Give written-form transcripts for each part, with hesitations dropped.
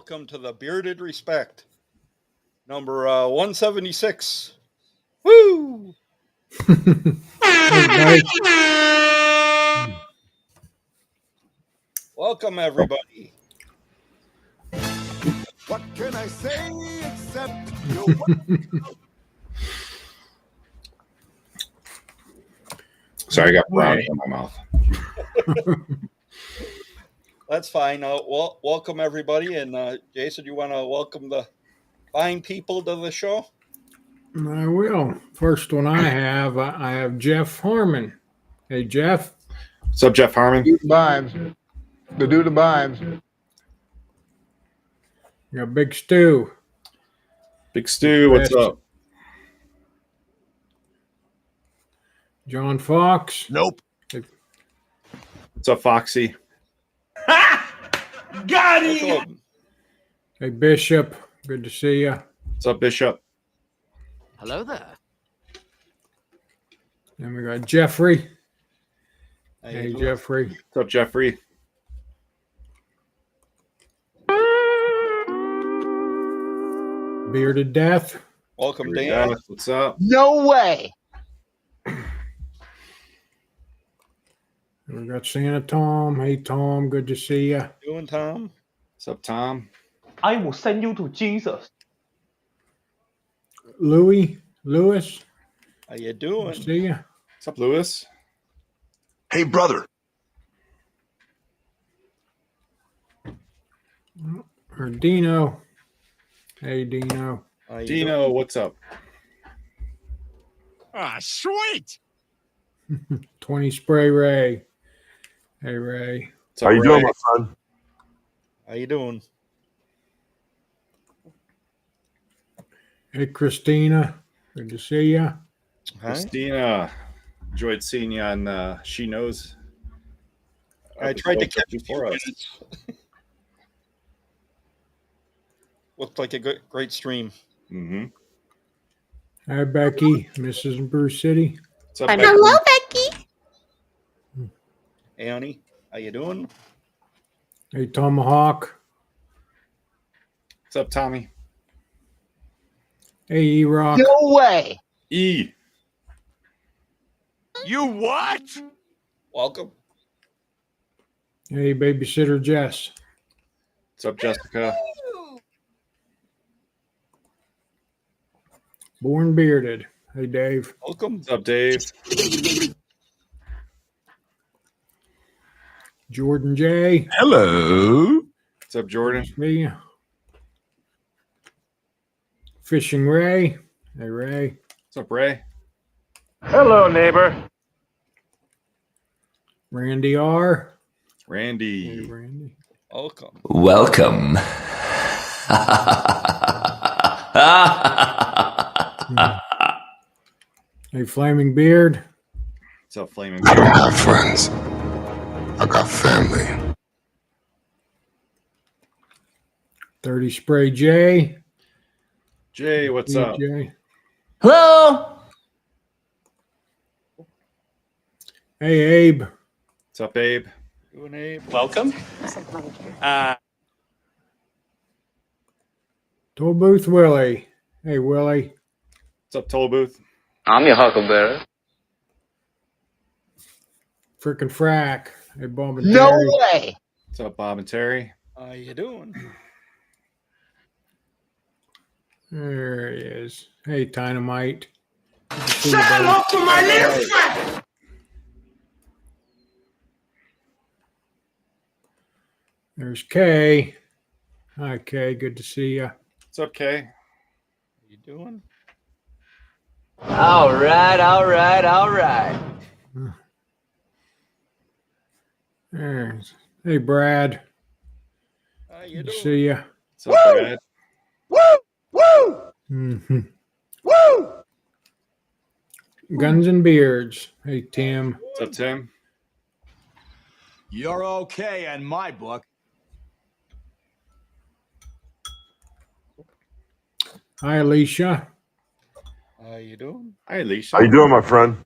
welcome to the Bearded Respect, number 176. Woo! Welcome, everybody. What can I say except Sorry, I got brownie in my mouth. That's fine. Welcome, everybody. And Jason, you want to welcome the fine people to the show? I will. First one I have Jeff Harmon. Hey, Jeff. What's up, Jeff Harmon? vibes? The do the vibes. You got Big Stu. Big Stu, what's up? John Fox. Nope. What's up, Foxy? Got it. Welcome. Hey, Bishop. Good to see you. What's up, Bishop? Hello there. Then we got Jeffrey. How you Hey, doing? Jeffrey. What's up, Jeffrey? Bearded Death. Welcome, Dan. What's up? No way. We got Santa Tom. Hey, Tom. Good to see you. Doing, Tom? What's up, Tom? I will send you to Jesus. Lewis. How you Good doing? to see you. What's up, Lewis? Hey, brother. Or Dino. Hey, Dino. How you Dino, what's up? Ah, sweet. 20 Spray Ray. Hey, Ray. What's up, How you Ray? doing, my friend? doing? How you doing? Hey, Christina. Good to see you. Hi. Christina. Enjoyed seeing you on She Knows. I tried to episode catch you before us. Looked like a great stream. Mm-hmm. Hi, Becky. Mrs. Bruce City. What's up, Becky? Hello, Becky. Hey, honey. How you doing? Hey, Tomahawk. What's up, Tommy? Hey, E-Rock. No way. E. You what? Welcome. Hey, Babysitter Jess. What's up, Jessica? Born Bearded. Hey, Dave. Welcome. What's up, Dave? Jordan J. Hello. What's up, Jordan? Me. Fishing Ray. Hey, Ray. What's up, Ray? Hello, neighbor. Randy R. Hey, Randy. Randy. Welcome. Welcome. Hey, Flaming Beard. What's up, Flaming? I don't have friends. I got family. 30 Spray J. Jay, what's up? J. Hello. Hey, Abe. What's up, Abe? Doing, Abe? Welcome. Toll Booth Willie. Hey, Willie. What's up, Toll Booth? I'm your huckleberry. Frickin' Frack. Hey, Bob and No Terry. way. What's up, Bob and Terry? How you doing? There he is. Hey, Dynamite. Say hello to my little friend. There's Kay. Hi, Kay. Good to see you. What's up, Kay? How you doing? All right. There's, hey, Brad. How you Good to doing? see you. What's up, Brad? Mm-hmm. Guns and Beards. Hey, Tim. What's up, Tim? You're okay in my book. Hi, Alicia. How you doing? Hi, Alicia. How you doing, my friend?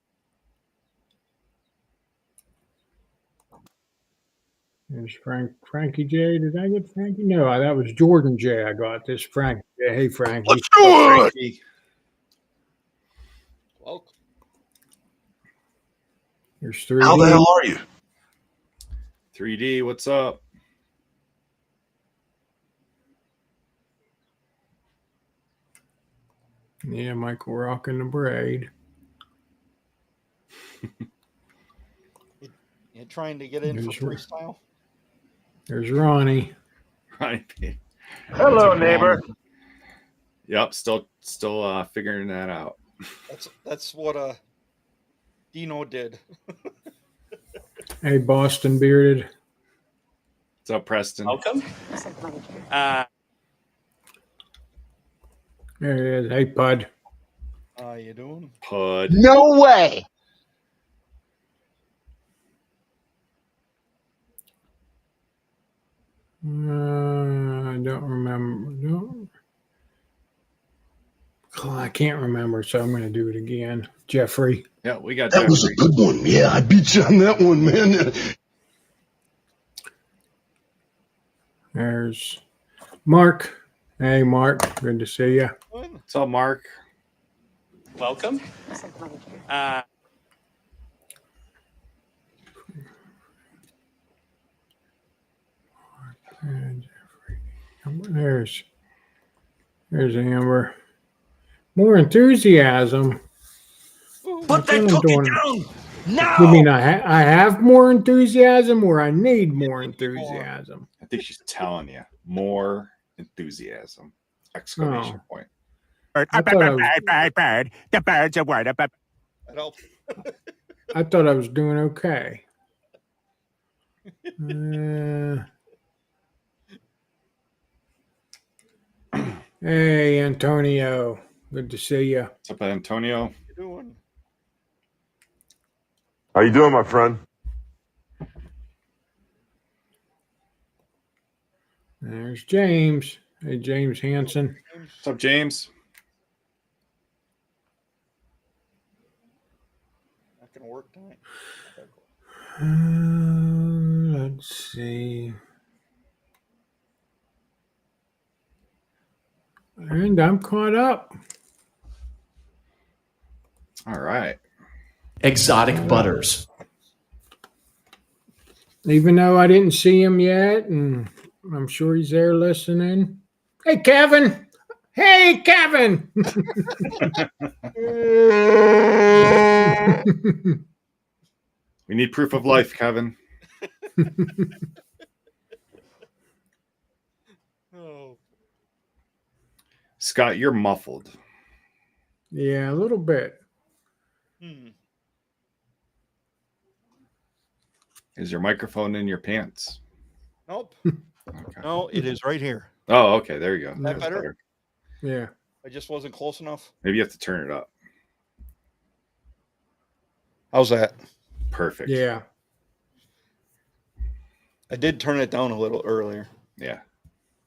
There's Frankie J. Did I get Frankie? No, that was Jordan J. I got this. Frankie J. Hey, Frankie. What's good? Welcome. There's How the 3D. hell are you? 3D, what's up? Yeah, Michael rocking the braid. You trying to get in for freestyle? There's Ronnie. Right. Hello, neighbor. Yep, still figuring that out. That's what Dino did. Hey, Boston Bearded. What's up, Preston? Welcome. There he is. Hey, Pud. How you doing? Pud. No way. I don't remember. No. Oh, I can't remember, so I'm going to do it again. Jeffrey. Yeah, we got That was a Jeffrey. good one. Yeah, I beat you on that one, man. There's Mark. Hey, Mark. Good to see you. What's up, Mark? Welcome. There's Amber. More enthusiasm. Put that cookie down now. You mean I have more enthusiasm, or I need more enthusiasm? I think she's telling you more enthusiasm! Exclamation point. I thought I was, The birds are white. That helped. I thought I was doing okay. Hey, Antonio. Good to see you. What's up, Antonio? How you doing? How you doing, my friend? There's James. Hey, James Hanson. What's up, James? Not gonna work tonight. Let's see. And I'm caught up. All right. Exotic butters. Even though I didn't see him yet, and I'm sure he's there listening. Hey, Kevin. Hey, Kevin. We need proof of life, Kevin. Oh. Scott, you're muffled. Yeah, a little bit. Is your microphone in your pants? Nope. Okay. No, it is right here. Oh, okay. There you go. That better? Yeah. I just wasn't close enough. Maybe you have to turn it up. How's that? Perfect. Yeah. I did turn it down a little earlier. Yeah.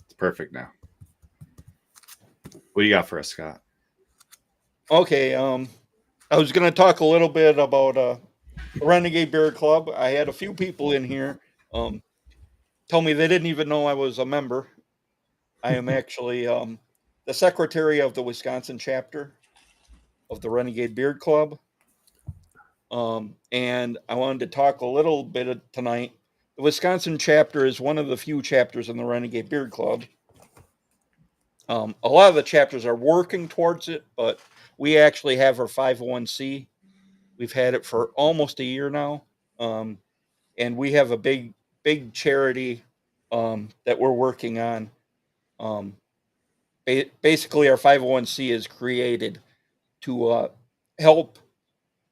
It's perfect now. What do you got for us, Scott? Okay, I was going to talk a little bit about Renegade Bear Club. I had a few people in here tell me they didn't even know I was a member. I am actually the secretary of the Wisconsin chapter of the Renegade Beard Club. And I wanted to talk a little bit tonight. The Wisconsin chapter is one of the few chapters in the Renegade Beard Club. A lot of the chapters are working towards it, but we actually have our 501c. We've had it for almost a year now. And we have a big charity that we're working on. Basically, our 501c is created to help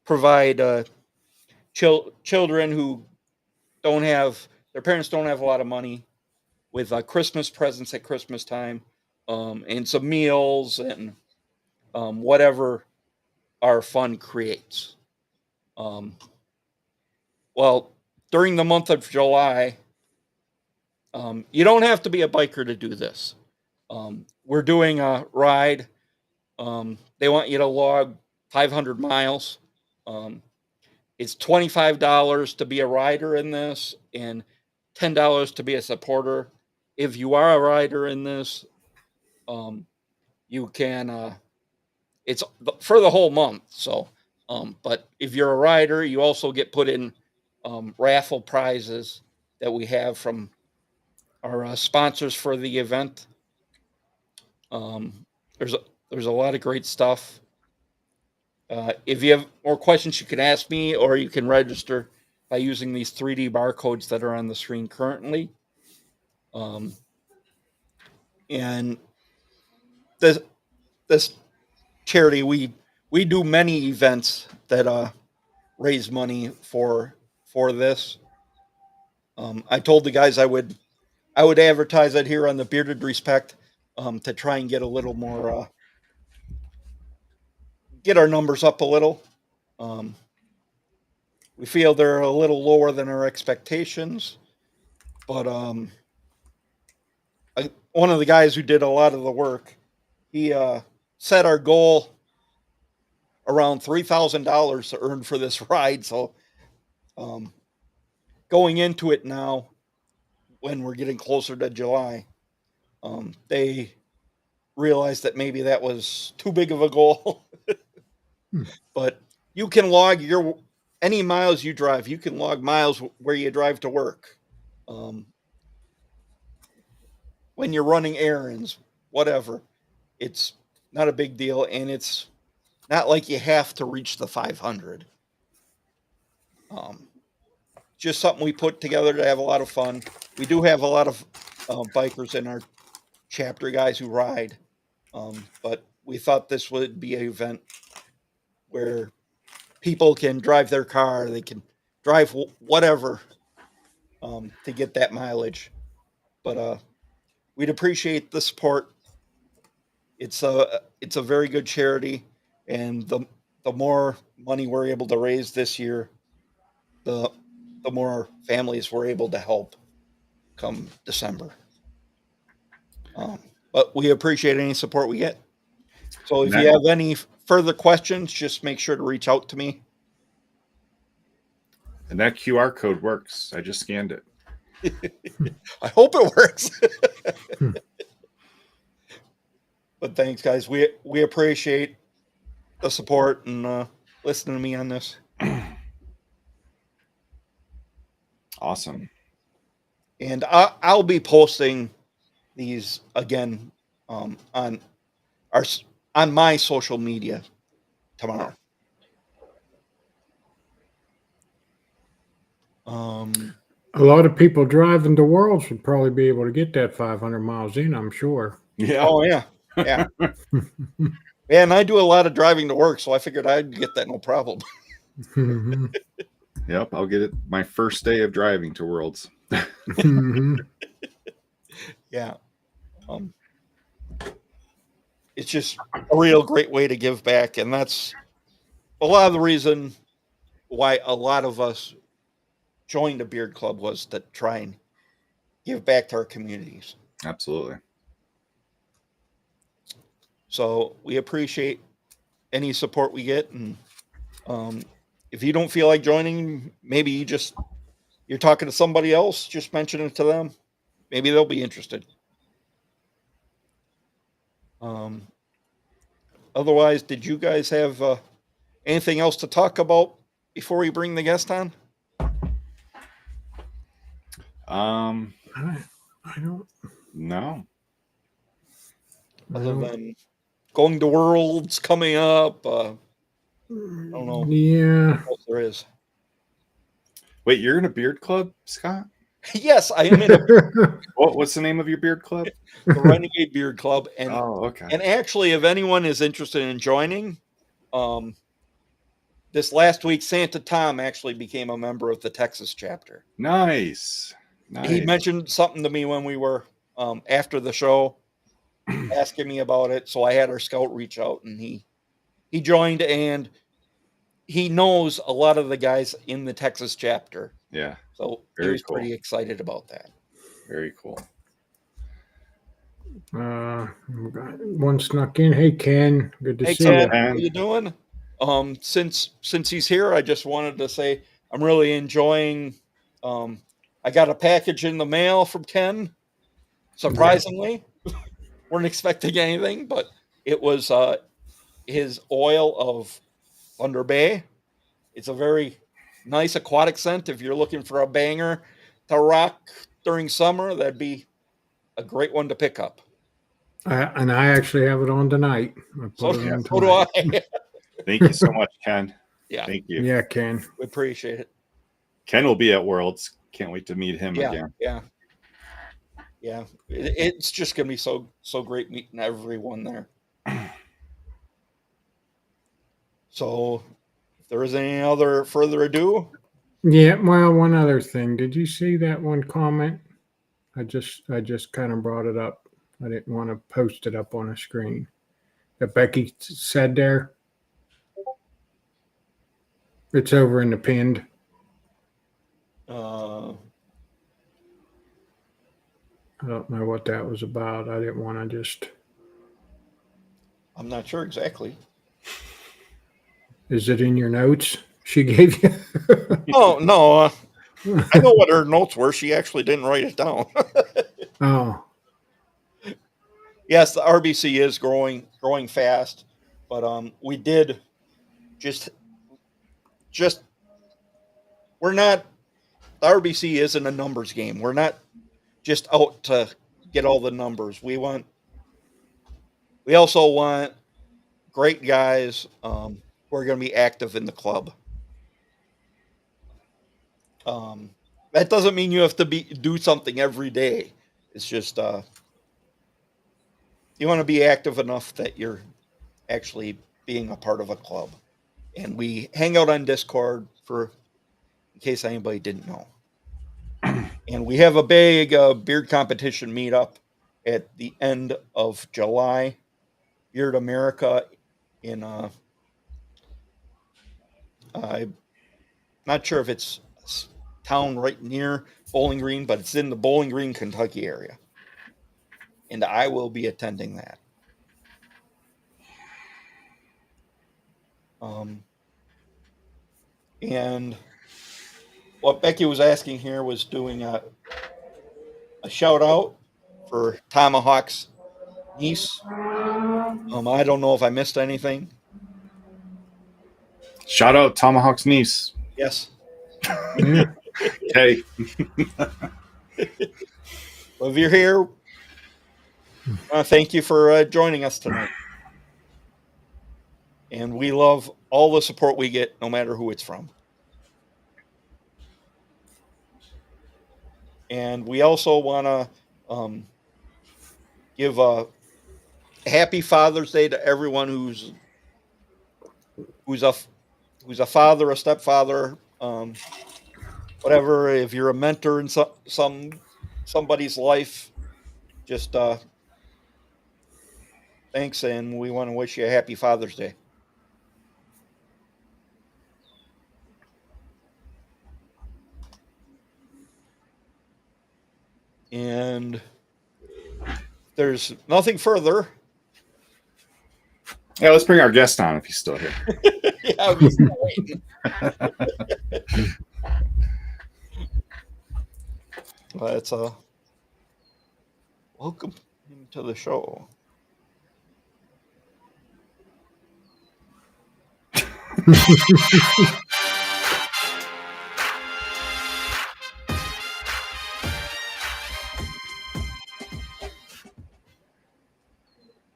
provide children who their parents don't have a lot of money with Christmas presents at Christmas time, and some meals and whatever our fund creates. Well, during the month of July, you don't have to be a biker to do this. We're doing a ride. They want you to log 500 miles. It's $25 to be a rider in this, and $10 to be a supporter. If you are a rider in this, you can. It's for the whole month. So, but if you're a rider, you also get put in raffle prizes that we have from our sponsors for the event. There's a lot of great stuff. If you have more questions, you can ask me, or you can register by using these 3D barcodes that are on the screen currently. And this charity, we do many events that raise money for this. I told the guys I would advertise it here on the Bearded Respect to try and get a little more get our numbers up a little. We feel they're a little lower than our expectations, but one of the guys who did a lot of the work, he set our goal around $3,000 to earn for this ride. So going into it now, when we're getting closer to July, they realized that maybe that was too big of a goal. But you can log any miles you drive. You can log miles where you drive to work. When you're running errands, whatever. It's not a big deal, and it's not like you have to reach the 500. Just something we put together to have a lot of fun. We do have a lot of bikers in our chapter, guys who ride, but we thought this would be an event where people can drive their car, they can drive whatever to get that mileage. But we'd appreciate the support. It's a very good charity, and the more money we're able to raise this year, the more families we're able to help come December. But we appreciate any support we get. So if you have any further questions, just make sure to reach out to me. And that QR code works. I just scanned it. I hope it works. But thanks, guys. We appreciate the support and listening to me on this. Awesome. And I'll be posting these again on my social media tomorrow. A lot of people driving the world should probably be able to get that 500 miles in, I'm sure. Yeah. Oh, yeah. Yeah. Yeah, and I do a lot of driving to work, so I figured I'd get that no problem. Yep, I'll get it my first day of driving to Worlds. Yeah. It's just a real great way to give back, and that's a lot of the reason why a lot of us joined the Beard Club, was to try and give back to our communities. Absolutely. So we appreciate any support we get, and if you don't feel like joining, maybe you're talking to somebody else, just mention it to them. Maybe they'll be interested. Otherwise, did you guys have anything else to talk about before we bring the guest on? I don't. No. Other than going to Worlds coming up, I don't know. Yeah. What else there is. Wait, you're in a beard club, Scott? Yes, I am in What's the name of your beard club? the Renegade Beard Club, and okay. And actually, if anyone is interested in joining, this last week, Santa Tom actually became a member of the Texas chapter. Nice. He mentioned something to me when we were after the show, asking me about it. So I had our scout reach out, and he joined, and he knows a lot of the guys in the Texas chapter. Yeah. So Very he was cool. pretty excited about that. Very cool. One snuck in. Hey, Ken. Good to Hey, see Ken, you. how you doing? Since he's here, I just wanted to say I'm really enjoying our I got a package in the mail from Ken. Surprisingly, weren't expecting anything, but it was his oil of Thunder Bay. It's a very nice aquatic scent. If you're looking for a banger to rock during summer, that'd be a great one to pick up. And I actually have it on tonight. I So, put it on so do tonight. I. Thank you so much, Ken. Yeah, Thank you. Yeah, Ken. we appreciate it. Ken will be at Worlds. Can't wait to meet him Yeah, again. yeah. It's just gonna be so great meeting everyone there. So, if there is any other further ado, Yeah, well, one other thing. Did you see that one comment? I just kind of brought it up. I didn't want to post it up on a screen. That Becky said there. It's over in the pinned. uh, I don't know what that was about. I didn't want to just. I'm not sure exactly. Is it in your notes she gave you? Oh no, I know what her notes were. She actually didn't write it down. Oh, Yes, the RBC is growing fast, but we did just we're not. The RBC isn't a numbers game. We're not just out to get all the numbers. We also want great guys who are going to be active in the club. That doesn't mean you have to do something every day. It's just you want to be active enough that you're actually being a part of a club. And we hang out on Discord in case anybody didn't know. And we have a big beard competition meetup at the end of July. Beard America in I'm not sure if it's a town right near Bowling Green, but it's in the Bowling Green, Kentucky area. And I will be attending that. And what Becky was asking here was doing a shout out for Tomahawk's niece. I don't know if I missed anything. Shout out Tomahawk's niece. Yes. yeah. Hey, Well, if you're here, thank you for joining us tonight. And we love all the support we get, no matter who it's from. And we also want to give a happy Father's Day to everyone who's a father, a stepfather, whatever. If you're a mentor in somebody's life, just thanks, and we want to wish you a happy Father's Day. And there's nothing further. yeah, let's bring our guest on if he's still here. Yeah, we're still waiting. Let's welcome him to the show.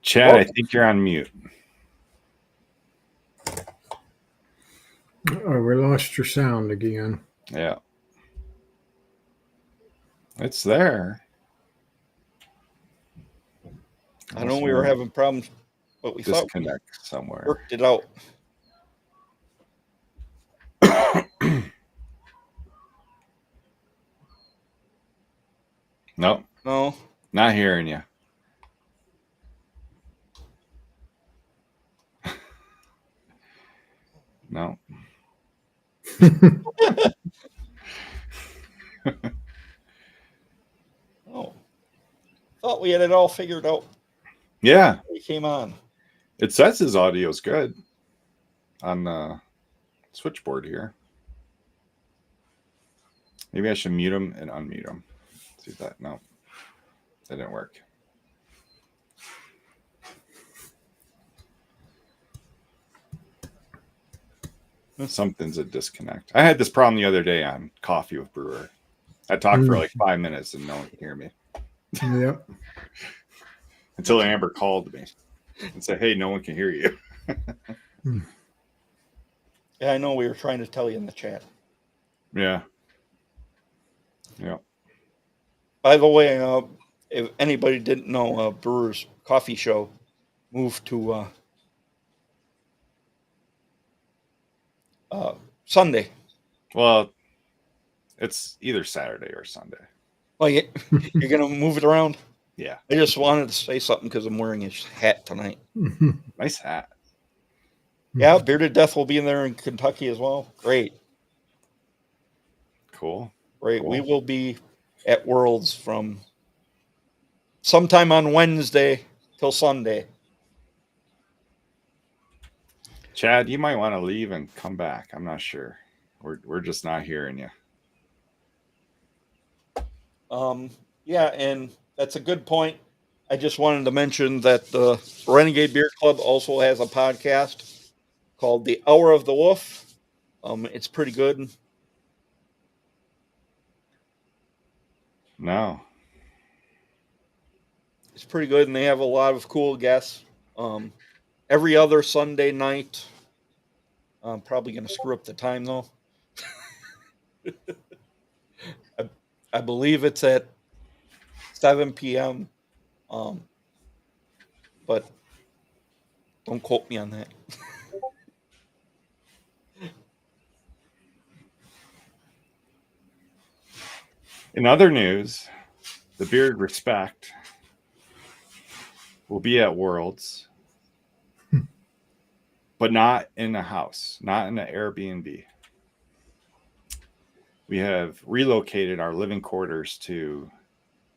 Chad, I think you're on mute. Oh, we lost your sound again. Yeah. It's there. I know we were having problems, but we thought we disconnect somewhere. worked it out. Nope, No. not hearing you. No. Oh. Thought we had it all figured out. Yeah, We came on. it says his audio's good on the switchboard here. Maybe I should mute him and unmute him. See if that. No, that didn't work. Something's a disconnect. I had this problem the other day on Coffee with Brewer. I talked for like 5 minutes and no one could hear me. Yep. Until Amber called me and said, "Hey, no one can hear you." Yeah, I know we were trying to tell you in the chat. Yeah. Yeah. By the way, if anybody didn't know, Brewer's Coffee Show moved to Sunday. Well, it's either Saturday or Sunday. Like, you're going to move it around? Yeah. I just wanted to say something because I'm wearing his hat tonight. Nice hat. Yeah, Bearded Death will be in there in Kentucky as well. Great. Cool. Great. Cool. We will be at Worlds from sometime on Wednesday till Sunday. Chad, you might want to leave and come back. I'm not sure. We're just not hearing you. Yeah, and that's a good point. I just wanted to mention that the Renegade Beer Club also has a podcast called The Hour of the Wolf. It's pretty good. No. It's pretty good, and they have a lot of cool guests. Every other Sunday night. I'm probably going to screw up the time, though. I believe it's at 7 p.m. But don't quote me on that. In other news, the Beard Respect will be at Worlds, but not in a house, not in an Airbnb. We have relocated our living quarters to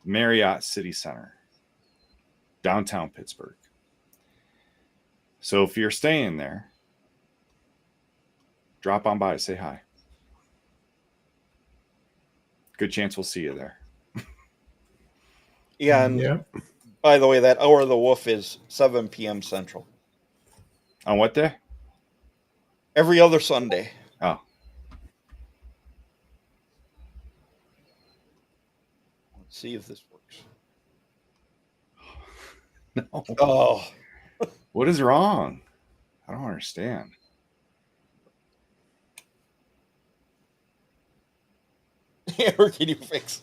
Marriott City Center, downtown Pittsburgh. So if you're staying there, drop on by, say hi. Good chance we'll see you there. Yeah, and Yep. by the way, that Hour of the Wolf is 7 p.m. Central. On what day? Every other Sunday. Oh. Let's see if this works. No. Oh, What is wrong? I don't understand. Or can you fix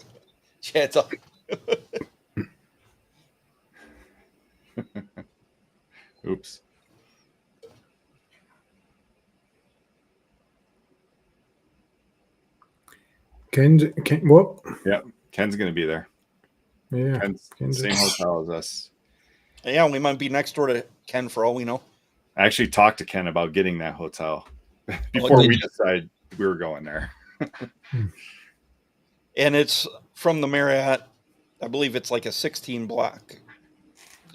Chad's up? Oops. Ken, whoop. Yeah, Ken's going to be there. Yeah. Ken's same hotel as us. Yeah, we might be next door to Ken for all we know. I actually talked to Ken about getting that hotel before we decided we were going there. And it's from the Marriott. I believe it's like a 16 blocks.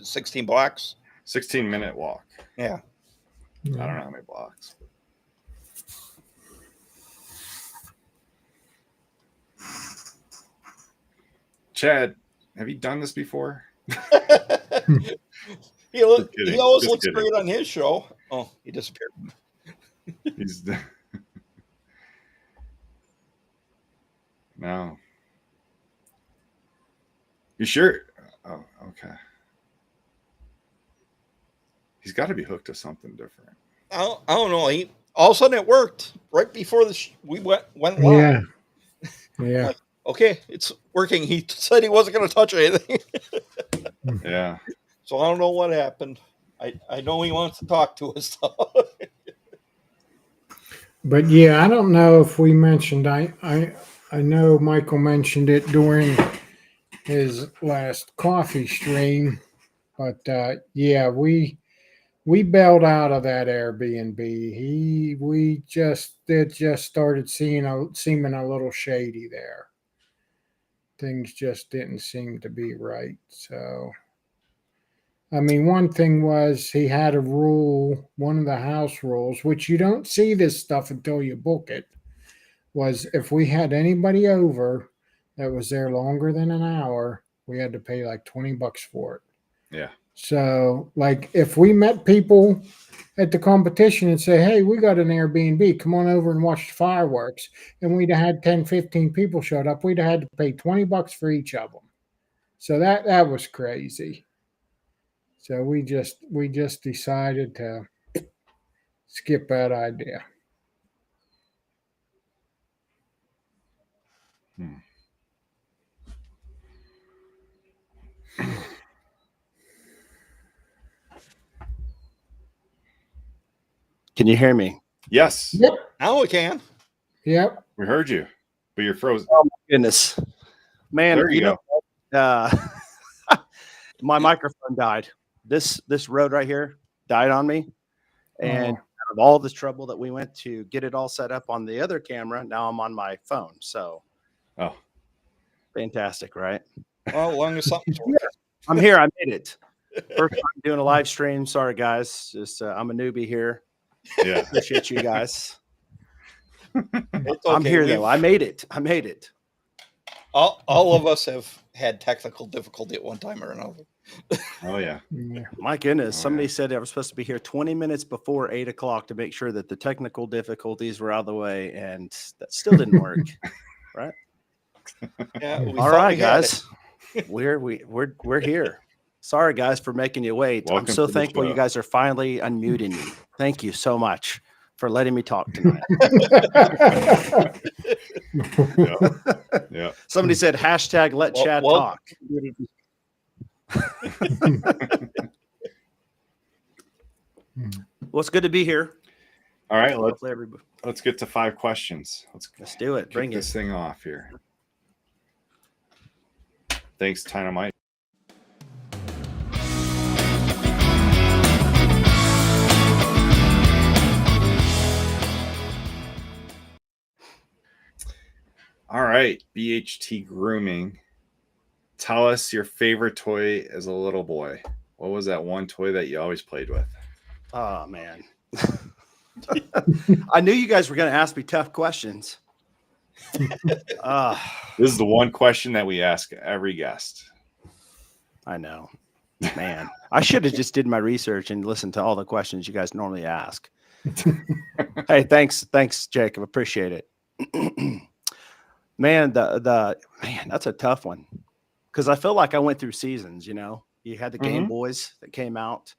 16-minute walk. Yeah. I don't know how many blocks. Chad, have you done this before? He always Just looks kidding. great on his show. Oh, he disappeared. He's no. You sure? Oh, okay. He's got to be hooked to something different. I don't know. All of a sudden it worked right before we went live. Yeah. Yeah. Like, okay, it's working. He said he wasn't going to touch anything. Yeah. So I don't know what happened. I know he wants to talk to us, though. But yeah, I don't know if we mentioned. I know Michael mentioned it during his last coffee stream, but yeah, we bailed out of that Airbnb. It just started seeming a little shady there. Things just didn't seem to be right. So, I mean, one thing was he had a rule, one of the house rules, which you don't see this stuff until you book it. was if we had anybody over that was there longer than an hour, we had to pay like $20 for it. Yeah. So, like, if we met people at the competition and say, hey, we got an Airbnb, come on over and watch the fireworks, and we'd have had 10, 15 people showed up, we'd have had to pay $20 for each of them. So that was crazy. So we just decided to skip that idea. Can you hear me? Yes. Yep. Now we can. Yep. We heard you, but you're frozen. Oh my goodness, man! There you go. My microphone died. This road right here died on me, and out of all this trouble that we went to get it all set up on the other camera, now I'm on my phone. So, fantastic, right? Well, as long as something's working. I'm here. I made it. First time doing a live stream. Sorry, guys. Just I'm a newbie here. Yeah. Appreciate you guys. It's I'm okay. here though. I made it. All of us have had technical difficulty at one time or another. Oh yeah. My goodness. Oh, Somebody yeah. said I was supposed to be here 20 minutes before 8 o'clock to make sure that the technical difficulties were out of the way, and that still didn't work. Right? Yeah. We All thought right, we had guys. We're here. Sorry, guys, for making you wait. Welcome I'm so to the thankful show. you guys are finally unmuting me. Thank you so much for letting me talk tonight. Yeah. Somebody said hashtag let Chad talk. Well, it's good to be here. All right. Hopefully everybody- Let's get to 5 questions. Let's do it. Bring Kick this it. thing off here. Thanks, Dynamite. All right, BHT Grooming. Tell us your favorite toy as a little boy. What was that one toy that you always played with? Oh man. I knew you guys were going to ask me tough questions. This is the one question that we ask every guest. I know, man. I should have just did my research and listened to all the questions you guys normally ask. Hey, thanks, Jacob. Appreciate it. Man, man, that's a tough one because I feel like I went through seasons. You know, you had the Game Boys that came out.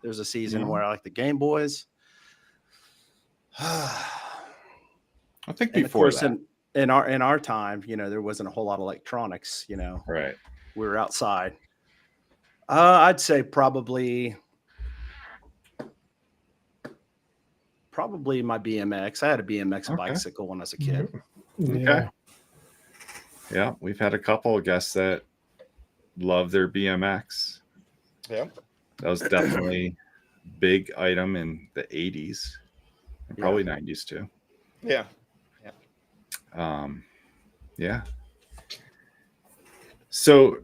There was a season where I liked the Game Boys. I think And of before course, that. in our time, you know, there wasn't a whole lot of electronics. You know, Right. we were outside. I'd say probably my BMX. I had a BMX bicycle when I was a kid. Okay. Yeah, we've had a couple of guests that love their BMX. Yeah. That was definitely a big item in the 80s and probably 90s too. Yeah. Yeah. So,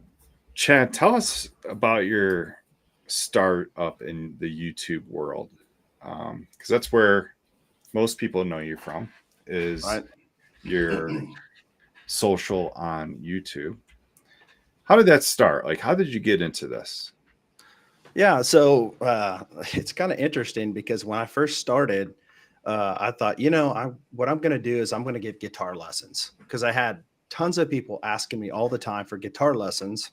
Chad, tell us about your start up in the YouTube world, because that's where most people know you from, is your social on YouTube. How did that start? Like, how did you get into this? Yeah, so it's kind of interesting because when I first started, I thought, you know, what I'm going to do is I'm going to get guitar lessons because I had tons of people asking me all the time for guitar lessons.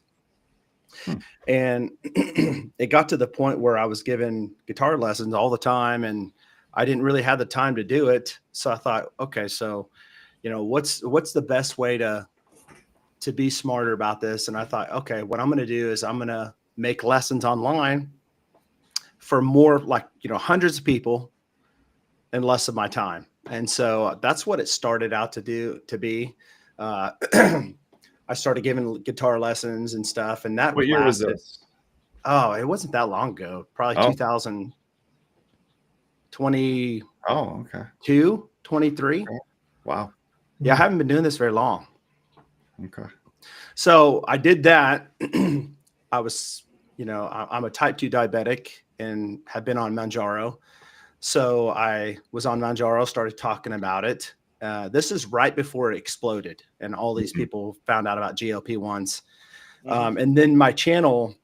And it got to the point where I was giving guitar lessons all the time and I didn't really have the time to do it. So I thought, okay, so, you know, what's the best way to be smarter about this? And I thought, okay, what I'm going to do is I'm going to make lessons online for more, like, you know, hundreds of people in less of my time. And so that's what it started out to be. I started giving guitar lessons and stuff. And that What year was this? Oh, it wasn't that long ago. Probably 2022, Oh, okay. 23. Wow. Yeah, I haven't been doing this very long. Okay. So I did that. I was, you know, I'm a type 2 diabetic and have been on Manjaro. So I was on Manjaro, started talking about it. This is right before it exploded and all these people found out about GLP-1s. And then my channel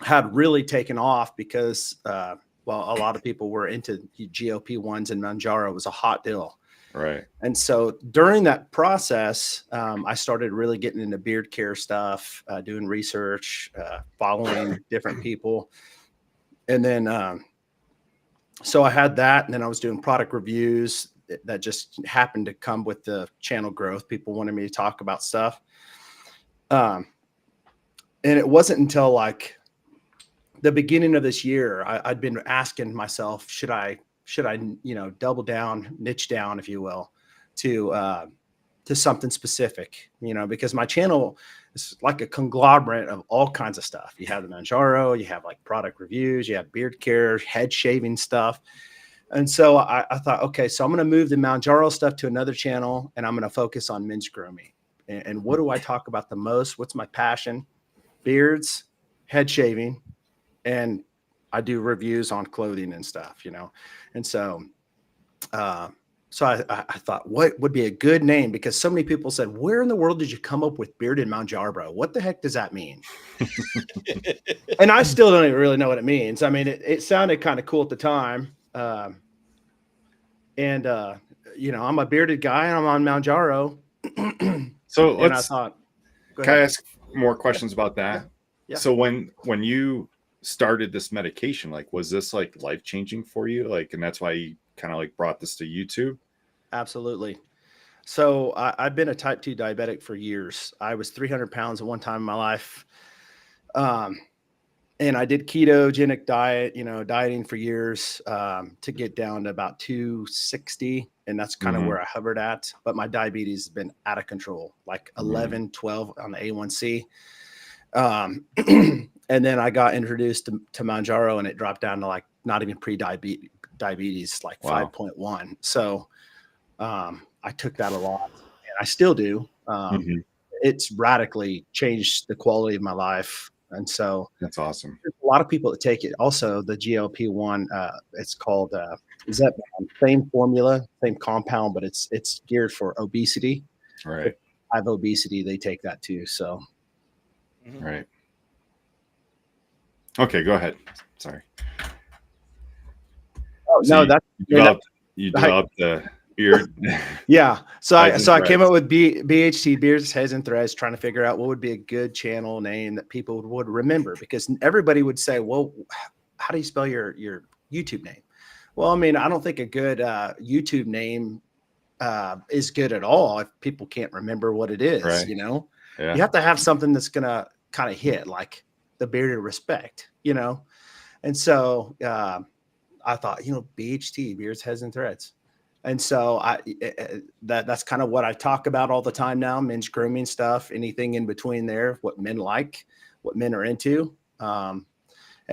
had really taken off because, well, a lot of people were into GLP-1s and Manjaro was a hot deal. Right. And so during that process, I started really getting into beard care stuff, doing research, following different people. And then, so I had that, and then I was doing product reviews that just happened to come with the channel growth. People wanted me to talk about stuff. And it wasn't until like the beginning of this year, I'd been asking myself, should I, double down, niche down, if you will, to something specific, because my channel is like a conglomerate of all kinds of stuff. You have the Manjaro, you have like product reviews, you have beard care, head shaving stuff. And so I thought, okay, so I'm going to move the Manjaro stuff to another channel, and I'm going to focus on men's grooming. And what do I talk about the most? What's my passion? Beards, head shaving, and I do reviews on clothing and stuff, And so, so I thought, what would be a good name? Because so many people said, where in the world did you come up with bearded Manjaro? What the heck does that mean? And I still don't even really know what it means. I mean, it sounded kind of cool at the time. I'm a bearded guy and I'm on Manjaro. So and I thought, can I ask more questions about that? Yeah. So when you started this medication, like, was this like life-changing for you? Like, and that's why you kind of like brought this to YouTube? Absolutely. So I've been a type 2 diabetic for years. I was 300 pounds at one time in my life. And I did ketogenic diet, dieting for years, to get down to about 260. And that's kind of where I hovered at. But my diabetes has been out of control, like 11, 12 on the A1C. And then I got introduced to Manjaro, and it dropped down to like not even pre-diabetes, like 5.1. So I took that a lot, and I still do. It's radically changed the quality of my life. And so that's awesome. There's a lot of people that take it. Also, the GLP-1, it's called Zepbound. Same formula, same compound, but it's geared for obesity. Right. If I have obesity, they take that too. So. Right. Okay, go ahead. Sorry. Oh, so no, you developed the beard. Yeah. So I came up with BHT, Beards, Heads, and Threads, trying to figure out what would be a good channel name that people would remember, because everybody would say, well, how do you spell your YouTube name? Well, I mean, I don't think a good YouTube name is good at all if people can't remember what it is, right. You Yeah. have to have something that's going to kind of hit, like the Bearded Respect, And so I thought, BHT, Beards, Heads, and Threads. And so that's kind of what I talk about all the time now, men's grooming stuff, anything in between there, what men like, what men are into. And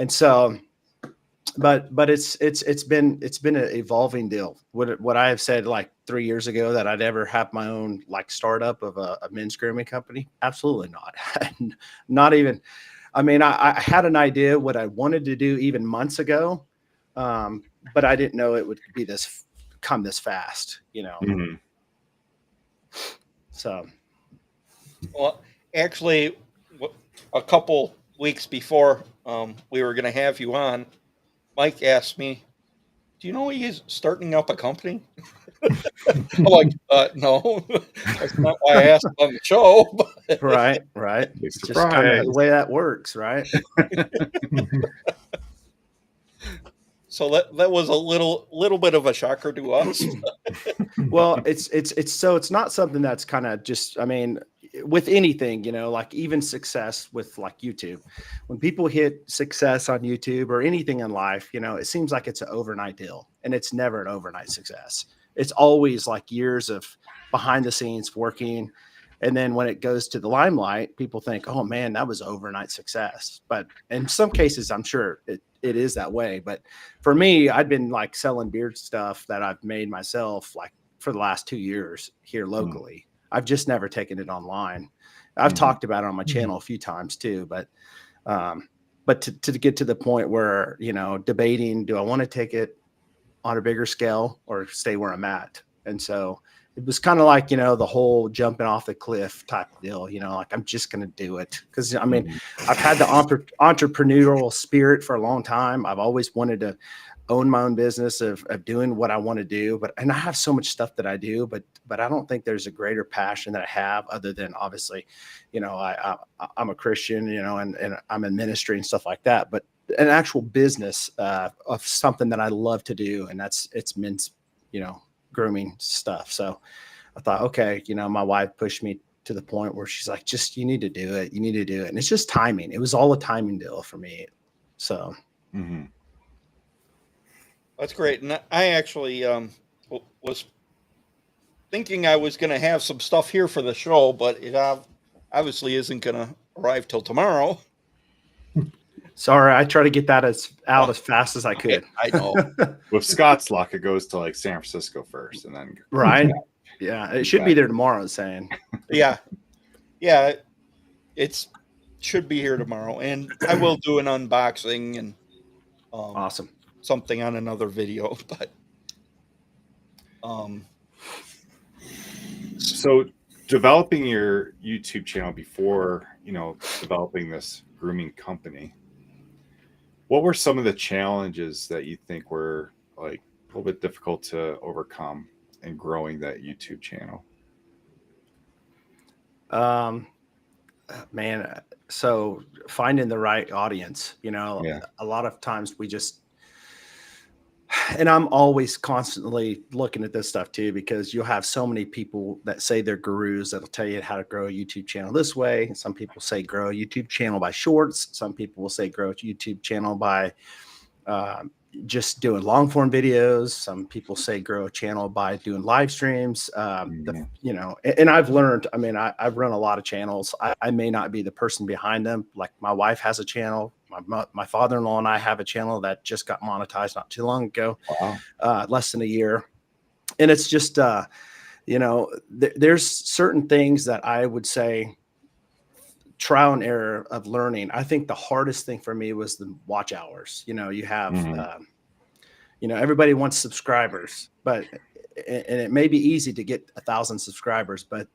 so, but it's been an evolving deal. What I have said like 3 years ago that I'd ever have my own like startup of a men's grooming company. Absolutely not. Not even, I mean, I had an idea what I wanted to do even months ago. But I didn't know it would be come this fast, So. Well, actually, a couple weeks before we were going to have you on, Mike asked me, do you know he's starting up a company? I'm like, no, that's not why I asked on the show. But. Right. It's just kind of the way that works, right? So that was a little bit of a shocker to us. Well, it's not something that's kind of just, I mean, with anything, like even success with like YouTube, when people hit success on YouTube or anything in life, it seems like it's an overnight deal, and it's never an overnight success. It's always like years of behind the scenes working. And then when it goes to the limelight, people think, oh man, that was overnight success. But in some cases, I'm sure it is that way. But for me, I'd been like selling beard stuff that I've made myself like for the last 2 years here locally. I've just never taken it online. I've talked about it on my channel a few times too, but to get to the point where, debating, do I want to take it on a bigger scale or stay where I'm at? And so it was kind of like, the whole jumping off the cliff type deal, like I'm just going to do it. Cause I mean, I've had the entrepreneurial spirit for a long time. I've always wanted to own my own business of doing what I want to do, and I have so much stuff that I do, but I don't think there's a greater passion that I have other than obviously, I'm a Christian, and I'm in ministry and stuff like that, but an actual business of something that I love to do. And it's men's, grooming stuff. So I thought, okay, my wife pushed me to the point where she's like, you need to do it. You need to do it. And it's just timing. It was all a timing deal for me. So. Mm-hmm. That's great. And I actually was thinking I was going to have some stuff here for the show, but it obviously isn't going to arrive till tomorrow. Sorry, I try to get that as fast as I could. I know. With Scott's luck, it goes to like San Francisco first, and then right. Yeah, it should be there tomorrow. Saying. Yeah, it should be here tomorrow, and I will do an unboxing and awesome. Something on another video, but so developing your YouTube channel before developing this grooming company, what were some of the challenges that you think were like a little bit difficult to overcome in growing that YouTube channel? Man, so finding the right audience, a lot of times we just, and I'm always constantly looking at this stuff too, because you'll have so many people that say they're gurus that'll tell you how to grow a YouTube channel this way. Some people say grow a YouTube channel by shorts. Some people will say grow a YouTube channel by just doing long form videos. Some people say grow a channel by doing live streams. And I've learned, I mean, I've run a lot of channels. I may not be the person behind them. Like my wife has a channel. My father-in-law and I have a channel that just got monetized not too long ago. Wow. Less than a year. And it's just, there's certain things that I would say trial and error of learning. I think the hardest thing for me was the watch hours. You have, everybody wants subscribers, and it may be easy to get 1,000 subscribers, but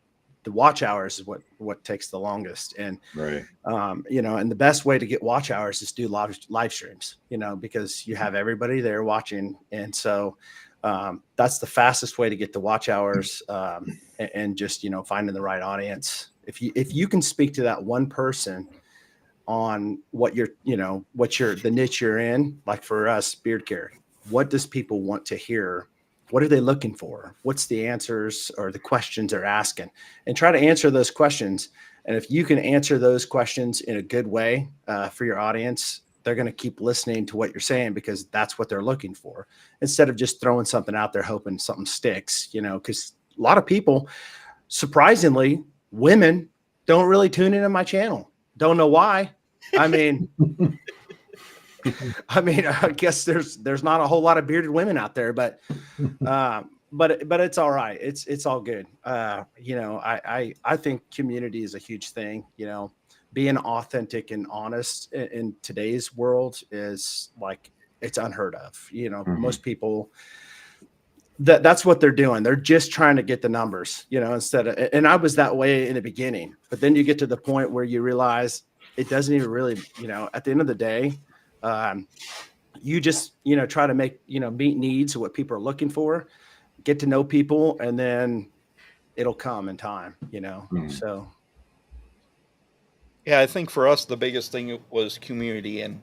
the watch hours is what takes the longest. And, right. And the best way to get watch hours is do live streams, because you have everybody there watching. And so that's the fastest way to get the watch hours and just, finding the right audience. If you can speak to that one person on the niche you're in, like for us, beard care, what does people want to hear? What are they looking for? What's the answers or the questions they're asking? And try to answer those questions. And if you can answer those questions in a good way for your audience, they're going to keep listening to what you're saying because that's what they're looking for, instead of just throwing something out there hoping something sticks, because a lot of people, surprisingly, women don't really tune into my channel. Don't know why. I mean, I guess there's not a whole lot of bearded women out there, but it's all right. It's all good. I think community is a huge thing. Being authentic and honest in today's world is like, it's unheard of. Most people, that's what they're doing. They're just trying to get the numbers, instead of, and I was that way in the beginning, but then you get to the point where you realize it doesn't even really, at the end of the day, you just, try to make, meet needs of what people are looking for, get to know people, and then it'll come in time, so. Yeah, I think for us, the biggest thing was community. And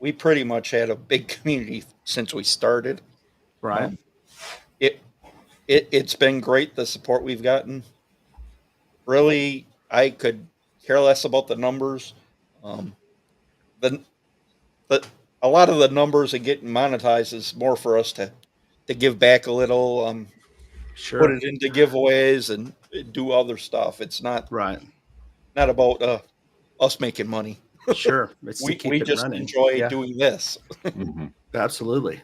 we pretty much had a big community since we started. Right. It's been great, the support we've gotten. Really, I could care less about the numbers. A lot of the numbers and getting monetized is more for us to give back a little, sure, put it into giveaways and do other stuff. It's not not about us making money. Sure, it's we just enjoy doing this. Absolutely.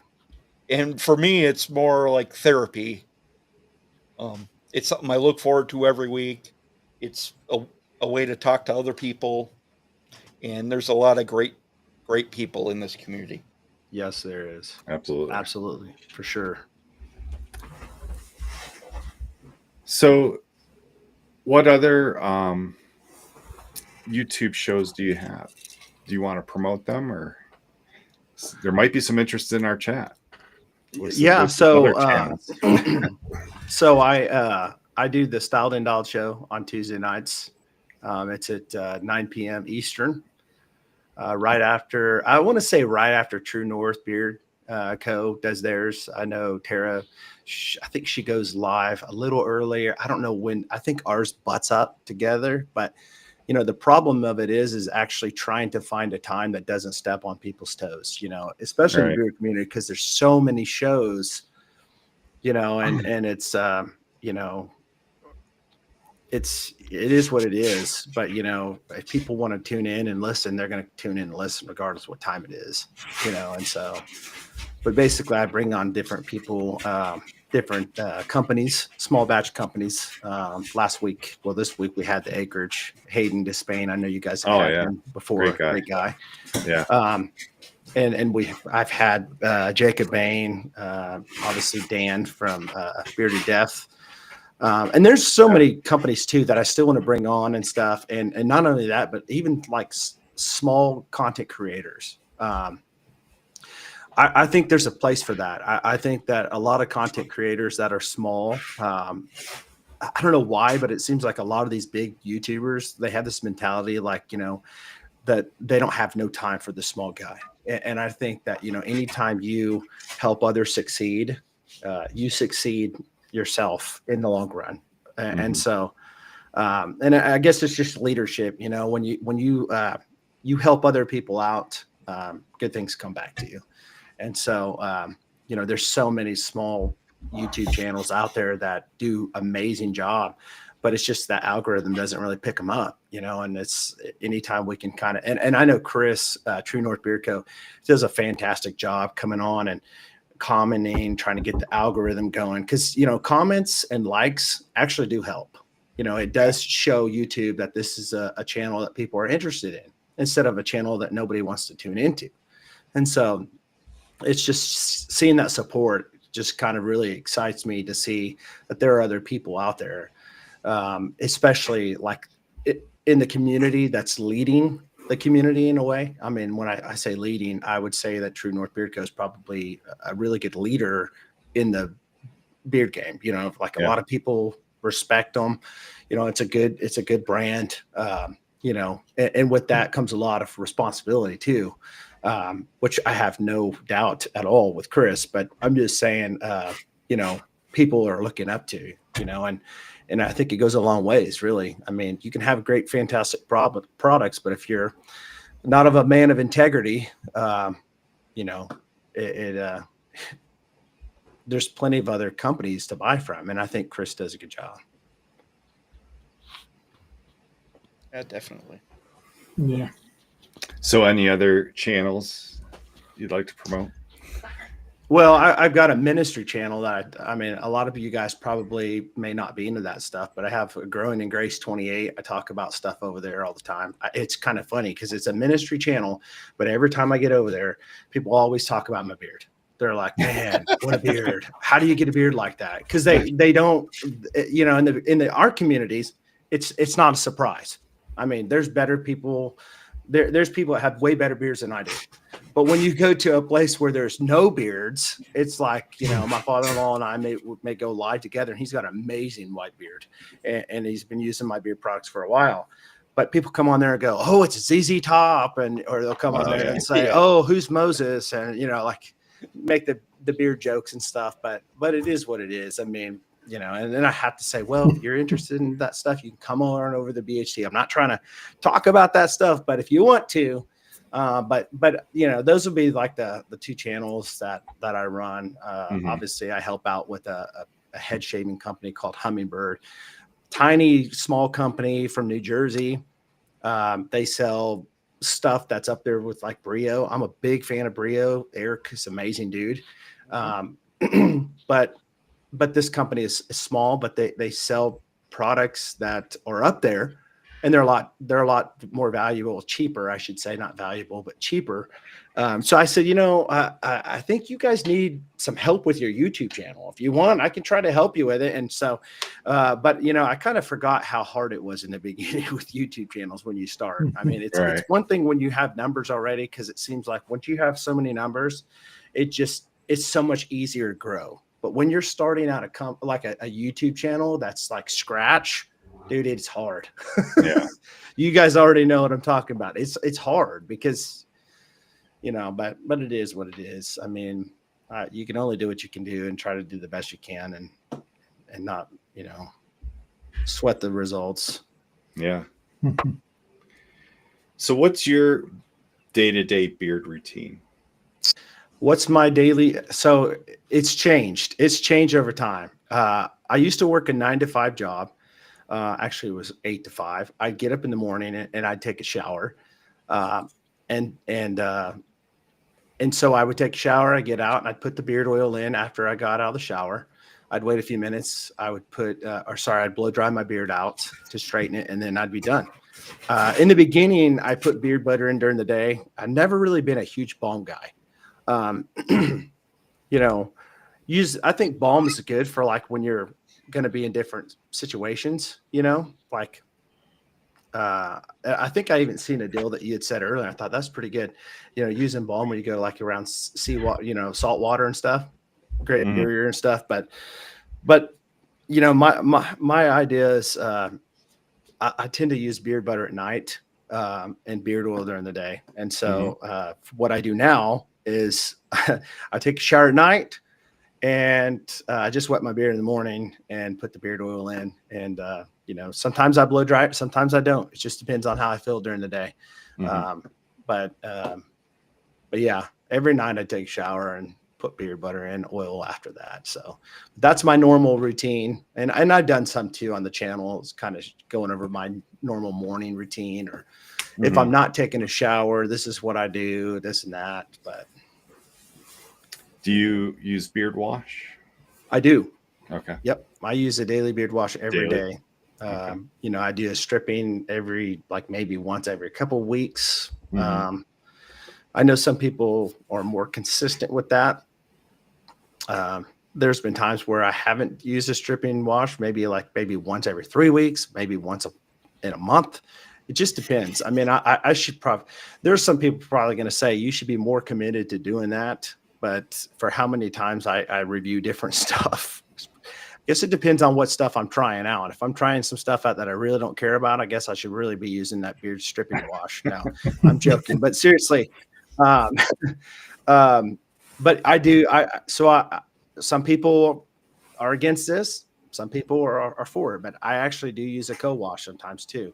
And for me, it's more like therapy. It's something I look forward to every week. It's a way to talk to other people, and there's a lot of great people in this community. Yes, there is. Absolutely. Absolutely. For sure. So, what other YouTube shows do you have? Do you want to promote them, or there might be some interest in our chat? Yeah. with other So, channels. so I do the Styled and Dialed show on Tuesday nights. It's at 9 p.m. Eastern. Right after, I want to say right after True North Beard Co. does theirs. I know Tara, I think she goes live a little earlier. I don't know when. I think ours butts up together, but you know, the problem of it is actually trying to find a time that doesn't step on people's toes, you know, especially in the beard community, because there's so many shows, you know, and it's, you know, it is what it is. But, you know, if people want to tune in and listen, they're going to tune in and listen regardless of what time it is, you know. And so, but basically I bring on different people, different companies, small batch companies. Last week, well, this week we had the Acreage, Hayden Despain. I know you guys have had him before. Great guy. Yeah. And I've had Jacob Bain, obviously Dan from Bearded Death. And there's so many companies too that I still want to bring on and stuff. And not only that, but even like small content creators. I think there's a place for that. I think that a lot of content creators that are small, I don't know why, but it seems like a lot of these big YouTubers, they have this mentality like, you know, that they don't have no time for the small guy. And I think that, you know, anytime you help others succeed, you succeed yourself in the long run. And so, and I guess it's just leadership, you know, when you help other people out, good things come back to you. And so, you know, there's so many small YouTube channels out there that do amazing job, but it's just that algorithm doesn't really pick them up, you know. And it's anytime we can kind of, and I know Chris, True North Beard Co. does a fantastic job coming on and commenting, trying to get the algorithm going. Cause you know, comments and likes actually do help. You know, it does show YouTube that this is a channel that people are interested in instead of a channel that nobody wants to tune into. And so it's just seeing that support just kind of really excites me to see that there are other people out there, especially like in the community that's leading the community in a way. I mean, when I say leading, I would say that True North Beard Co. is probably a really good leader in the beard game. You know, like a lot of people respect them. You know, it's a good brand. You know, and with that comes a lot of responsibility too. Which I have no doubt at all with Chris, but I'm just saying, you know, people are looking up to, you know, and I think it goes a long ways, really. I mean, you can have great, fantastic products, but if you're not of a man of integrity, you know, there's plenty of other companies to buy from. And I think Chris does a good job. Yeah, definitely. Yeah. So any other channels you'd like to promote? Well, I've got a ministry channel that I mean, a lot of you guys probably may not be into that stuff, but I have a Growing in Grace 28. I talk about stuff over there all the time. It's kind of funny because it's a ministry channel, but every time I get over there, people always talk about my beard. They're like, man, what a beard. How do you get a beard like that? Because they don't, you know, in the art communities, it's not a surprise. I mean, there's better people. There's people that have way better beards than I do. But when you go to a place where there's no beards, it's like, you know, my father-in-law and I may go live together, and he's got an amazing white beard, and he's been using my beard products for a while. But people come on there and go, oh, it's ZZ Top, or they'll come on there and say, oh, who's Moses? And, you know, like make the beard jokes and stuff. But it is what it is. I mean, you know, and then I have to say, well, if you're interested in that stuff, you can come on over the BHT. I'm not trying to talk about that stuff, but if you want to, but you know, those would be like the two channels that I run. Obviously I help out with a head shaving company called Hummingbird, tiny, small company from New Jersey. They sell stuff that's up there with like Brio. I'm a big fan of Brio. Eric is an amazing dude. But this company is small, but they sell products that are up there and they're a lot more valuable, cheaper, I should say, not valuable, but cheaper. So I said, I think you guys need some help with your YouTube channel. If you want, I can try to help you with it. And so, but I kind of forgot how hard it was in the beginning with YouTube channels when you start. I mean, it's one thing when you have numbers already, because it seems like once you have so many numbers, it's so much easier to grow. But when you're starting out a YouTube channel that's like scratch, dude, it's hard. Yeah. You guys already know what I'm talking about. It's hard because, but it is what it is. I mean, you can only do what you can do and try to do the best you can and not, sweat the results. Yeah. So what's your day-to-day beard routine? What's my daily? So it's changed. It's changed over time. I used to work a 9-to-5 job. Actually, it was 8 to 5. I'd get up in the morning and I'd take a shower. And so I would take a shower, I'd get out and I'd put the beard oil in after I got out of the shower. I'd wait a few minutes. I would I'd blow dry my beard out to straighten it, and then I'd be done. In the beginning, I put beard butter in during the day. I've never really been a huge balm guy. I think balm is good for like when you're going to be in different situations, I think I even seen a deal that you had said earlier. I thought that's pretty good. Using balm when you go like around seawater, salt water and stuff, great barrier and stuff. But my idea is, I tend to use beard butter at night, and beard oil during the day. And so, what I do now is I take a shower at night and I just wet my beard in the morning and put the beard oil in. And, sometimes I blow dry it, sometimes I don't. It just depends on how I feel during the day. But yeah, every night I take a shower and put beard butter in, oil after that. So that's my normal routine. And I've done some too on the channel. It's kind of going over my normal morning routine, or if I'm not taking a shower, this is what I do, this and that. But do you use beard wash? I do. Okay. Yep. I use a daily beard wash every Daily? day. I do a stripping maybe once every couple of weeks. I know some people are more consistent with that. There's been times where I haven't used a stripping wash, maybe once every 3 weeks, maybe once in a month. It just depends. I mean, I should there's some people probably going to say you should be more committed to doing that. But for how many times I review different stuff, I guess it depends on what stuff I'm trying out. If I'm trying some stuff out that I really don't care about, I guess I should really be using that beard stripping wash. No, I'm joking, but seriously. But I do. Some people are against this. Some people are for it, but I actually do use a co-wash sometimes too.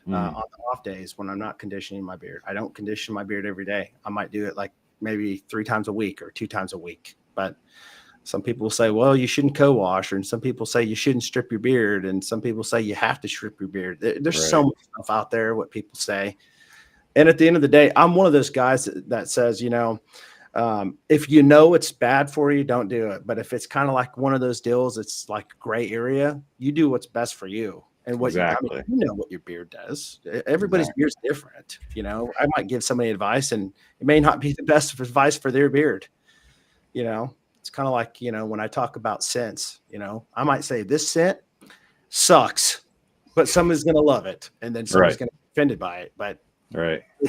On the off days when I'm not conditioning my beard. I don't condition my beard every day. I might do it like maybe 3 times a week or 2 times a week. But some people say, well, you shouldn't co-wash, and some people say you shouldn't strip your beard, and some people say you have to strip your beard. There's so much stuff out there, what people say. And at the end of the day, I'm one of those guys that says, if you know it's bad for you, don't do it. But if it's kind of like one of those deals, it's like gray area, you do what's best for you. And what you know what your beard does. Everybody's beard's different. I might give somebody advice and it may not be the best advice for their beard. It's kind of like, when I talk about scents, I might say this scent sucks, but someone's going to love it. And then someone's going to be offended by it. But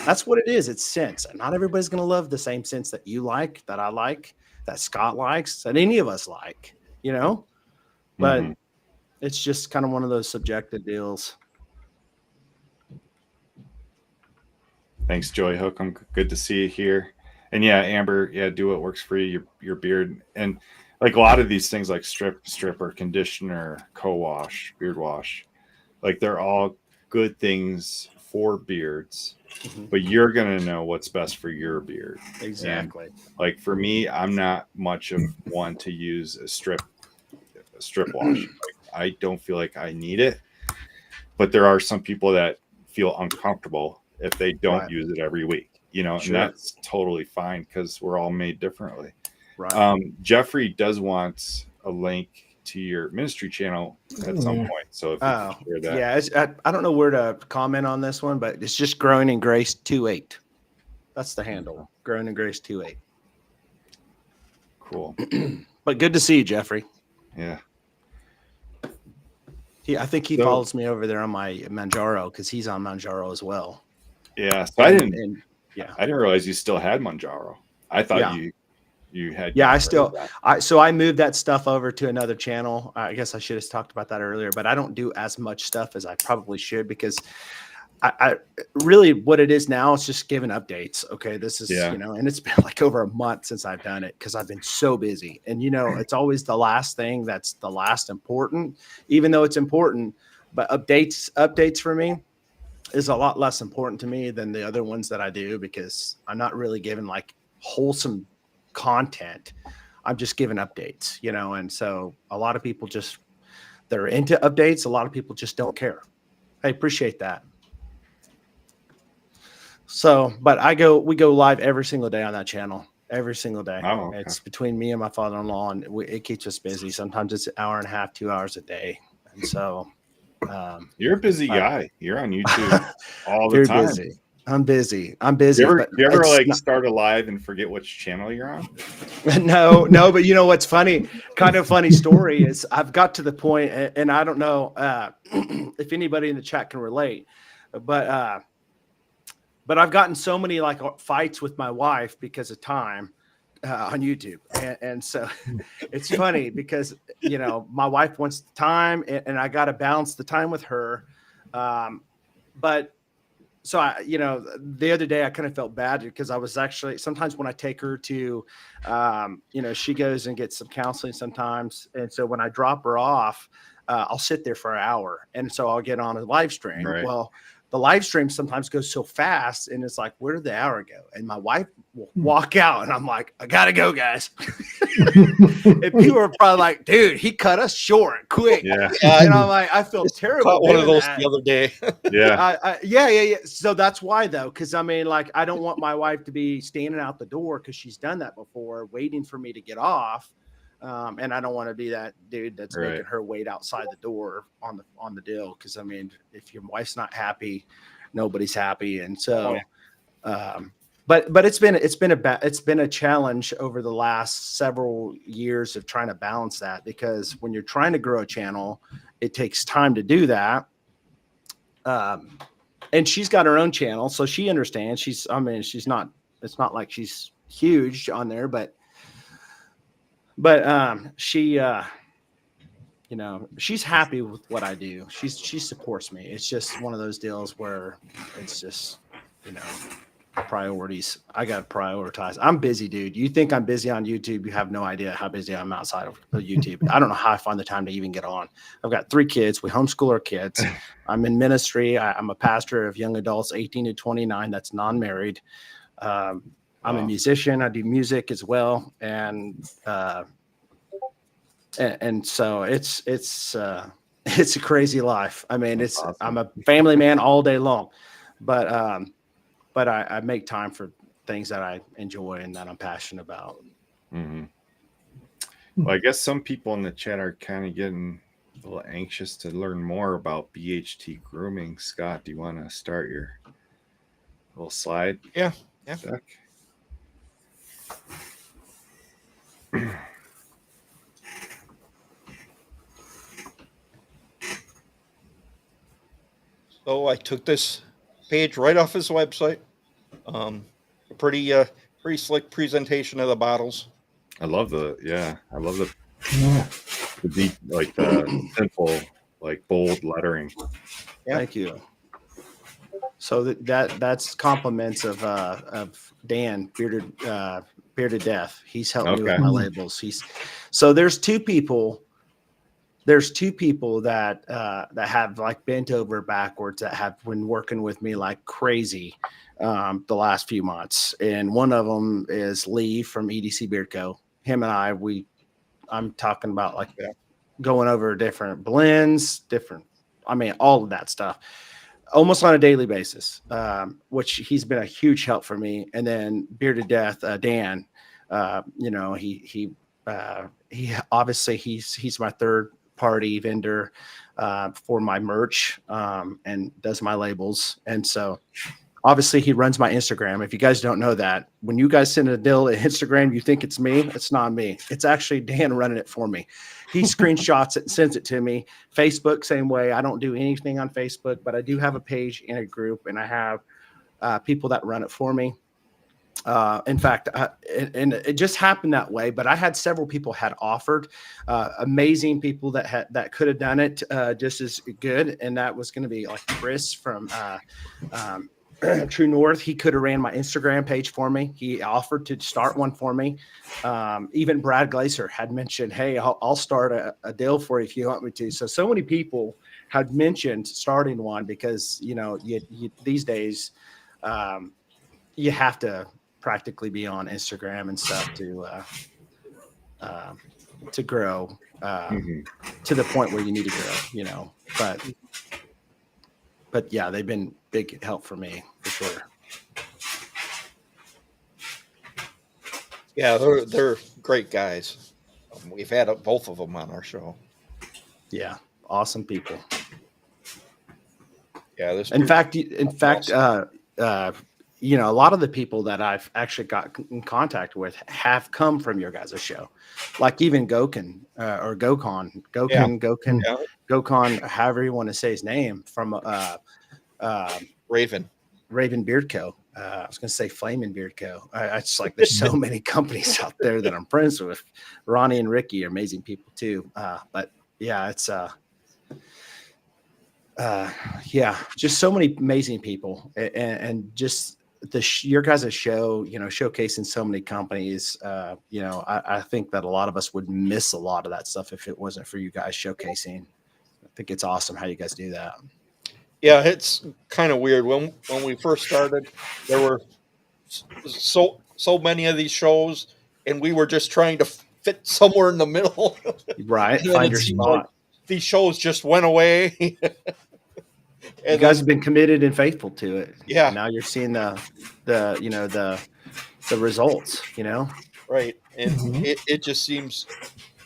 that's what it is. It's scents. Not everybody's going to love the same scents that you like, that I like, that Scott likes, that any of us like, but it's just kind of one of those subjective deals. Thanks, Joy Hook. I'm good to see you here. And yeah, Amber, do what works for you, your beard. And like a lot of these things like stripper, conditioner, co-wash, beard wash, like they're all good things for beards, but you're going to know what's best for your beard. Exactly. And like for me, I'm not much of one to use a strip wash. I don't feel like I need it, but there are some people that feel uncomfortable if they don't use it every week, and that's totally fine because we're all made differently. Jeffrey does want a link to your ministry channel at some point. So if you Oh, could share that. yeah. I don't know where to comment on this one, but it's just Growing in Grace 28. That's the handle. Growing in Grace 28. Cool. But good to see you, Jeffrey. Yeah. I think he So- follows me over there on my Manjaro because he's on Manjaro as well. Yeah. So I didn't realize you still had Manjaro. I thought you had. Yeah, that. I moved that stuff over to another channel. I guess I should have talked about that earlier, but I don't do as much stuff as I probably should because I really what it is now is just giving updates. Okay. This is, and it's been like over a month since I've done it because I've been so busy. And, it's always the last thing that's the last important, even though it's important, but updates for me is a lot less important to me than the other ones that I do because I'm not really giving like wholesome content. I'm just giving updates, and so a lot of people they're into updates. A lot of people just don't care. I appreciate that. So, but we go live every single day on that channel, every single day. Oh, okay. It's between me and my father-in-law, and it keeps us busy. Sometimes it's an hour and a half, 2 hours a day. And so, you're a busy guy. You're on YouTube all the very time. busy. I'm busy. You ever start a live and forget which channel you're on? No, but you know what's funny? Kind of funny story is I've got to the point, and I don't know if anybody in the chat can relate, but I've gotten so many like fights with my wife because of time on YouTube. And so it's funny because, my wife wants the time and I got to balance the time with her. But so the other day I kind of felt bad because I was actually, sometimes when I take her to, she goes and gets some counseling sometimes. And so when I drop her off, I'll sit there for an hour. And so I'll get on a live stream. Right. Well, the live stream sometimes goes so fast and it's like, where did the hour go? And my wife will walk out and I'm like, I gotta go, guys. And people are probably like, dude, he cut us short quick. Yeah. And I'm like, I feel terrible. Caught one of those that. the other day. Yeah. Yeah. So that's why though, because I mean, like, I don't want my wife to be standing out the door because she's done that before, waiting for me to get off. And I don't want to be that dude that's making her wait outside the door on the deal. Cause I mean, if your wife's not happy, nobody's happy. And so, but it's been a challenge over the last several years of trying to balance that, because when you're trying to grow a channel, it takes time to do that. And she's got her own channel, so she understands. It's not like she's huge on there, but she she's happy with what I do. She supports me. It's just one of those deals where it's just priorities. I got to prioritize. I'm busy, dude. You think I'm busy on YouTube, you have no idea how busy I'm outside of YouTube. I don't know how I find the time to even get on. I've got 3 kids. We homeschool our kids. I'm in ministry. I'm a pastor of young adults 18 to 29 that's non-married. I'm a musician. I do music as well, and so it's a crazy life. I mean, awesome. I'm a family man all day long, but I make time for things that I enjoy and that I'm passionate about. Mm-hmm. Well, I guess some people in the chat are kind of getting a little anxious to learn more about BHT Grooming. Scott, do you want to start your little slide? Yeah. Deck? So I took this page right off his website. A pretty slick presentation of the bottles. I love the deep, like the simple, like bold lettering. Yeah. Thank you. So that's compliments of Dan, Bearded Death. He's helped me with my labels. There's two people that have like bent over backwards that have been working with me like crazy the last few months. And one of them is Lee from EDC Beard Co. Him and I'm talking about like going over different blends, all of that stuff, almost on a daily basis, which he's been a huge help for me. And then Bearded Death, Dan, he Obviously he's my third party vendor for my merch and does my labels. And so obviously he runs my Instagram. If you guys don't know that, when you guys send a deal to Instagram, you think it's me. It's not me. It's actually Dan running it for me. He screenshots it and sends it to me. Facebook, same way. I don't do anything on Facebook, but I do have a page in a group, and I have people that run it for me. In fact, and it just happened that way. But I had several people had offered, amazing people that could have done it just as good, and that was going to be like Chris from True North. He could have ran my Instagram page for me. He offered to start one for me. Even Brad Glaser had mentioned, "Hey, I'll start a deal for you if you want me to." So many people had mentioned starting one because you these days you have to practically be on Instagram and stuff to grow to the point where you need to grow, but yeah, they've been big help for me for sure. Yeah, they're great guys. We've had both of them on our show. Yeah, awesome people. Yeah, this. In fact, awesome. A lot of the people that I've actually got in contact with have come from your guys' show, like even Gokon or Gokon, Gokon, however you want to say his name, from Raven Beard Co. I was going to say Flaming Beard Co. I just like there's so many companies out there that I'm friends with. Ronnie and Ricky are amazing people too. But yeah, it's just so many amazing people, and just your guys' show, showcasing so many companies. I think that a lot of us would miss a lot of that stuff if it wasn't for you guys showcasing. I think it's awesome how you guys do that. Yeah, it's kind of weird. When we first started, there were so many of these shows, and we were just trying to fit somewhere in the middle. Right, find your spot. Like these shows just went away. You guys have been committed and faithful to it. Yeah. Now you're seeing the results. Right, and it just seems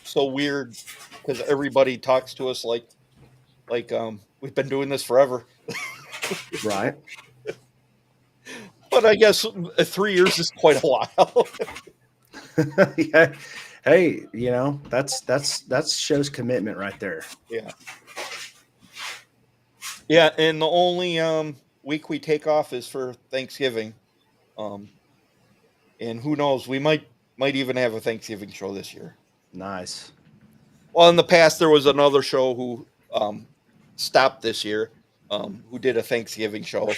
so weird because everybody talks to us like we've been doing this forever. Right. But I guess 3 years is quite a while. Yeah. Hey, that's shows commitment right there. Yeah. Yeah, and the only week we take off is for Thanksgiving. And who knows, we might even have a Thanksgiving show this year. Nice. Well, in the past there was another show who stopped this year, who did a Thanksgiving show.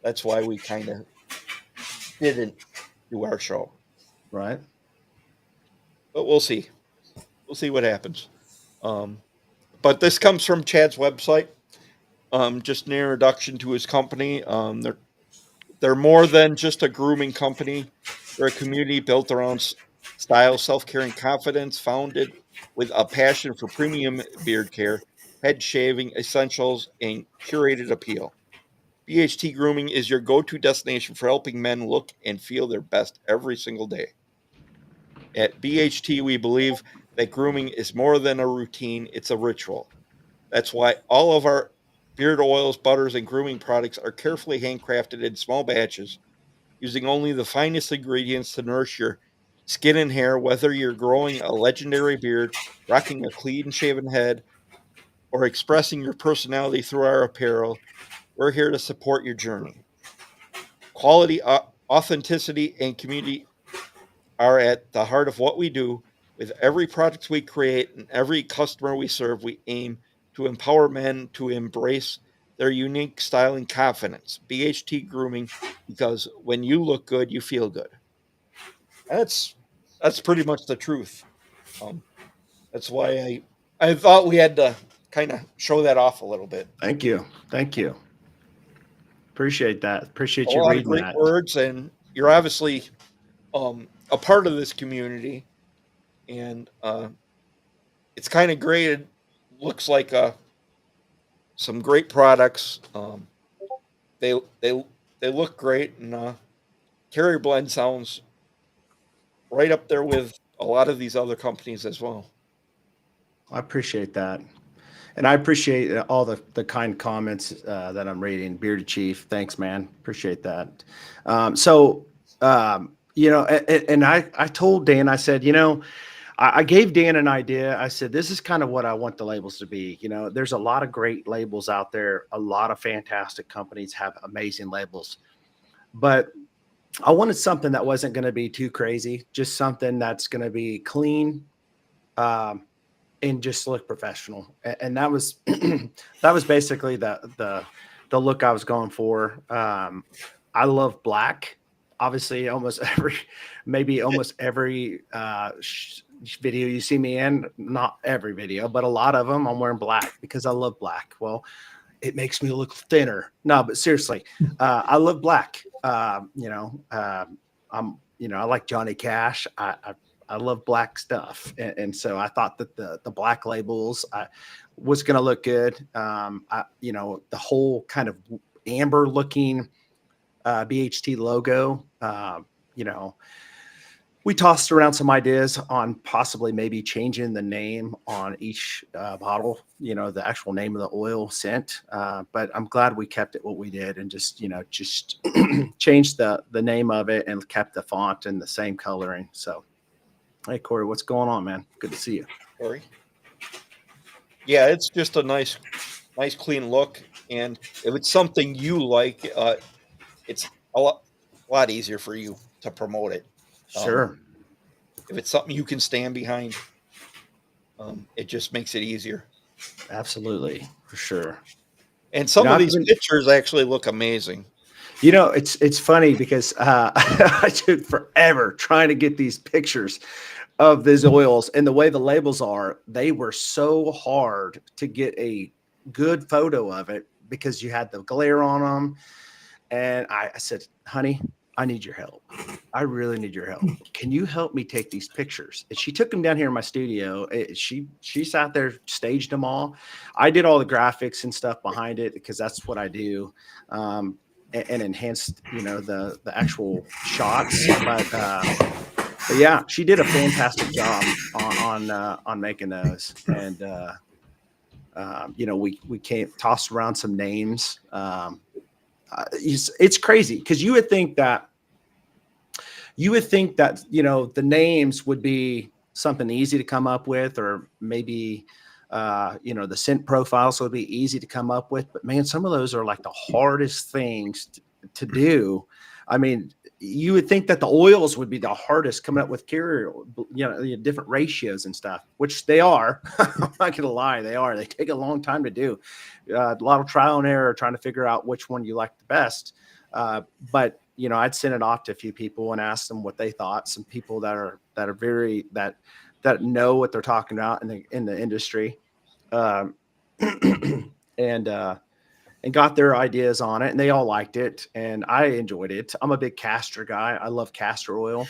That's why we kind of didn't do our show. Right. But we'll see. We'll see what happens. But this comes from Chad's website. Just an introduction to his company. They're more than just a grooming company. They're a community built around style, self-care, and confidence, founded with a passion for premium beard care, head shaving, essentials, and curated appeal. BHT Grooming is your go-to destination for helping men look and feel their best every single day. At BHT, we believe that grooming is more than a routine, it's a ritual. That's why all of our beard oils, butters, and grooming products are carefully handcrafted in small batches, using only the finest ingredients to nourish your skin and hair, whether you're growing a legendary beard, rocking a clean-shaven head, or expressing your personality through our apparel. We're here to support your journey. Quality, authenticity, and community are at the heart of what we do. With every product we create and every customer we serve, we aim to empower men to embrace their unique style and confidence. BHT Grooming, because when you look good, you feel good. That's pretty much the truth. That's why I thought we had to kind of show that off a little bit. Thank you. Appreciate that. Appreciate a you lot reading of great that. words, and you're obviously a part of this community, and it's kind of great. It looks like some great products. They look great, and Carrier Blend sounds right up there with a lot of these other companies as well. I appreciate that. And I appreciate all the kind comments that I'm reading. Bearded Chief, thanks, man. Appreciate that. And I told Dan, I said, I gave Dan an idea. I said, this is kind of what I want the labels to be. There's a lot of great labels out there. A lot of fantastic companies have amazing labels. But I wanted something that wasn't going to be too crazy, just something that's going to be clean and just look professional. And that was that was basically the look I was going for. I love black. Obviously, almost every video you see me in, not every video, but a lot of them, I'm wearing black because I love black. Well, it makes me look thinner. No, but seriously, I love black. I like Johnny Cash. I love black stuff. And so I thought that the black labels was going to look good. The whole kind of amber looking BHT logo, we tossed around some ideas on possibly maybe changing the name on each bottle, the actual name of the oil scent. But I'm glad we kept it what we did and just changed the name of it and kept the font and the same coloring. So, hey, Corey, what's going on, man? Good to see you. Corey. Yeah, it's just a nice clean look. And if it's something you like, it's a lot easier for you to promote it. Sure. If it's something you can stand behind, it just makes it easier. Absolutely, for sure. And some of these pictures actually look amazing. It's funny because I took forever trying to get these pictures of these oils, and the way the labels are, they were so hard to get a good photo of it because you had the glare on them. And I said, honey, I need your help. I really need your help. Can you help me take these pictures? And she took them down here in my studio. She sat there, staged them all. I did all the graphics and stuff behind it because that's what I do, and enhanced, the actual shots. But yeah, she did a fantastic job on making those. And we can't toss around some names. It's crazy because you would think that the names would be something easy to come up with, or maybe the scent profiles would be easy to come up with. But man, some of those are like the hardest things to do. I mean, you would think that the oils would be the hardest, coming up with carrier, different ratios and stuff, which they are. I'm not gonna lie, they are. They take a long time to do. A lot of trial and error trying to figure out which one you like the best. But I'd send it off to a few people and ask them what they thought. Some people that know what they're talking about in the industry, and got their ideas on it, and they all liked it, and I enjoyed it. I'm a big castor guy. I love castor oil.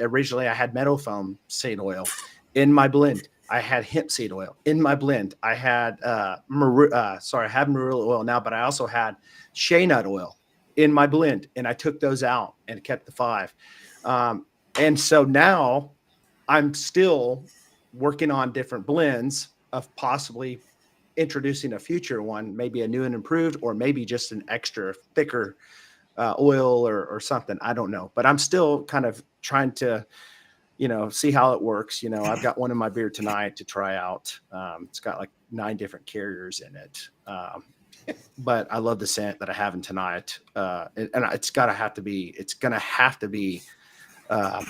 Originally I had meadow foam seed oil in my blend. I had hemp seed oil in my blend. I had I have marula oil now, but I also had shea nut oil in my blend, and I took those out and kept the 5. And so now I'm still working on different blends of possibly introducing a future one, maybe a new and improved, or maybe just an extra thicker oil or something. I don't know, but I'm still kind of trying to, see how it works. I've got one in my beer tonight to try out. It's got like 9 different carriers in it. But I love the scent that I have in tonight. And it's going to have to be a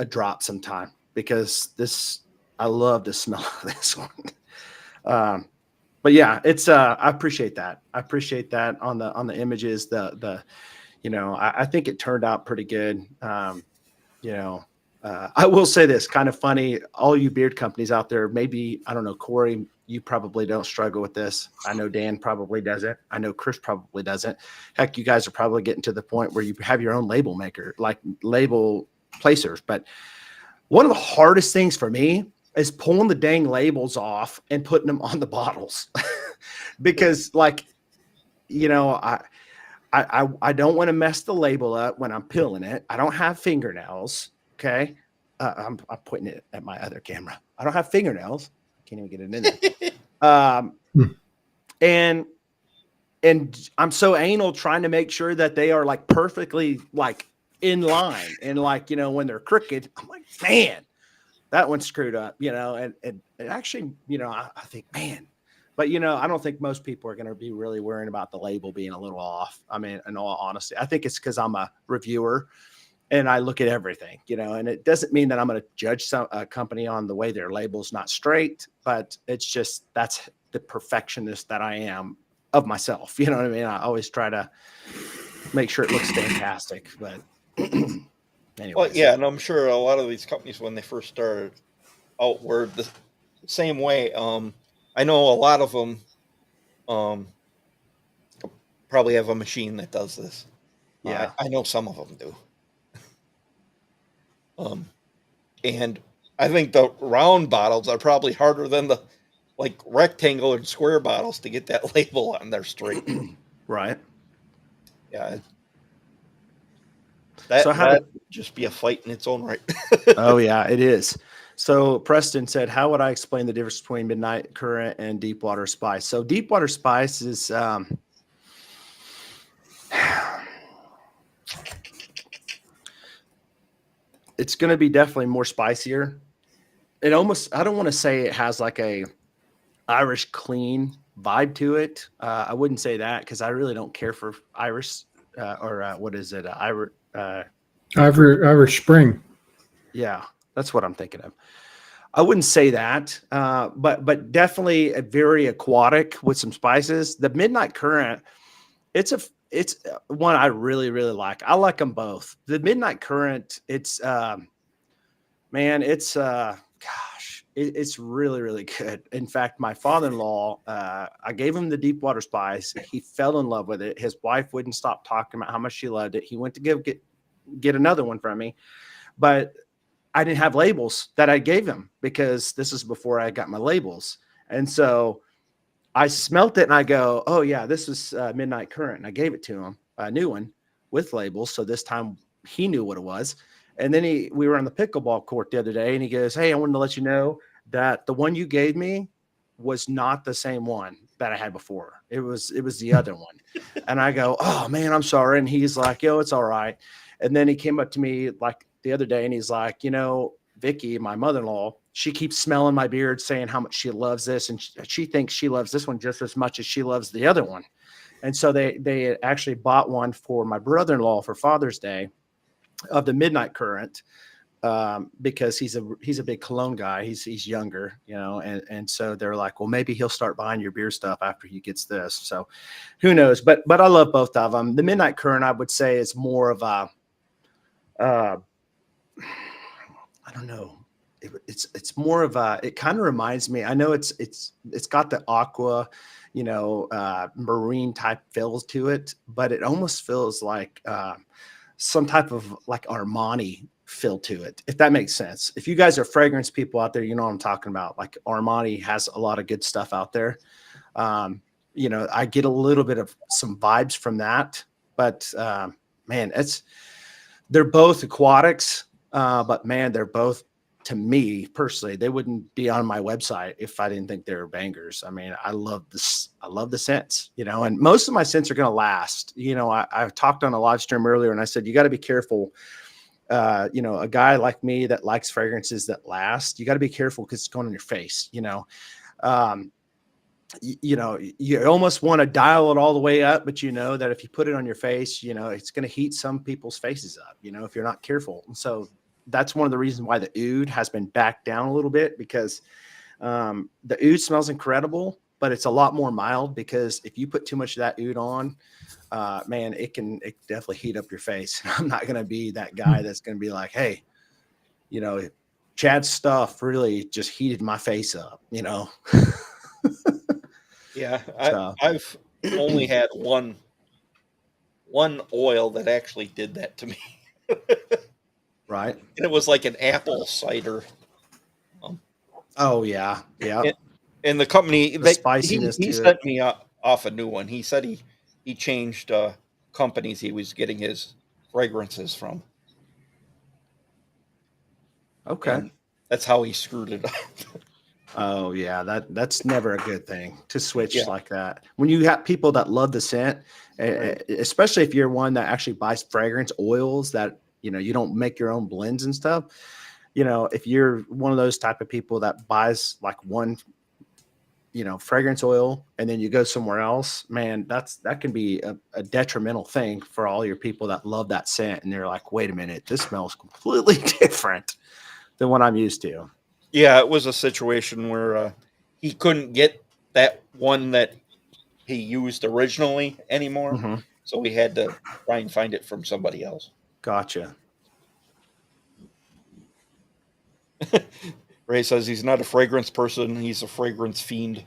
drop sometime, because I love the smell of this one. But yeah, it's I appreciate that. I appreciate that on the images. I think it turned out pretty good. I will say this, kind of funny, all you beard companies out there, maybe, I don't know, Corey, you probably don't struggle with this. I know Dan probably doesn't. I know Chris probably doesn't. Heck, you guys are probably getting to the point where you have your own label maker, like label placers. But one of the hardest things for me is pulling the dang labels off and putting them on the bottles. Because I don't want to mess the label up when I'm peeling it. I don't have fingernails. Okay. I'm pointing it at my other camera. I don't have fingernails. Can't even get it in there. And I'm so anal trying to make sure that they are like perfectly like in line. And like, you know, when they're crooked, I'm like, man, that one's screwed up, you know, and actually, you know, I think, man, but you know, I don't think most people are going to be really worrying about the label being a little off. I mean, in all honesty, I think it's because I'm a reviewer and I look at everything, you know, and it doesn't mean that I'm going to judge a company on the way their label's not straight, but it's just, that's the perfectionist that I am of myself. You know what I mean? I always try to make sure it looks fantastic, but anyway. Well, yeah, and I'm sure a lot of these companies, when they first started out, were the same way. I know a lot of them probably have a machine that does this. Yeah. I know some of them do. And I think the round bottles are probably harder than the like rectangle and square bottles to get that label on there straight. Right. Yeah. That'd just be a fight in its own right. Oh yeah, it is. So Preston said, how would I explain the difference between midnight current and deep water spice? So deep water spice is it's going to be definitely more spicier. It almost, I don't want to say it has like a Irish clean vibe to it. I wouldn't say that because I really don't care for Irish what is it? Irish Spring. Yeah, that's what I'm thinking of. I wouldn't say that, but definitely a very aquatic with some spices. The Midnight Current, it's one I really, really like. I like them both. The Midnight Current, it's it's really, really good. In fact, my father-in-law, I gave him the deep water spice. He fell in love with it. His wife wouldn't stop talking about how much she loved it. He went to get another one from me, but I didn't have labels that I gave him because this is before I got my labels. And so I smelt it and I go, oh yeah, this is Midnight Current. And I gave it to him, a new one with labels. So this time he knew what it was. And then we were on the pickleball court the other day and he goes, hey, I wanted to let you know that the one you gave me was not the same one that I had before. It was the other one. And I go, oh man, I'm sorry. And he's like, yo, it's all right. And then he came up to me like the other day and he's like, you know, Vicky, my mother-in-law, she keeps smelling my beard saying how much she loves this. And she thinks she loves this one just as much as she loves the other one. And so they actually bought one for my brother-in-law for Father's Day of the Midnight Current, because he's a big cologne guy. He's younger, you know, and so they're like, well, maybe he'll start buying your beer stuff after he gets this. So who knows? But I love both of them. The Midnight Current, I would say, is more of a I don't know. It's more of a, it kind of reminds me, I know it's got the aqua, you know, marine type feels to it, but it almost feels like some type of like Armani feel to it, if that makes sense. If you guys are fragrance people out there, you know what I'm talking about. Like Armani has a lot of good stuff out there. You know, I get a little bit of some vibes from that, but man, they're both aquatics, but man, they're both, to me personally, they wouldn't be on my website if I didn't think they were bangers. I mean, I love this. I love the scents, you know, and most of my scents are going to last. You know, I talked on a live stream earlier and I said, you got to be careful. You know, a guy like me that likes fragrances that last, you got to be careful because it's going on your face, you know. You know, you almost want to dial it all the way up, but you know that if you put it on your face, you know, it's going to heat some people's faces up, you know, if you're not careful. And so that's one of the reasons why the oud has been backed down a little bit, because the oud smells incredible, but it's a lot more mild, because if you put too much of that oud on, man, it definitely heat up your face. I'm not going to be that guy that's going to be like, hey, you know, Chad's stuff really just heated my face up, you know? Yeah, So. I've only had one oil that actually did that to me. Right. And it was like an apple cider. Oh yeah, yeah. And the company, The spiciness he to sent it. me off a new one. He said he changed companies he was getting his fragrances from. Okay. And that's how he screwed it up. Oh yeah, that's never a good thing to switch Yeah. like that. When you have people that love the scent, Right. especially if you're one that actually buys fragrance oils that you don't make your own blends and stuff. If you're one of those type of people that buys like one, fragrance oil and then you go somewhere else, man, that can be a detrimental thing for all your people that love that scent. And they're like, wait a minute, this smells completely different than what I'm used to. Yeah, it was a situation where he couldn't get that one that he used originally anymore. Mm-hmm. So we had to try and find it from somebody else. Gotcha. Ray says he's not a fragrance person. He's a fragrance fiend.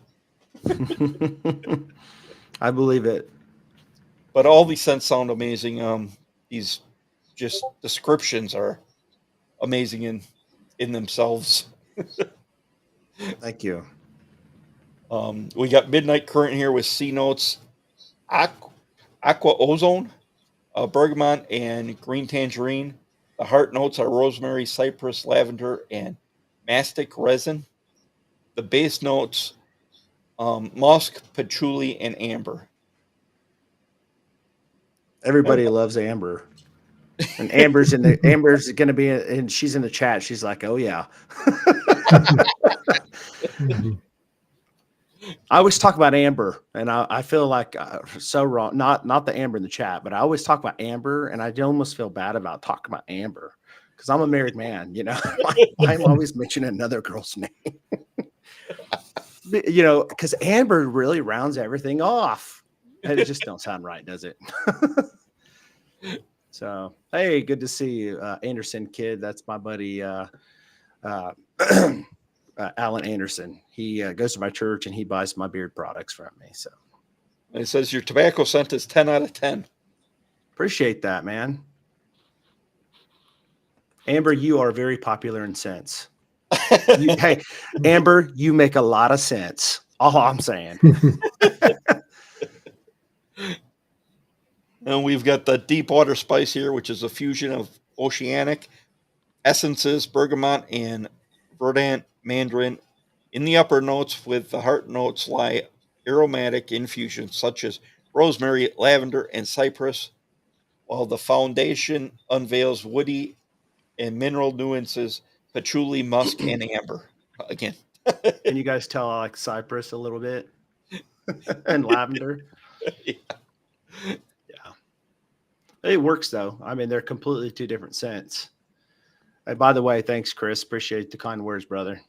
I believe it. But all these scents sound amazing. These just descriptions are amazing in themselves. Thank you. We got Midnight Current here with C notes, aqua ozone, bergamot, and green tangerine. The heart notes are rosemary, cypress, lavender, and mastic resin. The base notes, musk, patchouli, and amber. Everybody loves Amber. And Amber's going to be, and she's in the chat. She's like, oh yeah. I always talk about Amber, and I feel like so wrong. Not the Amber in the chat, but I always talk about Amber, and I almost feel bad about talking about Amber because I'm a married man. I'm always mentioning another girl's name. Because Amber really rounds everything off. And it just don't sound right, does it? So, hey, good to see you, Anderson kid. That's my buddy, Alan Anderson. He goes to my church and he buys my beard products from me. So, And it says your tobacco scent is 10 out of 10. appreciate that, man. Amber, you are very popular in scents. Hey, Amber, you make a lot of sense. All I'm saying. And we've got the deep water spice here, which is a fusion of oceanic essences, bergamot, and verdant mandarin. In the upper notes, with the heart notes, lie aromatic infusions such as rosemary, lavender, and cypress, while the foundation unveils woody and mineral nuances, patchouli, musk, and amber. Again. Can you guys tell I like cypress a little bit? And lavender? Yeah. It works though. I mean, they're completely two different scents. Hey, by the way, thanks, Chris. Appreciate the kind words, brother.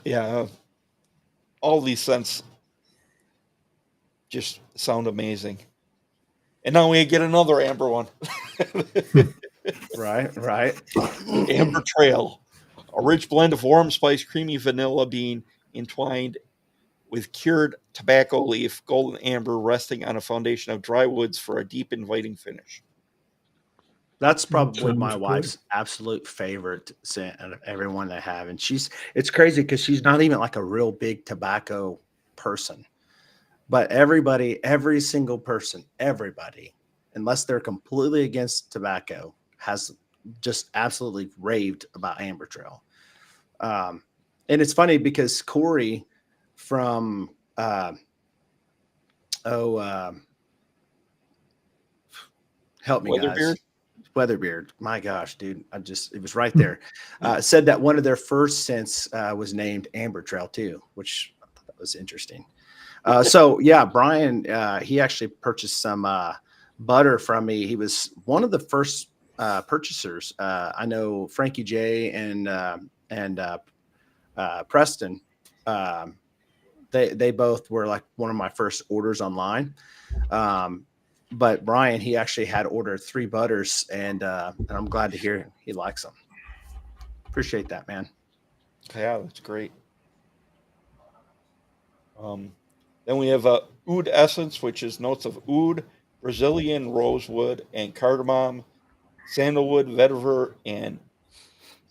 Yeah. All these scents just sound amazing. And now we get another amber one. Right. Amber Trail. A rich blend of warm spice, creamy vanilla bean entwined with cured tobacco leaf, golden amber resting on a foundation of dry woods for a deep, inviting finish. That's probably Sounds my good. wife's absolute favorite scent out of everyone they have. And it's crazy because she's not even like a real big tobacco person. But every single person, everybody, unless they're completely against tobacco, has just absolutely raved about Amber Trail. And it's funny because Corey from help me, guys. Weatherbeard. My gosh, dude. It was right there. Said that one of their first scents was named Amber Trail too, which I thought that was interesting. So yeah, Brian, he actually purchased some butter from me. He was one of the first purchasers. I know Frankie J and Preston. They both were like one of my first orders online. But Brian, he actually had ordered 3 butters, and I'm glad to hear he likes them. Appreciate that, man. Yeah, that's great. Then we have oud essence, which is notes of oud, Brazilian rosewood, and cardamom, sandalwood, vetiver, and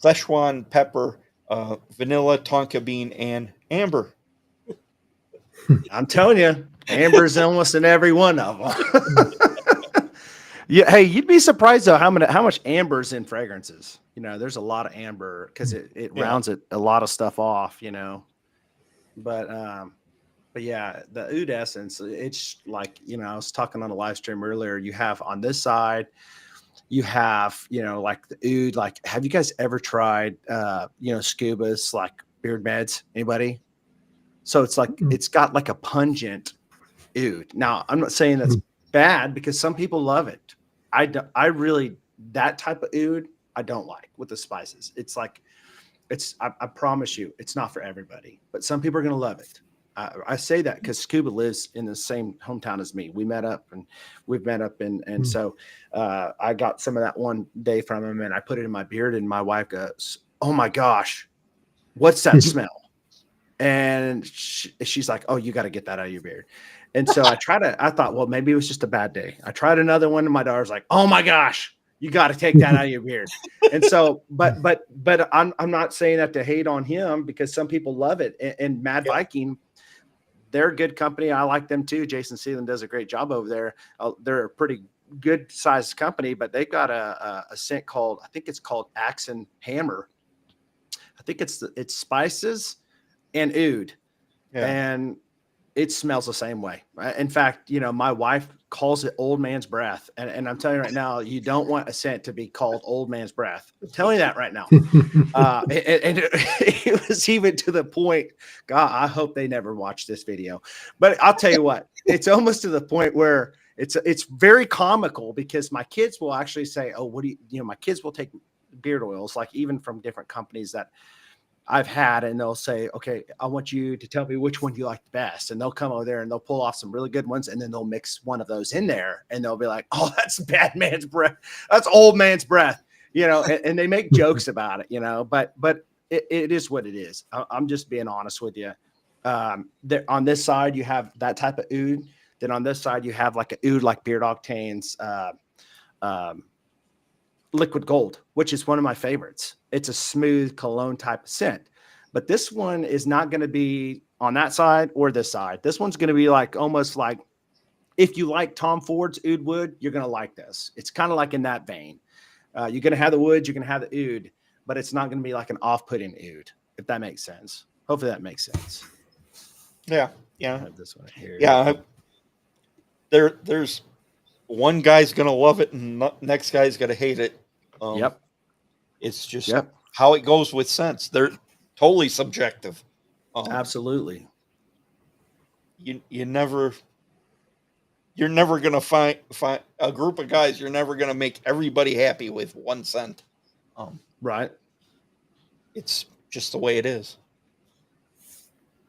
Szechuan pepper, vanilla, tonka bean, and amber. I'm telling you, Amber's almost in every one of them. Yeah. Hey, you'd be surprised though how much amber's in fragrances. You know, there's a lot of amber because it rounds it a lot of stuff off. You know, but yeah, the oud essence. It's like, you know, I was talking on a live stream earlier. You have on this side, you have, you know, like the oud. Like, have you guys ever tried, you know, Scuba's like beard meds? Anybody? So it's like it's got like a pungent oud. Now, I'm not saying that's bad because some people love it. I really, that type of oud I don't like with the spices. It's like I promise you it's not for everybody, but some people are gonna love it. I say that because Scuba lives in the same hometown as me. We've met up and so I got some of that one day from him and I put it in my beard and my wife goes, "Oh my gosh, what's that smell?" And she's like, "Oh, you got to get that out of your beard." And so I thought, well, maybe it was just a bad day. I tried another one and my daughter's like, "Oh my gosh, you got to take that out of your beard." And so, but I'm not saying that to hate on him because some people love it. And Mad Viking, they're a good company. I like them too. Jason Seelan does a great job over there. They're a pretty good sized company, but they've got a scent called, I think it's called Axe and Hammer. I think it's spices and oud, and it smells the same way. In fact, you know, my wife calls it old man's breath. And I'm telling you right now, you don't want a scent to be called old man's breath. I'm telling you that right now. And it was even to the point, God, I hope they never watch this video. But I'll tell you what, it's almost to the point where it's very comical because my kids will actually say, "Oh, what do you know, my kids will take beard oils, like even from different companies that I've had, and they'll say, "Okay, I want you to tell me which one you like the best." And they'll come over there and they'll pull off some really good ones. And then they'll mix one of those in there and they'll be like, "Oh, that's bad man's breath. That's old man's breath," you know, and they make jokes about it, you know, but it is what it is. I'm just being honest with you. There, on this side, you have that type of oud. Then on this side, you have like a oud, like Beard Octane's, Liquid Gold, which is one of my favorites. It's a smooth cologne type of scent, but this one is not going to be on that side or this side. This one's going to be like almost like if you like Tom Ford's oud wood, you're going to like this. It's kind of like in that vein. You're going to have the wood, you're going to have the oud, but it's not going to be like an off-putting oud, if that makes sense. Hopefully that makes sense. Yeah. I have this one here. Yeah. There's one guy's gonna love it and next guy's gonna hate it. Yep. It's just how it goes with scents. They're totally subjective. Absolutely. You're never gonna find a group of guys. You're never gonna make everybody happy with one scent. Right. It's just the way it is.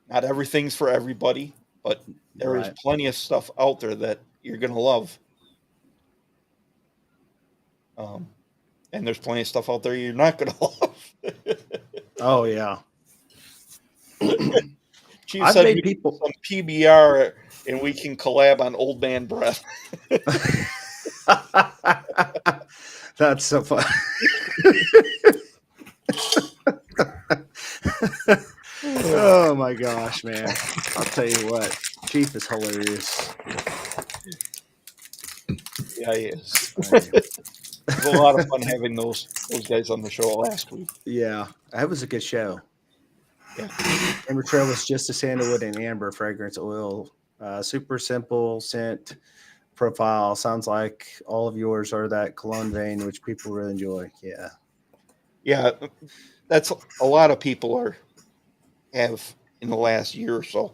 Not everything's for everybody, but there is plenty of stuff out there that you're gonna love. And there's plenty of stuff out there you're not gonna love. Oh yeah. Chief I've said made we people some PBR and we can collab on Old Man Breath. That's so fun. Oh my gosh, man. I'll tell you what, Chief is hilarious. Yeah, he is. It was a lot of fun having those guys on the show last week. Yeah, that was a good show. Yeah. Amber Trail was just a sandalwood and amber fragrance oil. Super simple scent profile. Sounds like all of yours are that cologne vein, which people really enjoy. Yeah. Yeah, that's a lot of people have in the last year or so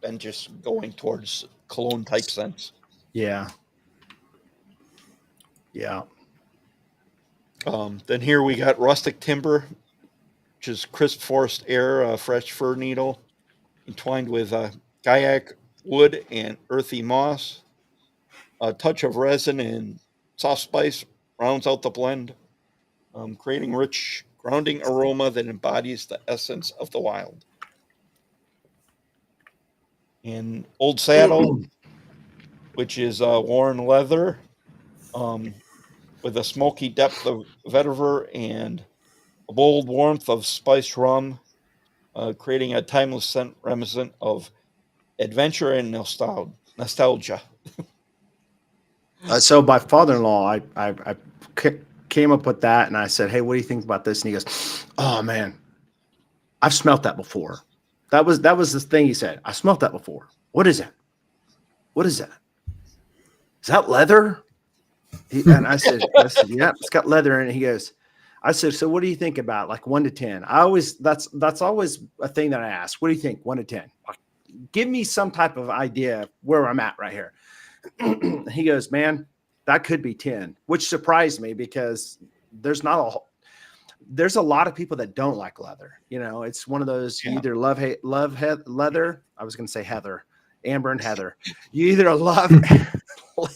been just going towards cologne type scents. Yeah. Yeah. Then here we got Rustic Timber, which is crisp forest air, fresh fir needle, entwined with kayak wood and earthy moss. A touch of resin and soft spice rounds out the blend, creating rich, grounding aroma that embodies the essence of the wild. And Old Saddle, which is worn leather, with a smoky depth of vetiver and a bold warmth of spiced rum, creating a timeless scent reminiscent of adventure and nostalgia. nostalgia. So my father-in-law, I came up with that, and I said, "Hey, what do you think about this?" And he goes, "Oh man, I've smelt that before." That was the thing he said. "I smelt that before. What is that? What is that? Is that leather?" And I said, "Yeah, it's got leather in it." He goes, I said, "So what do you think about like 1 to 10?" That's always a thing that I ask. What do you think? 1 to 10? Like, give me some type of idea of where I'm at right here. He goes, "Man, that could be 10," which surprised me because there's a lot of people that don't like leather. You know, it's one of those, you either love leather. I was going to say Heather, Amber and Heather. You either love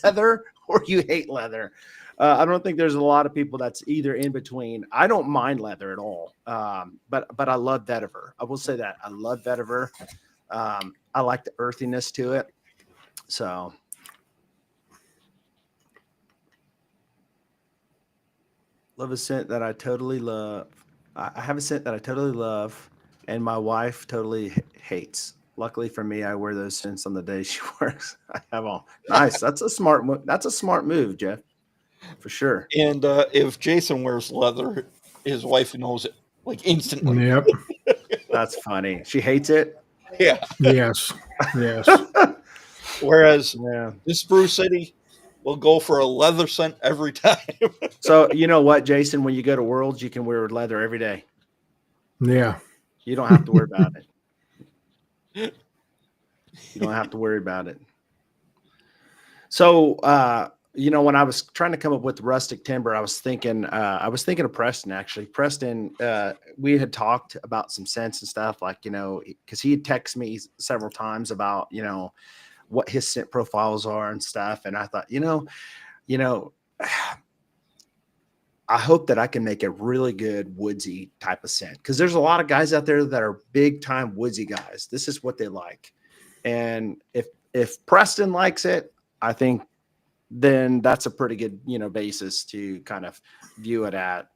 leather or you hate leather. I don't think there's a lot of people that's either in between. I don't mind leather at all. But I love vetiver. I will say that I love vetiver. I like the earthiness to it. So love a scent that I totally love. I have a scent that I totally love, and my wife totally hates. Luckily for me, I wear those scents on the day she works. I have all nice. That's a smart move, Jeff, for sure. And if Jason wears leather, his wife knows it like instantly. Yep. That's funny. She hates it. Yeah. Yes. Yes. Whereas Yeah. this Brew City will go for a leather scent every time. So you know what, Jason? When you go to Worlds, you can wear leather every day. Yeah. You don't have to worry about it. You don't have to worry about it. So, when I was trying to come up with rustic timber, I was thinking of Preston, actually. Preston, we had talked about some scents and stuff, like, because he had texted me several times about, what his scent profiles are and stuff. And I thought, I hope that I can make a really good woodsy type of scent, because there's a lot of guys out there that are big time woodsy guys. This is what they like. And if Preston likes it, I think then that's a pretty good, basis to kind of view it at,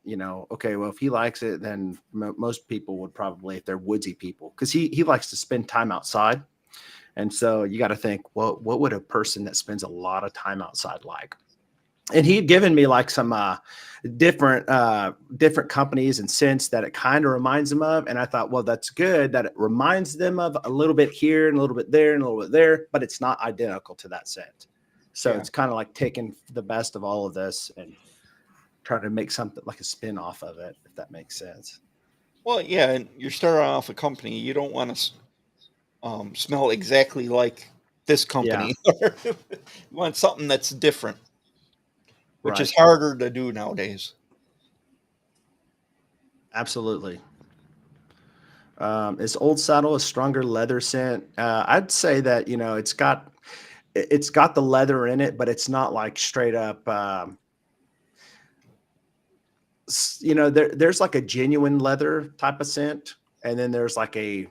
okay, well, if he likes it, then most people would probably, if they're woodsy people, because he likes to spend time outside. And so you got to think, well, what would a person that spends a lot of time outside like? And he had given me like some different companies and scents that it kind of reminds them of. And I thought, well, that's good that it reminds them of a little bit here and a little bit there and a little bit there, but it's not identical to that scent. So It's kind of like taking the best of all of this and trying to make something like a spin off of it, if that makes sense. Well, yeah, and you're starting off a company. You don't want to smell exactly like this company. Yeah. You want something that's different, which is harder to do nowadays. Absolutely. Is Old Saddle a stronger leather scent? I'd say that, it's got the leather in it, but it's not like straight up, there's like a genuine leather type of scent. And then there's like a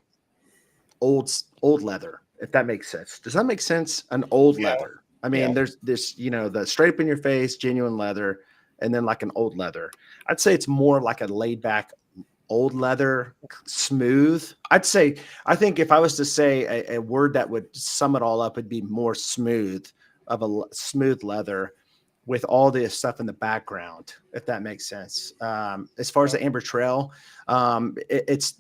old leather, if that makes sense. Does that make sense? An old leather. I mean, there's this, the straight up in your face, genuine leather, and then like an old leather. I'd say it's more like a laid back old leather, smooth. I think if I was to say a word that would sum it all up, it'd be more smooth, of a smooth leather with all the stuff in the background, if that makes sense. As far as the Amber Trail, it's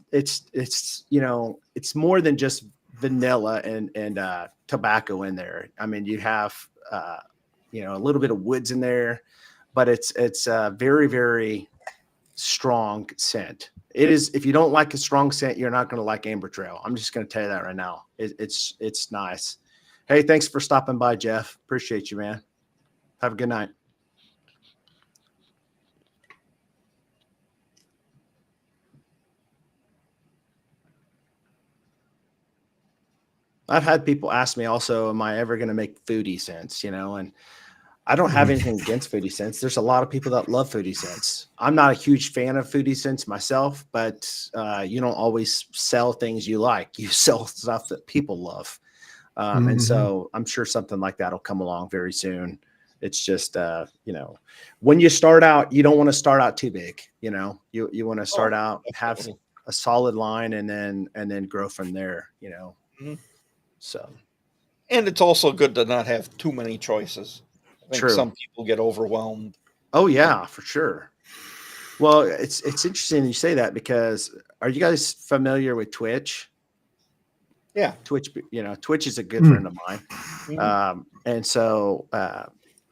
more than just vanilla and tobacco in there. I mean, you have, a little bit of woods in there, but it's a very, very strong scent. It is. If you don't like a strong scent, you're not going to like Amber Trail. I'm just going to tell you that right now. It's nice. Hey, thanks for stopping by, Jeff. Appreciate you, man. Have a good night. I've had people ask me also, am I ever going to make foodie scents, and I don't have anything against foodie scents. There's a lot of people that love foodie scents. I'm not a huge fan of foodie scents myself, but you don't always sell things you like. You sell stuff that people love. And so I'm sure something like that will come along very soon. It's just, when you start out, you don't want to start out too big. You want to start out, have a solid line and then grow from there, So. And it's also good to not have too many choices. I think True. some people get overwhelmed. Oh yeah, for sure. Well, it's interesting you say that, because are you guys familiar with Twitch? Yeah. Twitch, Twitch is a good friend of mine. And so,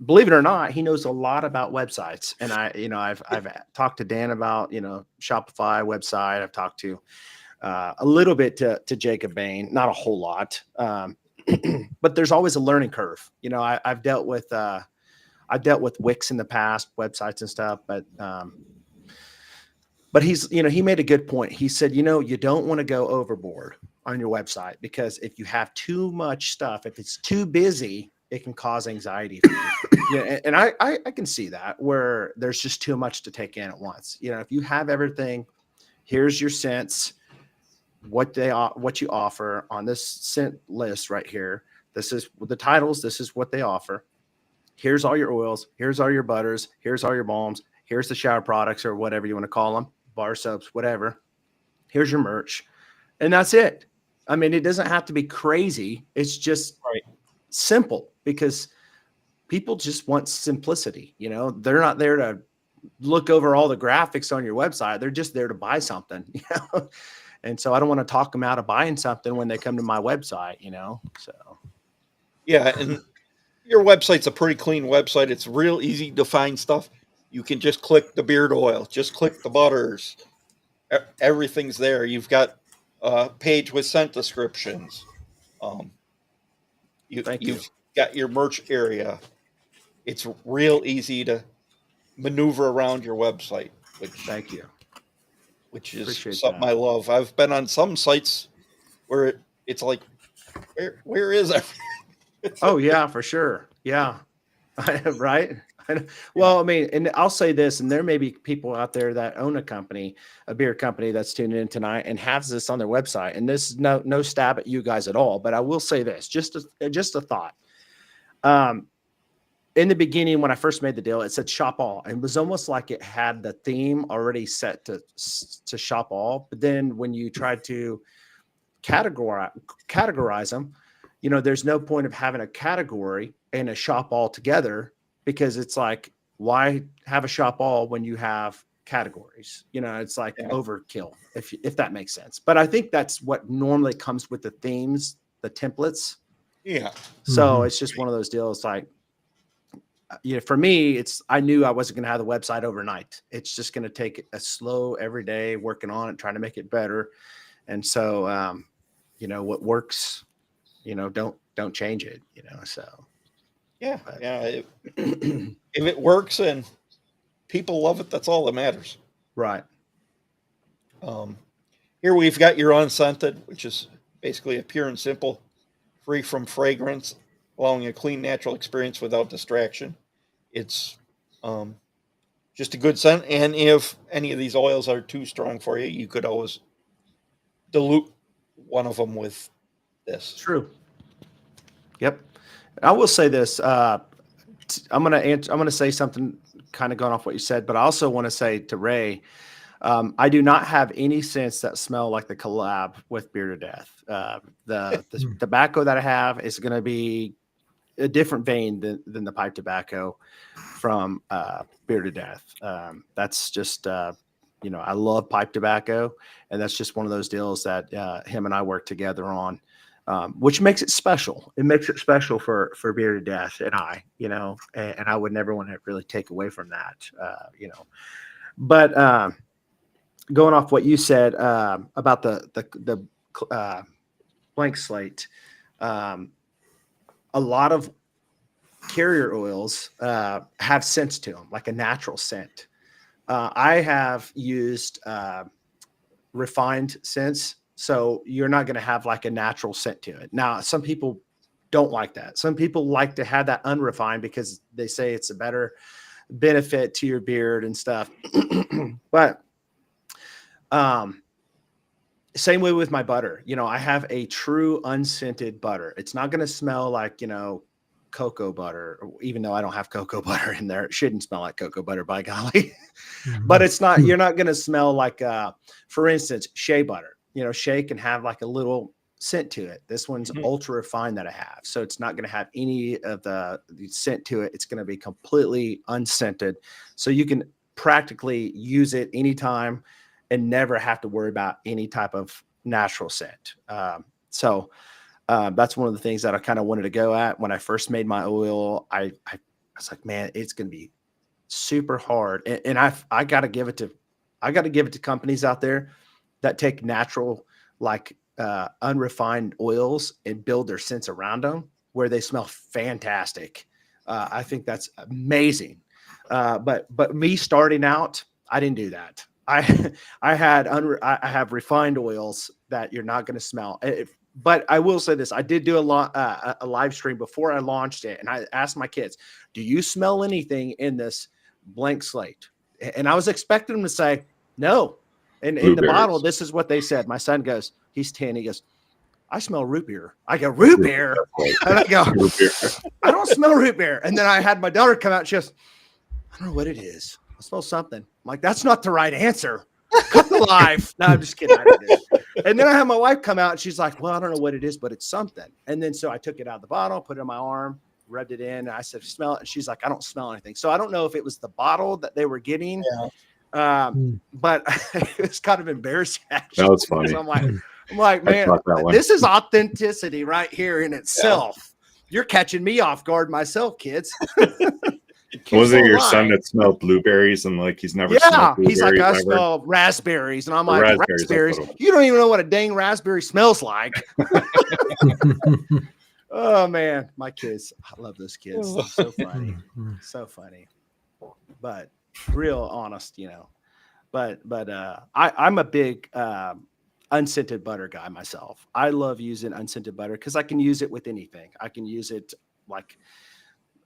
believe it or not, he knows a lot about websites. And I've talked to Dan about, Shopify website. I've talked to a little bit to Jacob Bain, not a whole lot. But there's always a learning curve. I've dealt with Wix in the past, websites and stuff, but he made a good point. He said, you don't want to go overboard on your website, because if you have too much stuff, if it's too busy, it can cause anxiety for you. And I can see that, where there's just too much to take in at once. If you have everything, here's your scents, what you offer on this scent list right here. This is the titles. This is what they offer. Here's all your oils. Here's all your butters. Here's all your balms. Here's the shower products, or whatever you want to call them, bar soaps, whatever. Here's your merch. And that's it. I mean, it doesn't have to be crazy. It's just simple, because people just want simplicity. They're not there to look over all the graphics on your website. They're just there to buy something, And so I don't want to talk them out of buying something when they come to my website, so. Yeah. And your website's a pretty clean website. It's real easy to find stuff. You can just click the beard oil, just click the butters. Everything's there. You've got a page with scent descriptions. You've got your merch area. It's real easy to maneuver around your website. Thank you. Which is Appreciate something that. I love. I've been on some sites where it's like, where is everything? Oh yeah, for sure. Yeah. Right. Well, I mean, and I'll say this, and there may be people out there that own a beer company that's tuning in tonight and has this on their website. And this is no stab at you guys at all, but I will say this, just a thought. In the beginning, when I first made the deal, it said shop all, and it was almost like it had the theme already set to shop all. But then when you tried to categorize them, there's no point of having a category and a shop all together, because it's like, why have a shop all when you have categories? It's like overkill, if that makes sense. But I think that's what normally comes with the themes, the templates. Yeah. So it's just one of those deals. Like, for me, I knew I wasn't going to have the website overnight. It's just going to take a slow every day working on it, trying to make it better. And so, what works, don't change it, so. Yeah. If it works and people love it, that's all that matters. Right. Here we've got your unscented, which is basically a pure and simple, free from fragrance, allowing a clean, natural experience without distraction. It's just a good scent. And if any of these oils are too strong for you, you could always dilute one of them with this. True. Yep. I will say this. I'm gonna say something kind of going off what you said, but I also want to say to Ray, I do not have any scents that smell like the collab with Beer to Death. The tobacco that I have is going to be a different vein than the pipe tobacco from Beer to Death. That's just I love pipe tobacco, and that's just one of those deals that him and I work together on. Which makes it special. It makes it special for Beer to Death and I, and I would never want to really take away from that, But going off what you said about the blank slate, a lot of carrier oils have scents to them, like a natural scent. I have used refined scents. So you're not going to have like a natural scent to it. Now, some people don't like that. Some people like to have that unrefined because they say it's a better benefit to your beard and stuff. But same way with my butter. I have a true unscented butter. It's not going to smell like, cocoa butter, even though I don't have cocoa butter in there. It shouldn't smell like cocoa butter, by golly. But you're not going to smell like, for instance, shea butter. Shea can have like a little scent to it. This one's ultra refined that I have. So it's not going to have any of the scent to it. It's going to be completely unscented. So you can practically use it anytime and never have to worry about any type of natural scent. That's one of the things that I kind of wanted to go at when I first made my oil. I was like, man, it's going to be super hard. And I got to give it to companies out there that take natural, like unrefined oils and build their scents around them where they smell fantastic. I think that's amazing. But me starting out, I didn't do that. I have refined oils that you're not going to smell. But I will say this: I did do a live stream before I launched it, and I asked my kids, "Do you smell anything in this blank slate?" And I was expecting them to say no. And in the bottle, this is what they said. My son goes, he's 10. He goes, "I smell root beer." I go, "Root beer?" And I go, "I don't smell root beer." And then I had my daughter come out. And she goes, "I don't know what it is. I smell something." I'm like, "That's not the right answer. Cut the live." No, I'm just kidding. I didn't. And then I had my wife come out and she's like, "Well, I don't know what it is, but it's something." And then so I took it out of the bottle, put it on my arm, rubbed it in. And I said, "Smell it." And she's like, "I don't smell anything." So I don't know if it was the bottle that they were getting. Yeah. But it was kind of embarrassing. Actually. That was funny. So I'm like, man, this is authenticity right here in itself. Yeah. You're catching me off guard myself, kids. Was it your son that smelled blueberries and like he's never smelled blueberries? He's like, "I smell raspberries." And I'm like, raspberries? You don't even know what a dang raspberry smells like. Oh man, my kids. I love those kids. So funny. So funny. But real honest, But I'm a big unscented butter guy myself. I love using unscented butter because I can use it with anything. I can use it like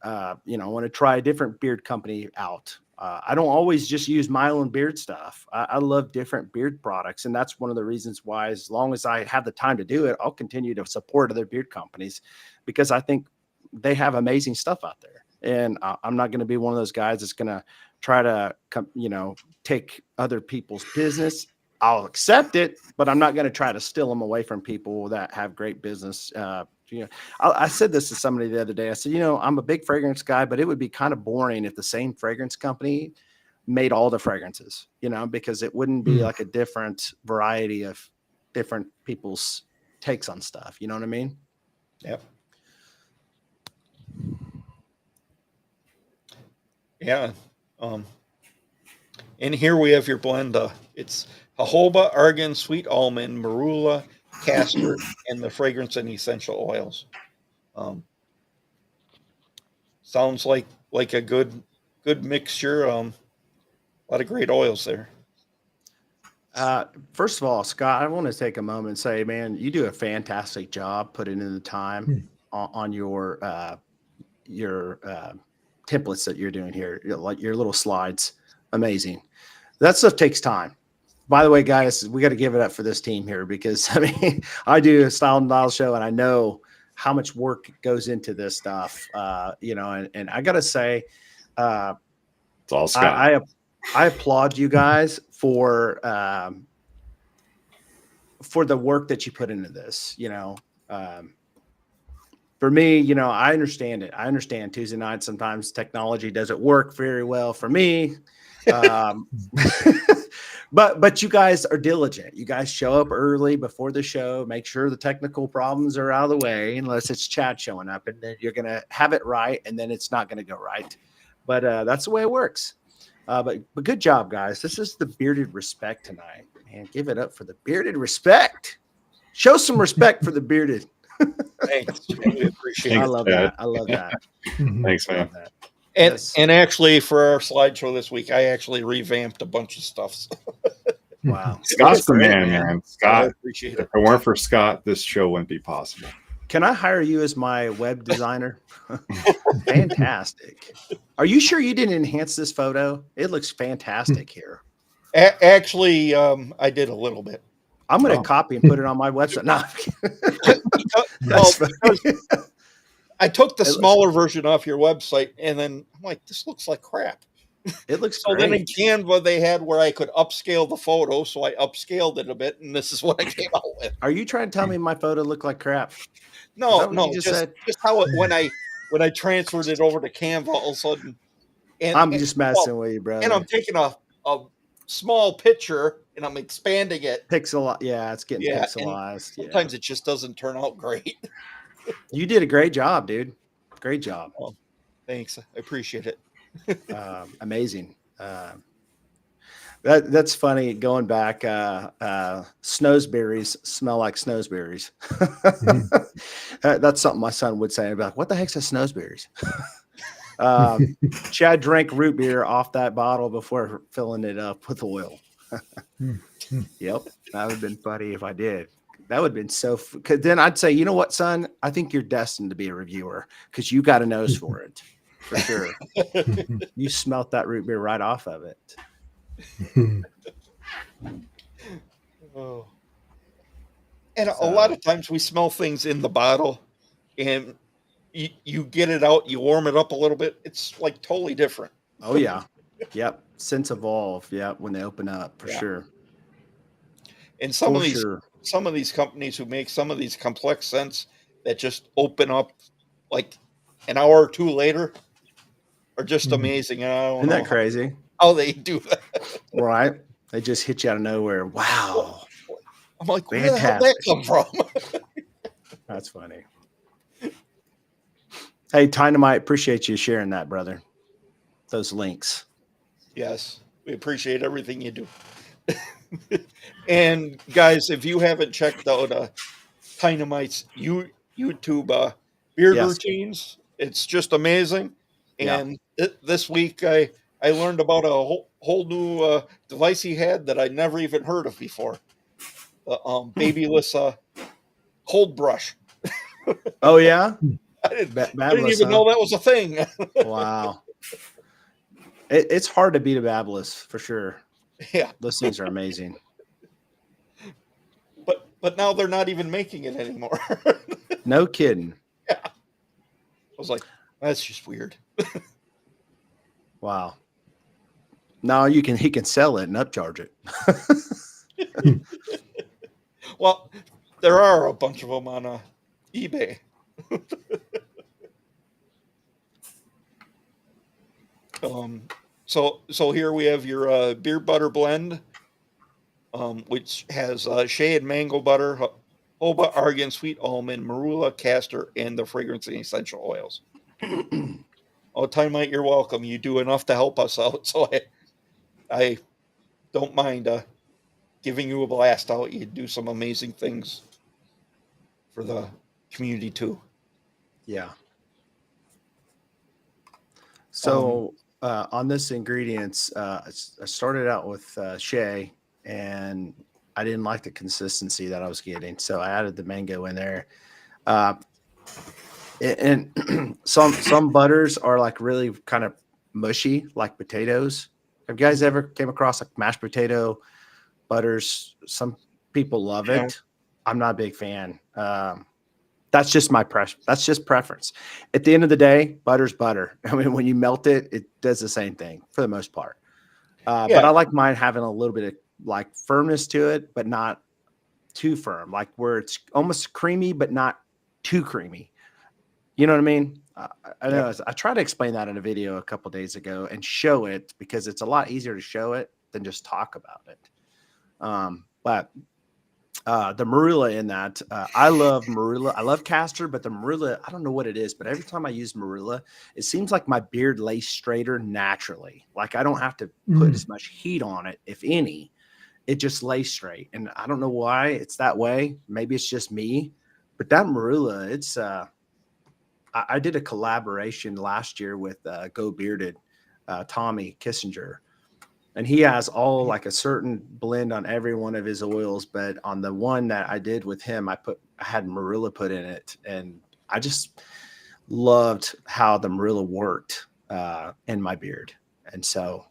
I want to try a different beard company out. I don't always just use my own beard stuff. I love different beard products. And that's one of the reasons why, as long as I have the time to do it, I'll continue to support other beard companies because I think they have amazing stuff out there. And I'm not going to be one of those guys that's going to try to, take other people's business. I'll accept it, but I'm not going to try to steal them away from people that have great business. I said this to somebody the other day. I said, I'm a big fragrance guy, but it would be kind of boring if the same fragrance company made all the fragrances, because it wouldn't be like a different variety of different people's takes on stuff. You know what I mean? Yep. Yeah. And here we have your blend. It's jojoba, argan, sweet almond, marula, castor, and the fragrance and essential oils. Sounds like a good mixture. A lot of great oils there. First of all, Scott, I want to take a moment and say, man, you do a fantastic job putting in the time on your templates that you're doing here, like your little slides. Amazing. That stuff takes time. By the way, guys, we got to give it up for this team here because I do a Style and Dial show and I know how much work goes into this stuff. And I got to say, it's all Scott. I applaud you guys for the work that you put into this. For me, I understand it. I understand Tuesday night sometimes technology doesn't work very well for me. But you guys are diligent. You guys show up early before the show, make sure the technical problems are out of the way, unless it's Chad showing up, and then you're going to have it right, and then it's not going to go right. But that's the way it works. But good job, guys. This is the bearded respect tonight. Man, give it up for the bearded respect. Show some respect for the bearded. Thanks. Really appreciate it. I love that. I love that. Thanks, man. And actually, for our slideshow this week, I actually revamped a bunch of stuff. Wow. Scott's the man. Scott, I appreciate it. if it weren't for Scott, this show wouldn't be possible. Can I hire you as my web designer? Fantastic. Are you sure you didn't enhance this photo? It looks fantastic here. Actually, I did a little bit. I'm going to copy and put it on my website. No. I took the smaller version off your website, and then I'm like, this looks like crap. It looks So then in great. Canva, they had where I could upscale the photo. So I upscaled it a bit, and this is what I came out with. Are you trying to tell me my photo looked like crap? Is No, that what you no, just just said? how it, when I transferred it over to Canva, all of a sudden, I'm just well, messing with you, and I'm brother. taking a small picture and I'm expanding it. Pixel, yeah, it's getting Yeah, and pixelized. sometimes it just doesn't turn out great. You did a great job, dude. Great job. Oh, thanks, I appreciate it. Amazing. That's funny. Going back, snowsberries smell like snowsberries. That's something my son would say about what the heck's a snowsberries. Chad drank root beer off that bottle before filling it up with oil. Yep, that would have been funny if I did. That would have been so. Because then I'd say, you know what, son? I think you're destined to be a reviewer because you got a nose for it, for sure. You smelt that root beer right off of it. Oh. And a lot of times we smell things in the bottle, and you get it out, you warm it up a little bit. It's like totally different. Oh yeah, yep. Scents evolve. Yep, when they open up, for sure. And some For of these sure. some of these companies who make some of these complex scents that just open up like an hour or two later are just amazing. And I don't Isn't know that crazy? how they do that. Right? They just hit you out of nowhere. Wow. I'm like, where the hell did that come from? That's funny. Hey, Dynamite, appreciate you sharing that, brother. Those links. Yes, we appreciate everything you do. And guys, if you haven't checked out Dynamite's YouTube beard routines, it's just amazing. And this week I learned about a whole new device he had that I never even heard of before. The babyless cold brush. Oh yeah, I didn't even know that was a thing. Wow, it's hard to beat a Babyliss for sure. Yeah, those things are amazing. But now they're not even making it anymore. No kidding. Yeah, I was like, that's just weird. Wow. Now he can sell it and upcharge it. Well, there are a bunch of them on eBay. So here we have your beard butter blend, which has shea and mango butter, jojoba, argan, sweet almond, marula, castor, and the fragrance and essential oils. Oh, Dynamite, you're welcome. You do enough to help us out, so I don't mind giving you a blast out. You do some amazing things for the community too. Yeah. So on this ingredients, I started out with shea, and I didn't like the consistency that I was getting, so I added the mango in there. And some butters are like really kind of mushy, like potatoes. Have you guys ever came across like mashed potato butters? Some people love it. I'm not a big fan. That's just my that's just preference. At the end of the day, butter's butter. I mean, when you melt it, it does the same thing for the most part. But I like mine having a little bit of like firmness to it, but not too firm, like where it's almost creamy, but not too creamy. You know what I mean? I know. I tried to explain that in a video a couple days ago and show it because it's a lot easier to show it than just talk about it. But the marula in that, I love marula. I love castor, but the marula, I don't know what it is, but every time I use marula, it seems like my beard lays straighter naturally. Like I don't have to put as much heat on it, if any. It just lays straight. And I don't know why it's that way. Maybe it's just me, but that marula, it's, I did a collaboration last year with Go Bearded, Tommy Kissinger, and he has all like a certain blend on every one of his oils. But on the one that I did with him, I had marula put in it, and I just loved how the marula worked in my beard, and so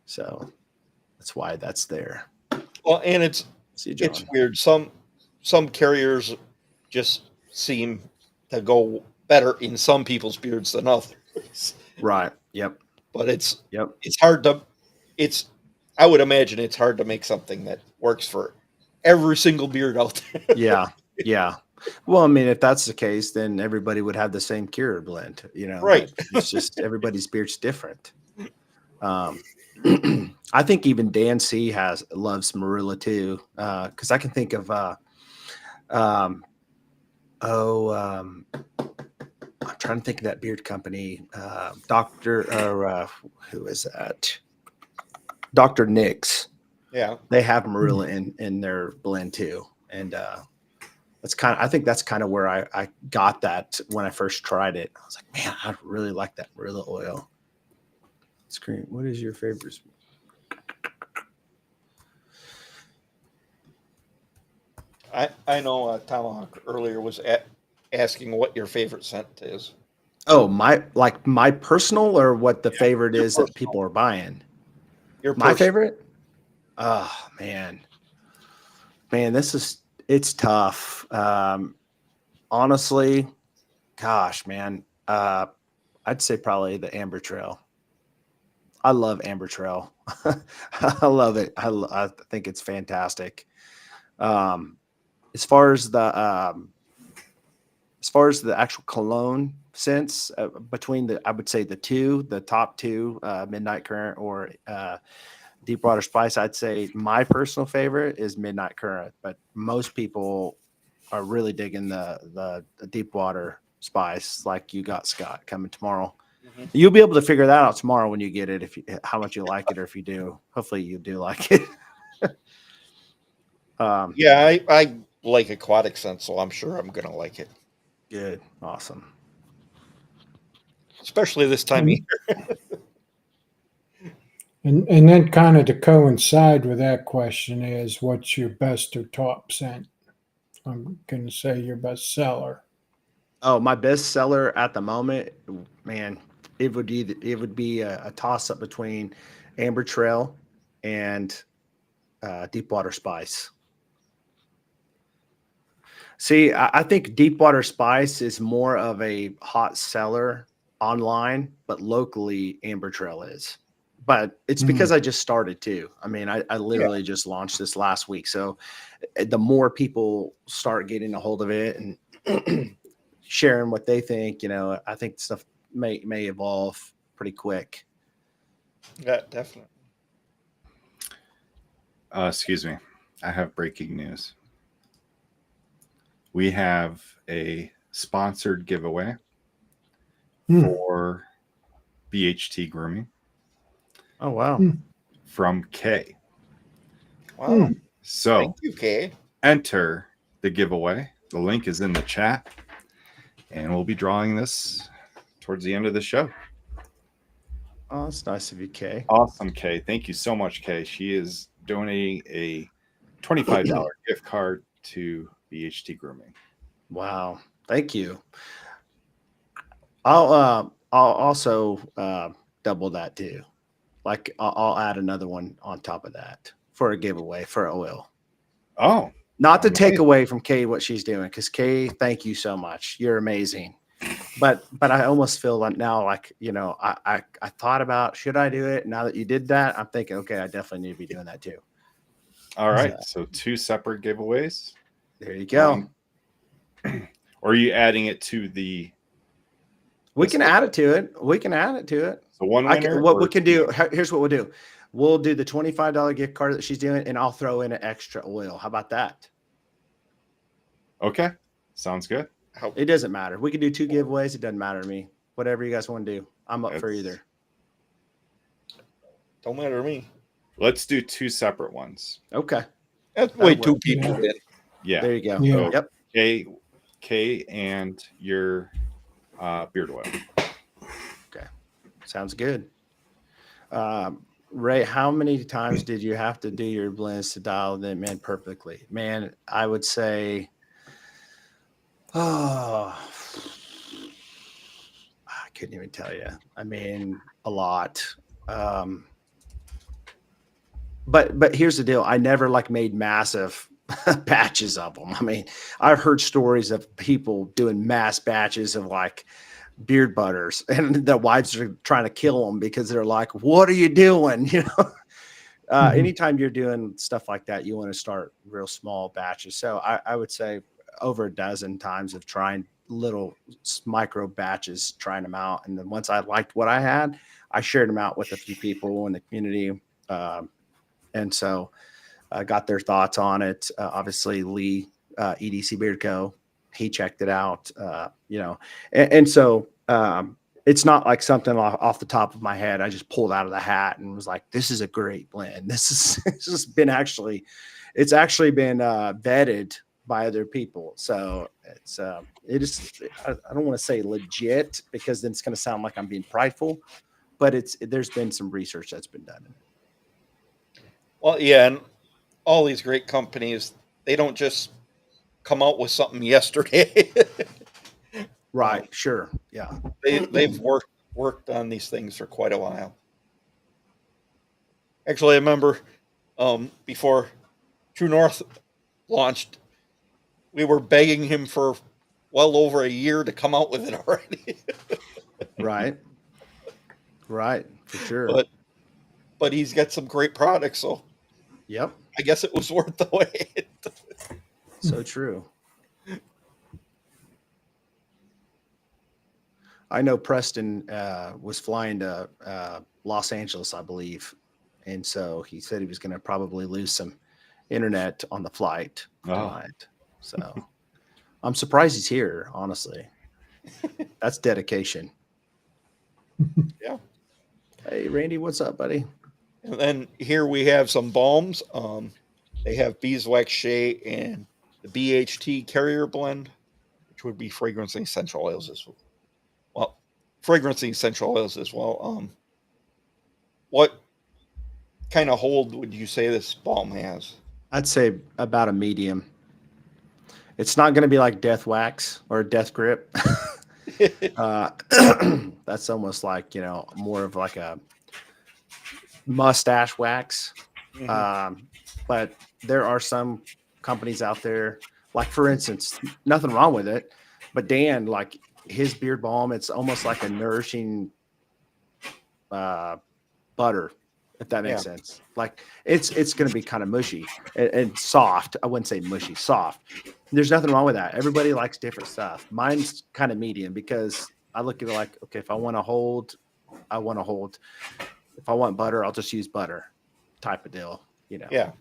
that's why that's there. Well, and it's weird. Some carriers just seem to go better in some people's beards than others. Right. Yep. But it's Yep. hard to I would imagine it's hard to make something that works for every single beard out there. Yeah. Yeah. Well, I mean, if that's the case, then everybody would have the same cure blend, Right. but it's just everybody's beard's different. I think even Dan C loves Marilla too. Cause I can think of, I'm trying to think of that beard company, who is that? Dr. Nick's. Yeah. They have Marilla in their blend too. And, I think that's kind of where I got that when I first tried it. I was like, man, I really like that Marilla oil. Screen. What is your favorite? I know Tomahawk earlier was asking what your favorite scent is. Oh, my personal, or what the favorite is that people are buying? My favorite? Oh, man, it's tough. Honestly, gosh, man, I'd say probably the Amber Trail. I love Amber Trail. I love it. I think it's fantastic. As far as the actual cologne scents, between I would say the top two, Midnight Current or Deepwater Spice, I'd say my personal favorite is Midnight Current, but most people are really digging the Deepwater Spice, like you got, Scott, coming tomorrow. Mm-hmm. You'll be able to figure that out tomorrow when you get it, how much you like it, or if you do. Hopefully you do like it. Yeah, I like aquatic scent, so I'm sure I'm gonna like it. Good. Awesome. Especially this time of year. And then kind of to coincide with that question is, what's your best or top scent? I'm going to say your best seller. Oh, my best seller at the moment, man, it would be a toss up between Amber Trail and Deepwater Spice. See, I think Deepwater Spice is more of a hot seller online, but locally Amber Trail is. But it's because I just started too. I mean, I literally just launched this last week. So the more people start getting a hold of it and sharing what they think, I think stuff may evolve pretty quick. Yeah, definitely. Excuse me. I have breaking news. We have a sponsored giveaway for BHT Grooming. Oh, wow. From Kay. Wow. So thank you, Kay. Enter the giveaway. The link is in the chat. And we'll be drawing this towards the end of the show. Oh, that's nice of you, Kay. Awesome, Kay. Thank you so much, Kay. She is donating a $25 gift card to BHT Grooming. Wow. Thank you. I'll also double that too. Like I'll add another one on top of that for a giveaway for oil. Oh, not to take away from Kay what she's doing, because Kay, thank you so much. You're amazing. But I almost feel like now, like, I thought about, should I do it? Now that you did that, I'm thinking, okay, I definitely need to be doing that too. All right. So 2 separate giveaways. There you go. Or are you adding it to the? We can add it to it. We can add it to it. So one winner. What we can do, here's what we'll do. We'll do the $25 gift card that she's doing, and I'll throw in an extra oil. How about that? Okay. Sounds good. It doesn't matter. We can do 2 giveaways. It doesn't matter to me. Whatever you guys want to do. I'm up for either. Don't matter to me. Let's do 2 separate ones. Okay. That's way 2 people did. Yeah. There you go. Yeah. Yep. Kay and your beard oil. Okay. Sounds good. Ray, how many times did you have to do your blends to dial them in perfectly? Man, I would say, I couldn't even tell you. I mean, a lot. But here's the deal. I never made massive batches of them. I mean, I've heard stories of people doing mass batches of beard butters, and the wives are trying to kill them because they're like, "What are you doing?" You know. Anytime you're doing stuff like that, you want to start real small batches. So I would say over a dozen times of trying little micro batches, trying them out. And then once I liked what I had, I shared them out with a few people in the community. And so I got their thoughts on it. Obviously, Lee, EDC Beard Co., he checked it out, and so it's not like something off the top of my head. I just pulled out of the hat and was like, this is a great blend. This has been it's actually been vetted by other people. So it is, I don't want to say legit because then it's going to sound like I'm being prideful, but there's been some research that's been done. Well, yeah. And all these great companies, they don't just come out with something yesterday. Right. Sure. Yeah. They've worked on these things for quite a while. Actually, I remember before True North launched, we were begging him for well over a year to come out with it already. Right. Right. For sure. But he's got some great products, so yep. I guess it was worth the wait. So true. I know Preston was flying to Los Angeles, I believe. And so he said he was going to probably lose some internet on the flight tonight. So I'm surprised he's here, honestly. That's dedication. Yeah. Hey, Randy, what's up, buddy? And then here we have some balms. They have beeswax shea and the BHT carrier blend, which would be fragrance and essential oils as well. Well, fragrance and essential oils as well. What kind of hold would you say this balm has? I'd say about a medium. It's not going to be like Death Wax or Death Grip. That's almost like, more of like a mustache wax. Mm-hmm. But there are some companies out there, like for instance, nothing wrong with it, but Dan, like his beard balm, it's almost like a nourishing butter, if that makes sense. Like it's going to be kind of mushy and soft. I wouldn't say mushy, soft. There's nothing wrong with that. Everybody likes different stuff. Mine's kind of medium because I look at it like, okay, if I want to hold. If I want butter, I'll just use butter type of deal, Yeah.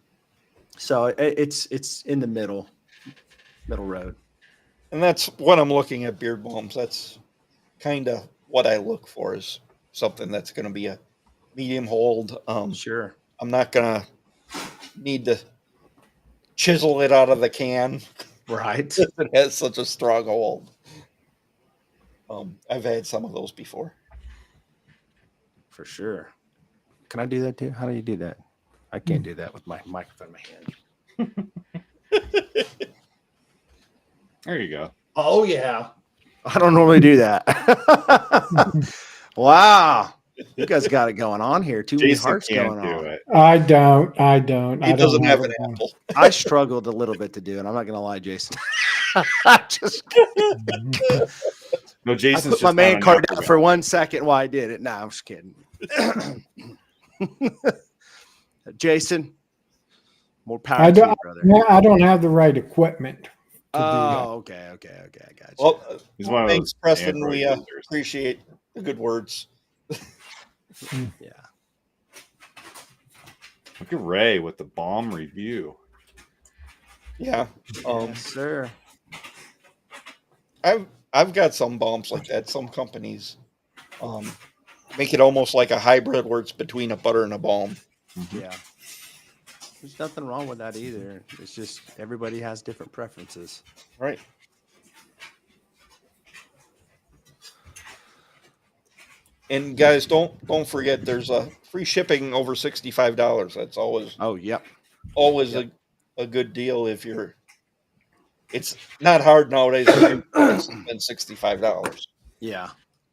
So it's in the middle road. And that's what I'm looking at beard balms. That's kind of what I look for, is something that's going to be a medium hold. Sure. I'm not going to need to chisel it out of the can. Right. It has such a strong hold. I've had some of those before. For sure. Can I do that too? How do you do that? I can't do that with my microphone in my hand. There you go. Oh, yeah. I don't normally do that. Wow. You guys got it going on here. Too many hearts going on. It. I don't. He doesn't have an apple. I struggled a little bit to do it. I'm not going to lie, Jason. Just No, Jason's I put my man card down for 1 second while I did it. No, I'm just kidding. Jason, more power to you, brother. I don't have the right equipment. Okay. I got you. Well, thanks, Preston. We appreciate the good words. Yeah. Look at Ray with the bomb review. Yeah. Yes, sir. I've got some balms like that. Some companies make it almost like a hybrid where it's between a butter and a balm. Mm-hmm. Yeah. There's nothing wrong with that either. It's just everybody has different preferences. Right. And guys, don't forget there's a free shipping over $65. That's always always a good deal if you're. It's not hard nowadays to spend $65. Yeah.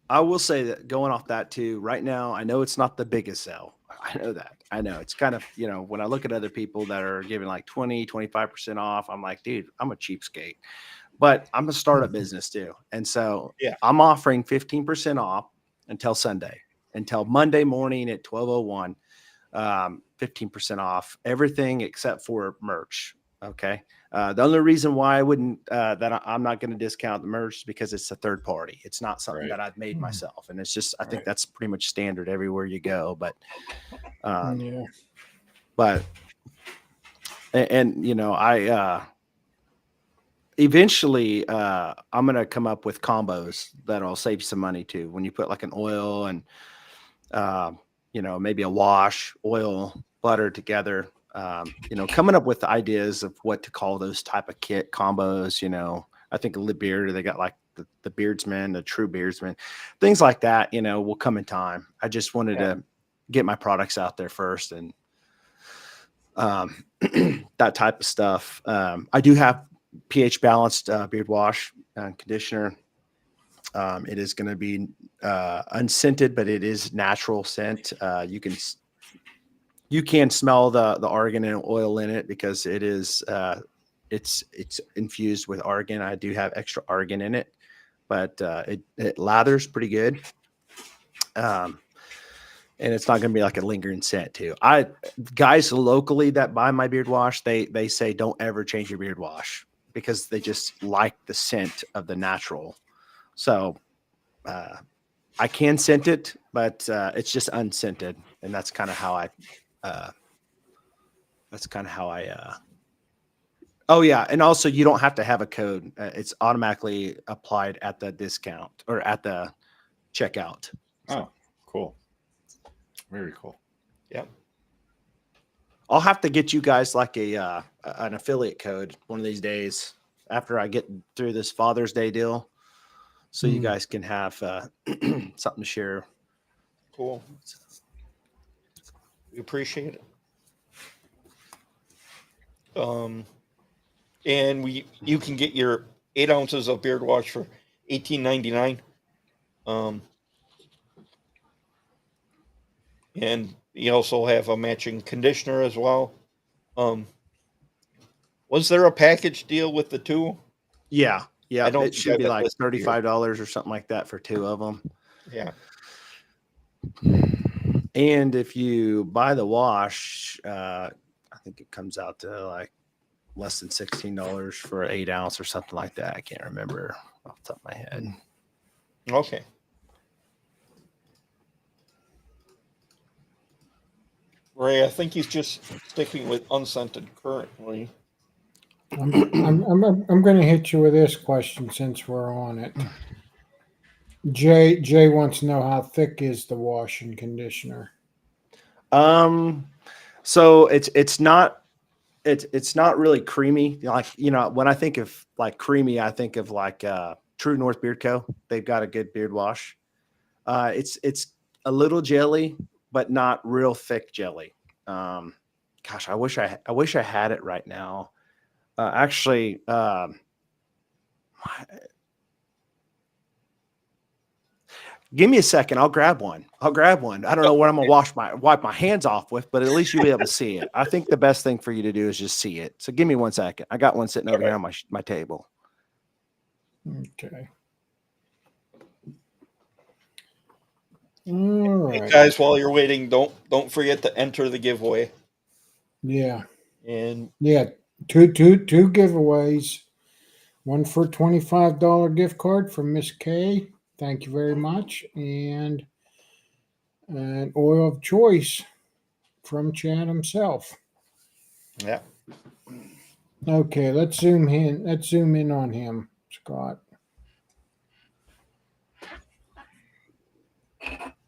I will say that going off that too, right now, I know it's not the biggest sell. I know that. I know it's kind of, when I look at other people that are giving like 20, 25% off, I'm like, dude, I'm a cheapskate. but I'm a startup business too. And so Yeah. I'm offering 15% off until Sunday, until Monday morning at 12:01. 15% off everything except for merch. Okay. The only reason why I wouldn't, I'm not going to discount the merch is because it's a third party. It's not something Right. that I've made myself. And it's just, I think that's pretty much standard everywhere you go. But, Yeah. but, and you know, eventually, I'm going to come up with combos that'll save you some money too. When you put like an oil and, you know, maybe a wash, oil, butter together, you know, coming up with ideas of what to call those type of kit combos. You know, I think Lib Beard, they got like the Beardsman, the True Beardsman, things like that, you know, will come in time. I just wanted to get my products out there first and that type of stuff. I do have pH balanced beard wash and conditioner. It is going to be unscented, but it is natural scent. You can smell the argan and oil in it because it is it's infused with argan. I do have extra argan in it, but it lathers pretty good. And it's not going to be like a lingering scent too. Guys locally that buy my beard wash, they say don't ever change your beard wash because they just like the scent of the natural. So I can scent it, but it's just unscented, and that's kind of how I. Oh yeah, and also you don't have to have a code; it's automatically applied at the discount or at the checkout. Oh, cool. Very cool. Yep. I'll have to get you guys like an affiliate code one of these days after I get through this Father's Day deal, so you guys can have something to share. Cool. We appreciate it. And you can get your 8 ounces of beard wash for $18.99. And you also have a matching conditioner as well. Was there a package deal with the two? Yeah. I don't It think should I've be got like listed here. $35 or something like that for 2 of them. Yeah. And if you buy the wash, I think it comes out to like less than $16 for an 8 ounce or something like that. I can't remember off the top of my head. Okay. Ray, I think he's just sticking with unscented currently. I'm going to hit you with this question since we're on it. Jay wants to know how thick is the wash and conditioner. So it's not really creamy. Like, you know, when I think of like creamy, I think of like True North Beard Co. They've got a good beard wash. It's a little jelly, but not real thick jelly. Gosh, I wish I had it right now. Actually, give me a second. I'll grab one. I don't know what I'm gonna wipe my hands off with, but at least you'll be able to see it. I think the best thing for you to do is just see it. So give me 1 second. I got one sitting over here on my table. Okay. All right. Hey guys, while you're waiting, don't forget to enter the giveaway. Yeah. And Yeah. Two giveaways. One for $25 gift card from Miss K. Thank you very much. And an oil of choice from Chad himself. yeah. Okay, let's zoom in on him, Scott.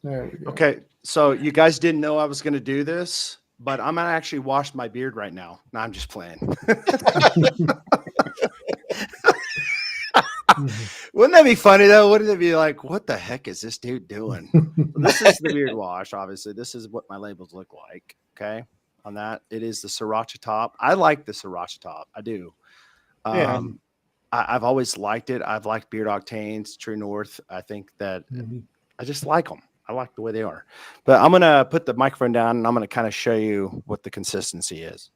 There we go. Okay, so you guys didn't know I was going to do this, but I'm going to actually wash my beard right now. No, I'm just playing. Wouldn't that be funny though? Wouldn't it be like, what the heck is this dude doing? Well, this is the beard wash. Obviously, this is what my labels look like. Okay, on that, it is the sriracha top. I like the sriracha top. I do. Yeah. I've always liked it. I've liked Beard Octanes, True North. I think that I just like them. I like the way they are. But I'm gonna put the microphone down and I'm gonna kind of show you what the consistency is.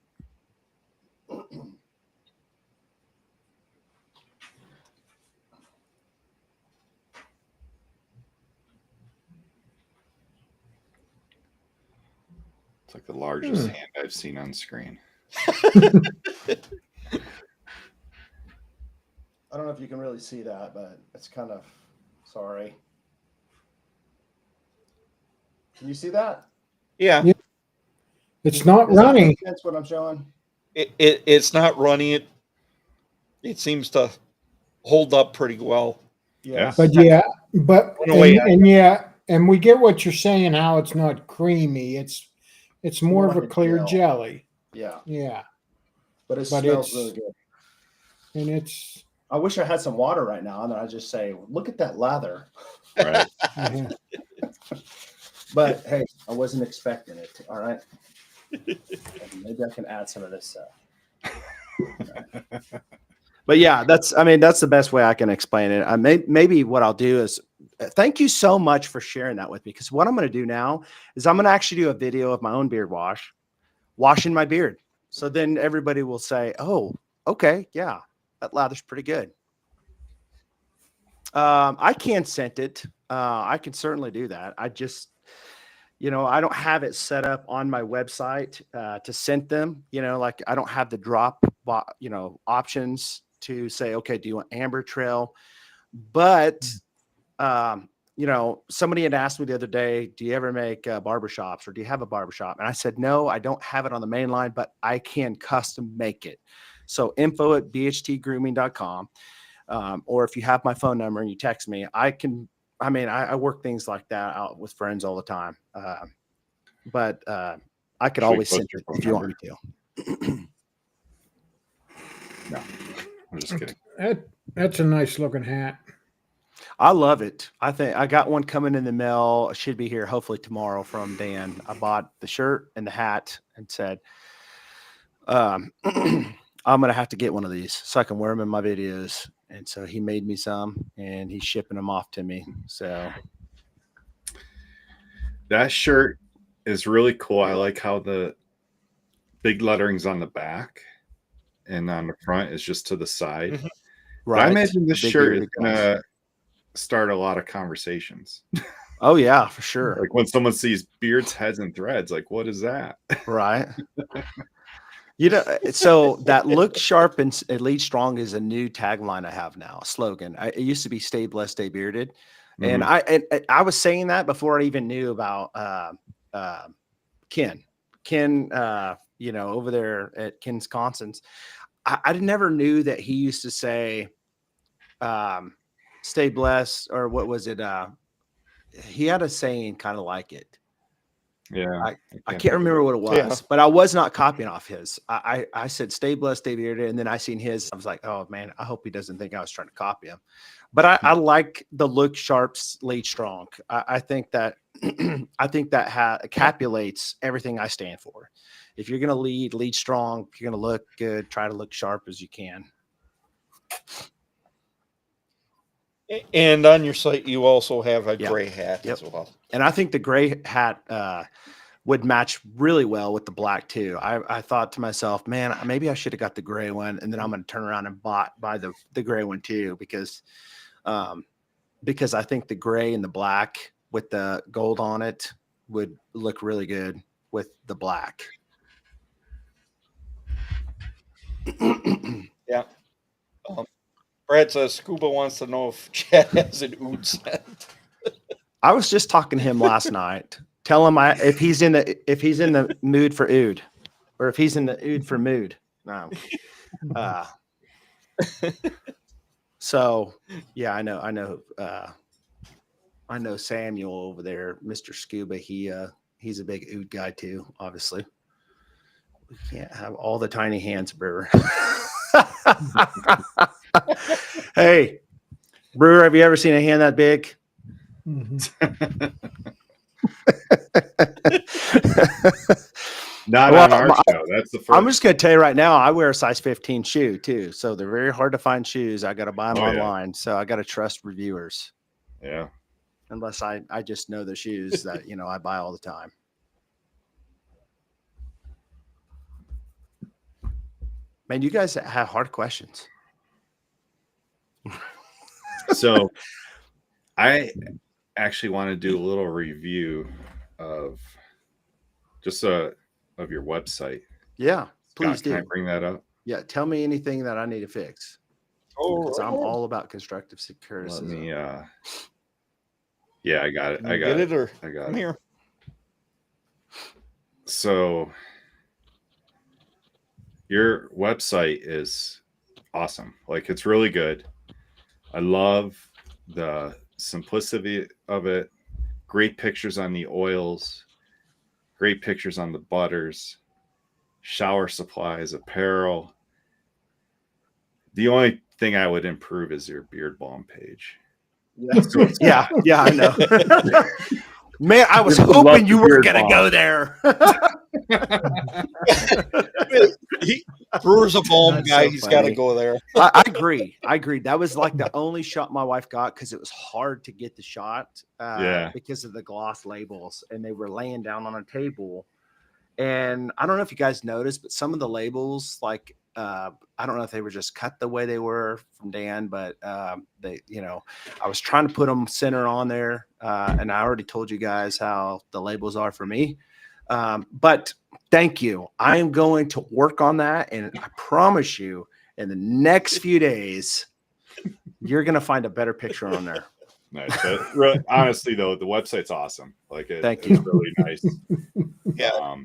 It's like the largest hand I've seen on screen. I don't know if you can really see that, but it's kind of sorry. Can you see that? Yeah. Yeah. It's not Does that running. make sense what I'm showing? It's not running. It seems to hold up pretty well. Yes. But yeah, but Went away on and yeah, and we get what you're saying. How it's not creamy. It's more of like a clear gel. jelly. Yeah. Yeah, But it but smells it's really good. and it's I wish I had some water right now, and then I just say, "Look at that lather." Right. yeah. But hey, I wasn't expecting it. All right. Maybe I can add some of this But yeah, that's the best way I can explain it. Maybe what I'll do is thank you so much for sharing that with me, because what I'm going to do now is I'm going to actually do a video of my own beard washing my beard. So then everybody will say, "Oh, okay, yeah, that lather's pretty good." I can scent it. I can certainly do that. I just, I don't have it set up on my website to scent them. Like I don't have the drop, options to say, okay, do you want amber trail? But, somebody had asked me the other day, do you ever make barbershops, or do you have a barbershop? And I said, no, I don't have it on the main line, but I can custom make it. So info@bhtgrooming.com. Or if you have my phone number and you text me, I work things like that out with friends all the time. But I could always send it if you want me to. No, I'm just kidding. That's a nice looking hat. I love it. I think I got one coming in the mail. It should be here hopefully tomorrow from Dan. I bought the shirt and the hat and said, I'm going to have to get one of these so I can wear them in my videos. And so he made me some and he's shipping them off to me. So that shirt is really cool. I like how the big lettering's on the back and on the front is just to the side. Mm-hmm. Right. I imagine this shirt is going to start a lot of conversations. Oh yeah, for sure. Like when someone sees beards, heads, and threads, like, what is that? Right. So that look sharp and lead strong is a new tagline I have now, a slogan. It used to be stay blessed, stay bearded. And I was saying that before I even knew about Ken, over there at Wisconsin's. I never knew that he used to say, stay blessed, or what was it? He had a saying kind of like it. Yeah. I can't remember what it was, but I was not copying off his. I said, stay blessed, stay bearded. And then I seen his. I was like, oh man, I hope he doesn't think I was trying to copy him. But I like the look sharp, lead strong. I think that encapsulates everything I stand for. If you're going to lead strong, if you're going to look good, try to look sharp as you can. And on your site, you also have a gray hat as well. And I think the gray hat would match really well with the black too. I thought to myself, man, maybe I should have got the gray one, and then I'm going to turn around and buy the gray one too, because I think the gray and the black with the gold on it would look really good with the black. Yeah. Brad says Scuba wants to know if Chad has an oud scent. I was just talking to him last night. Tell him if he's in the mood for oud, or if he's in the oud for mood. No. So yeah, I know Samuel over there, Mr. Scuba. He's a big oud guy too, obviously. We can't have all the tiny hands, Brewer. Hey, Brewer, have you ever seen a hand that big? Not on our show. That's the first. I'm just going to tell you right now, I wear a size 15 shoe too. So they're very hard to find shoes. I got to buy them online. So I got to trust reviewers. Yeah. Unless I just know the shoes that, I buy all the time. Man, you guys have hard questions. So I actually want to do a little review of just of your website. Yeah, please Scott, can I do. bring that up? Yeah, tell me anything that I need to fix. Because I'm all about constructive criticism. Let me. Yeah, I got it. Can I you got get it. it or I got come it. here? So your website is awesome. Like, it's really good. I love the simplicity of it. Great pictures on the oils, great pictures on the butters, shower supplies, apparel. The only thing I would improve is your beard balm page. Yeah, I know. Man, I was Love hoping the you were beard going to balm. go there. Brewer's a balm That's guy. so He's got to funny. go there. I agree. That was like the only shot my wife got because it was hard to get the shot because of the gloss labels, and they were laying down on a table. And I don't know if you guys noticed, but some of the labels, like I don't know if they were just cut the way they were from Dan, but they, I was trying to put them center on there, and I already told you guys how the labels are for me. But thank you. I am going to work on that, and I promise you, in the next few days, you're going to find a better picture on there. Nice. But really, honestly, though, the website's awesome. Like, Thank you. It's really nice. Yeah.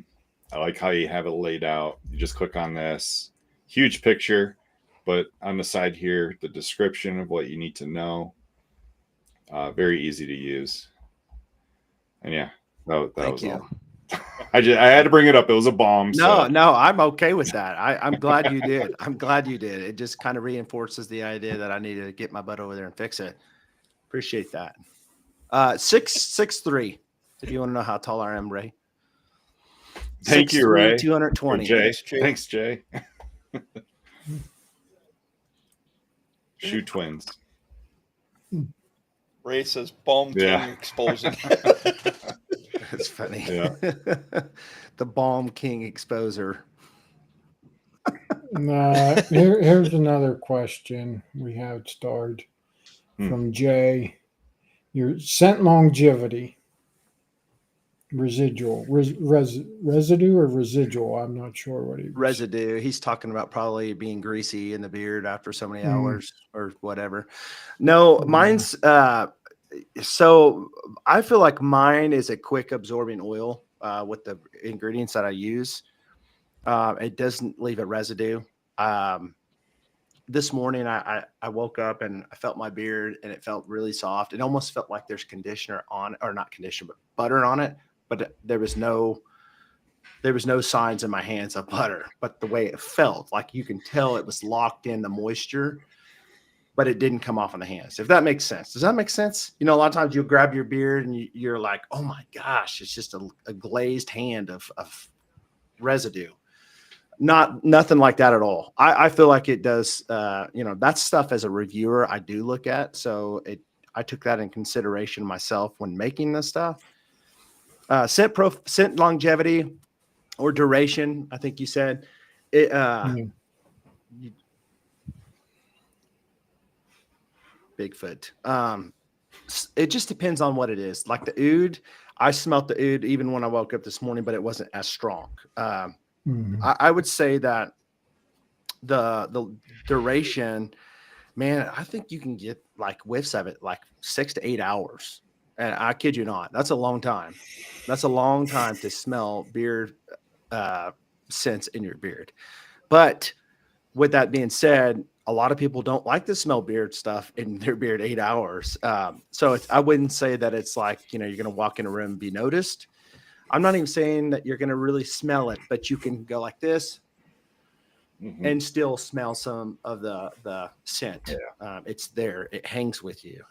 I like how you have it laid out. You just click on this huge picture, but on the side here, the description of what you need to know. Very easy to use. And yeah, that Thank was you. all. I had to bring it up. It was a bomb. No, I'm okay with that. I'm glad you did. I'm glad you did. It just kind of reinforces the idea that I need to get my butt over there and fix it. Appreciate that. 6'3", if you want to know how tall I am, Ray. Thank you, Ray. 220. Jay. Thanks, Jay. Shoe twins. Ray says balm king exposing. That's funny. Yeah. The Balm King exposer. Here's another question we have starred from Jay. Your scent longevity, residual, residue or residual? I'm not sure what he was. Residue. He's talking about probably being greasy in the beard after so many hours or whatever. No, mine's so I feel like mine is a quick absorbing oil with the ingredients that I use. It doesn't leave a residue. This morning I woke up and I felt my beard and it felt really soft. It almost felt like there's conditioner on, or not conditioner, but butter on it. But there was no signs in my hands of butter. But the way it felt, like you can tell it was locked in the moisture, but it didn't come off on the hands. If that makes sense. Does that make sense? A lot of times you'll grab your beard and you're like, oh my gosh, it's just a glazed hand of residue. Nothing like that at all. I feel like it does. That stuff as a reviewer, I do look at. So I took that in consideration myself when making this stuff. Scent longevity or duration, I think you said. Bigfoot. It just depends on what it is. Like the oud, I smelt the oud even when I woke up this morning, but it wasn't as strong. I would say that the duration, man, I think you can get like whiffs of it like 6 to 8 hours. And I kid you not, that's a long time. That's a long time to smell beard scents in your beard. But with that being said, a lot of people don't like to smell beard stuff in their beard 8 hours. So I wouldn't say that it's like, you're going to walk in a room and be noticed. I'm not even saying that you're going to really smell it, but you can go like this and still smell some of the scent. Yeah. It's there. It hangs with you.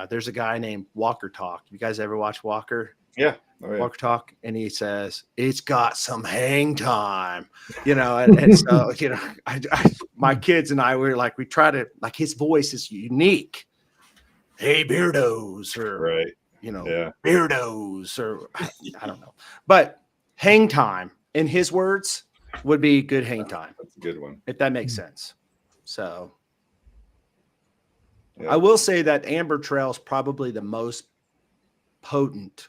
There's a guy named Walker Talk. You guys ever watch Walker? Yeah. Oh, yeah. Walker Talk, and he says it's got some hang time, and so my kids and I were like, we try to, like, his voice is unique. Hey, beardos, or beardos, or I don't know, but hang time in his words would be good hang time. That's a good one, if that makes sense. So I will say that Amber Trail is probably the most potent.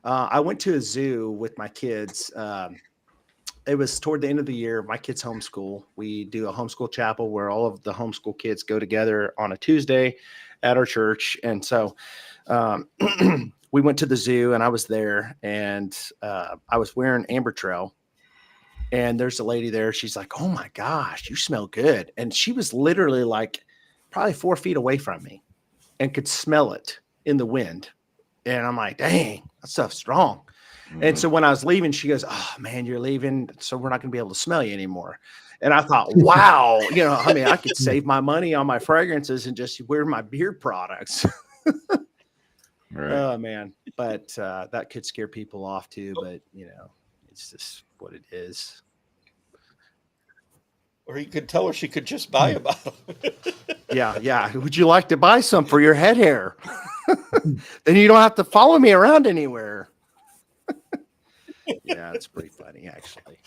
I went to a zoo with my kids it was toward the end of the year. My kids homeschool. We do a homeschool chapel where all of the homeschool kids go together on a Tuesday at our church. And so we went to the zoo and I was there and I was wearing Amber Trail. And there's a lady there. She's like, "Oh my gosh, you smell good." And she was literally like probably 4 feet away from me and could smell it in the wind. And I'm like, dang, that stuff's strong. And so when I was leaving, she goes, "Oh man, you're leaving. So we're not going to be able to smell you anymore." And I thought, wow, I mean, I could save my money on my fragrances and just wear my beard products. Right. Oh man. But that could scare people off too. But it's just what it is. Or you could tell her she could just buy a bottle. Yeah. Would you like to buy some for your head hair? Then you don't have to follow me around anywhere. Yeah, it's pretty funny actually.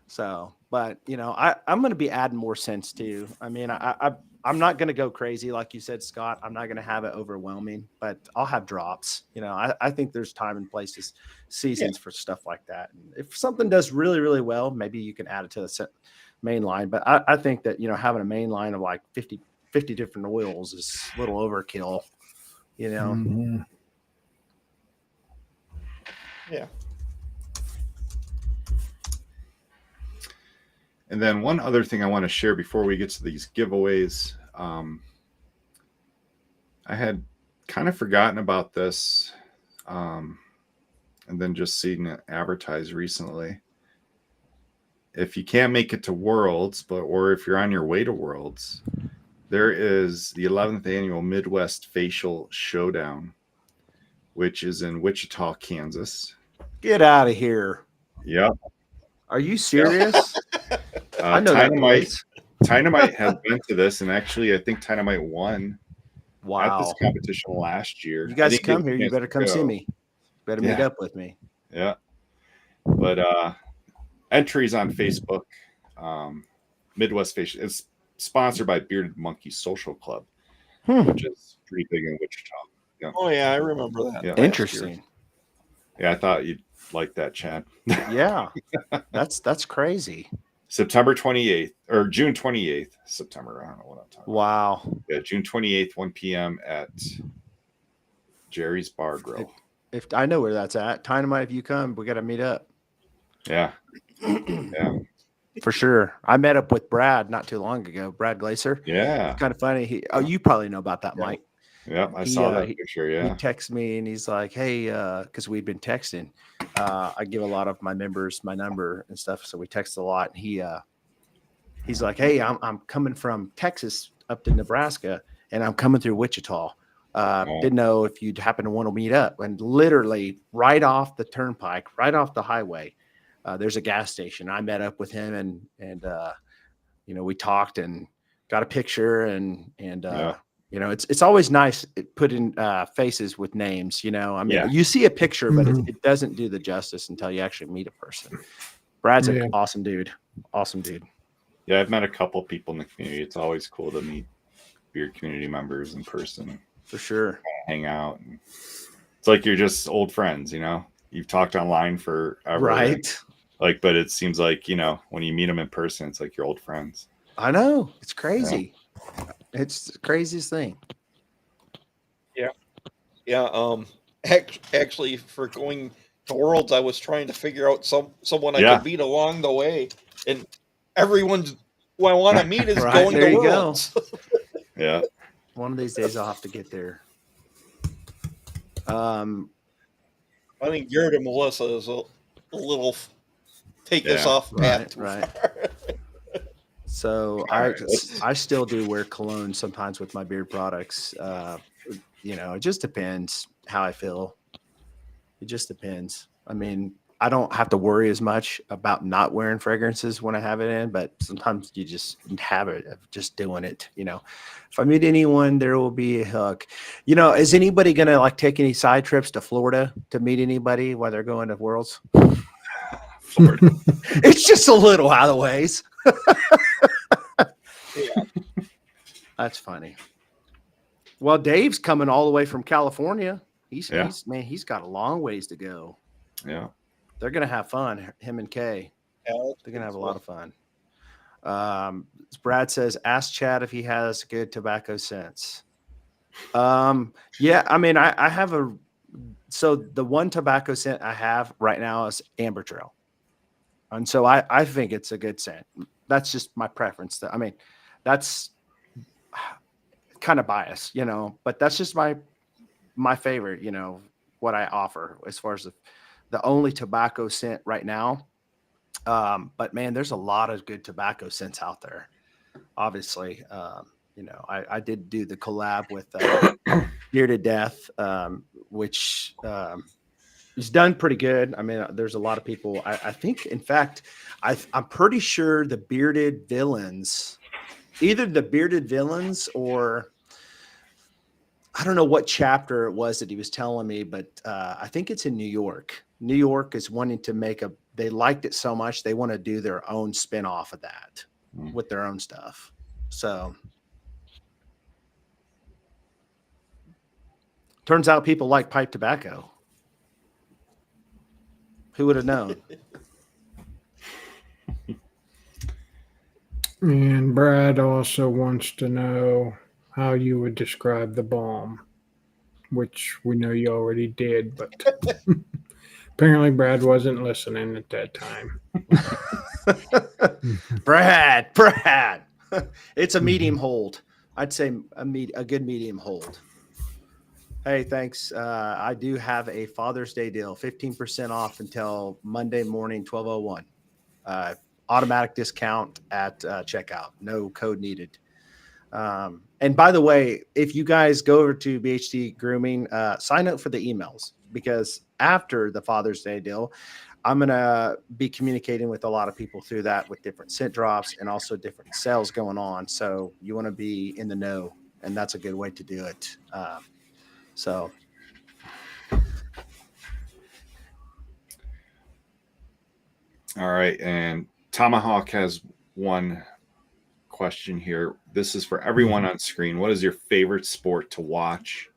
So, but I'm going to be adding more scents too. I mean, I'm not going to go crazy like you said, Scott. I'm not going to have it overwhelming, but I'll have drops. I think there's time and places, seasons for stuff like that. And if something does really, really well, maybe you can add it to the main line. But I think that having a main line of like 50 different oils is a little overkill. Mhm. Yeah. And then one other thing I want to share before we get to these giveaways. I had kind of forgotten about this and then just seen it advertised recently. If you can't make it to Worlds, or if you're on your way to Worlds, there is the 11th annual Midwest Facial Showdown, which is in Wichita, Kansas. Get out of here. Yep. Are you serious? I know that place. Dynamite has been to this, and actually, I think Dynamite won at this Wow. competition last year. You guys come here. You better come see me. Better meet up with me. Yeah. But entries on Facebook, Midwest Facial. It's sponsored by Bearded Monkey Social Club, which is pretty big in Wichita. Yeah. Oh yeah, I remember that. Yeah. Interesting. Yeah, I thought you'd like that, Chad. Yeah. That's crazy. September 28th or June 28th. September. I don't know what I'm talking Wow. about. Yeah, June 28th, 1 p.m. at Jerry's Bar Grill. If I know where that's at, Dynamite, if you come, we got to meet up. Yeah. Yeah. For sure. I met up with Brad not too long ago. Brad Glaser. Yeah. It's kind of funny. You probably know about that, Mike. Yeah, I saw that picture. Yeah. He texts me and he's like, "Hey, because we'd been texting. I give a lot of my members my number and stuff, so we text a lot." And he's like, "Hey, I'm coming from Texas up to Nebraska, and I'm coming through Wichita. Didn't know if you'd happen to want to meet up." And literally right off the turnpike, right off the highway, there's a gas station. I met up with him and we talked and got a picture and it's always nice putting faces with names. I mean, you see a picture, but it doesn't do the justice until you actually meet a person. Brad's an awesome dude. Awesome dude. Yeah, I've met a couple people in the community. It's always cool to meet beard community members in person. For sure. Hang out. And it's like you're just old friends, You've talked online forever. Right. But it seems like, when you meet them in person, it's like your old friends. I know. It's crazy. Yeah. It's the craziest thing. Yeah. Yeah. Actually, for going to Worlds, I was trying to figure out someone I could meet along the way. And everyone who I want to meet is going to Worlds. Yeah. One of these days I'll have to get there. I think Garrett and Melissa is a little take us off path. Right. So I still do wear cologne sometimes with my beard products. It just depends how I feel. It just depends. I mean, I don't have to worry as much about not wearing fragrances when I have it in, but sometimes you just habit of just doing it. If I meet anyone, there will be a hook. Is anybody going to take any side trips to Florida to meet anybody while they're going to Worlds? Florida. It's just a little out of the ways. Yeah. That's funny. Well, Dave's coming all the way from California. He's got a long ways to go. Yeah. They're going to have fun, him and Kay. Yeah, They're gonna have a lot of fun. Brad says, "Ask Chad if he has good tobacco sense." Yeah, I mean, I have so the one tobacco scent I have right now is Amber Trail, and so I think it's a good scent. That's just my preference. I mean, that's kind of biased, but that's just my favorite. What I offer as far as the only tobacco scent right now. But man, there's a lot of good tobacco scents out there. Obviously, I did do the collab with Bearded Death, which is done pretty good. I mean, there's a lot of people. I think, in fact, I'm pretty sure the Bearded Villains, either the Bearded Villains or I don't know what chapter it was that he was telling me, but I think it's in New York. New York is wanting to they liked it so much they want to do their own spin-off of that with their own stuff. So turns out people like pipe tobacco. Who would have known? And Brad also wants to know how you would describe the bomb, which we know you already did, but apparently Brad wasn't listening at that time. Brad, it's a medium hold. I'd say a good medium hold. Hey, thanks. I do have a Father's Day deal, 15% off until Monday morning, 12:01. Automatic discount at checkout. No code needed. And by the way, if you guys go over to BHT Grooming, sign up for the emails, because after the Father's Day deal, I'm going to be communicating with a lot of people through that with different scent drops and also different sales going on. So you want to be in the know, and that's a good way to do it. So. All right. And Tomahawk has one question here. This is for everyone on screen. What is your favorite sport to watch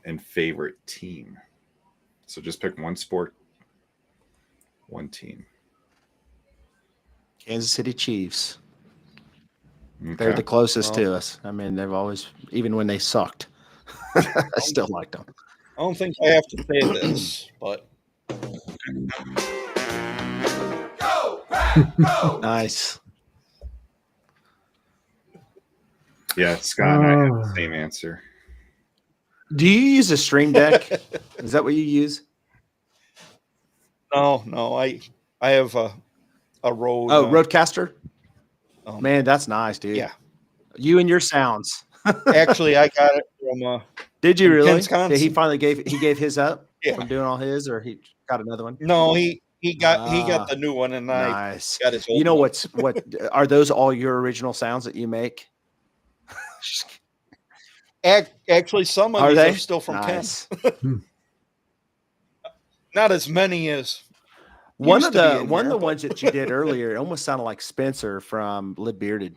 and favorite team? So just pick one sport, one team. Kansas City Chiefs. Okay. They're the closest to us. I mean, they've always, even when they sucked, I still liked them. I don't think I have to say this, but Nice. Yeah, Scott and I have the same answer. Do you use a Stream Deck? Is that what you use? No, I have a Rode. Roadcaster. Man, that's nice, dude. Yeah. You and your sounds. Actually, I got it from. Did you really? Wisconsin. He finally gave his up Yeah. from doing all his, or he got another one? No, he got the new one, and Nice. I got his old You know one. what are those all your original sounds that you make? Actually, some of these are still from nice. Ken. Not as many as One of the ones that you did earlier, it almost sounded like Spencer from Lib Bearded.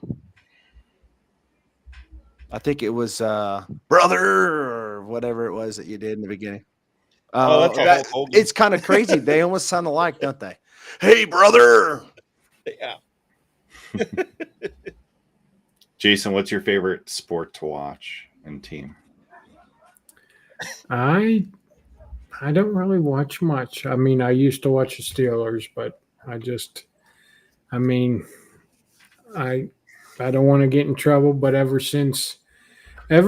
I think it was brother or whatever it was that you did in the beginning. It's kind of crazy. They almost sound alike, don't they? Hey, brother. Yeah. Jason, what's your favorite sport to watch and team? I don't really watch much. I mean, I used to watch the Steelers, but I don't want to get in trouble, but ever since they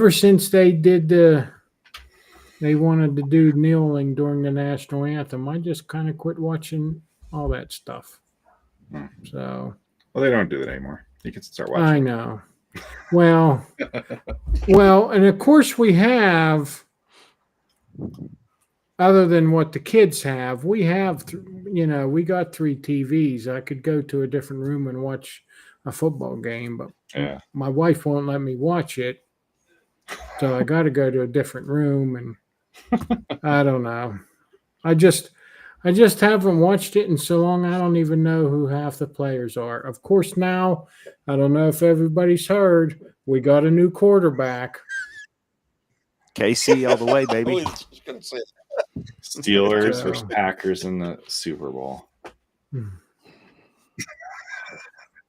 wanted to do kneeling during the national anthem, I just kind of quit watching all that stuff. So, well, they don't do it anymore. You can start watching. I know. Well, and of course we have, other than what the kids have, we have, we got 3 TVs. I could go to a different room and watch a football game, but my wife won't let me watch it. So I got to go to a different room, and I don't know. I just haven't watched it in so long. I don't even know who half the players are. Of course, now I don't know if everybody's heard, we got a new quarterback. KC all the way, baby. Steelers versus Packers in the Super Bowl.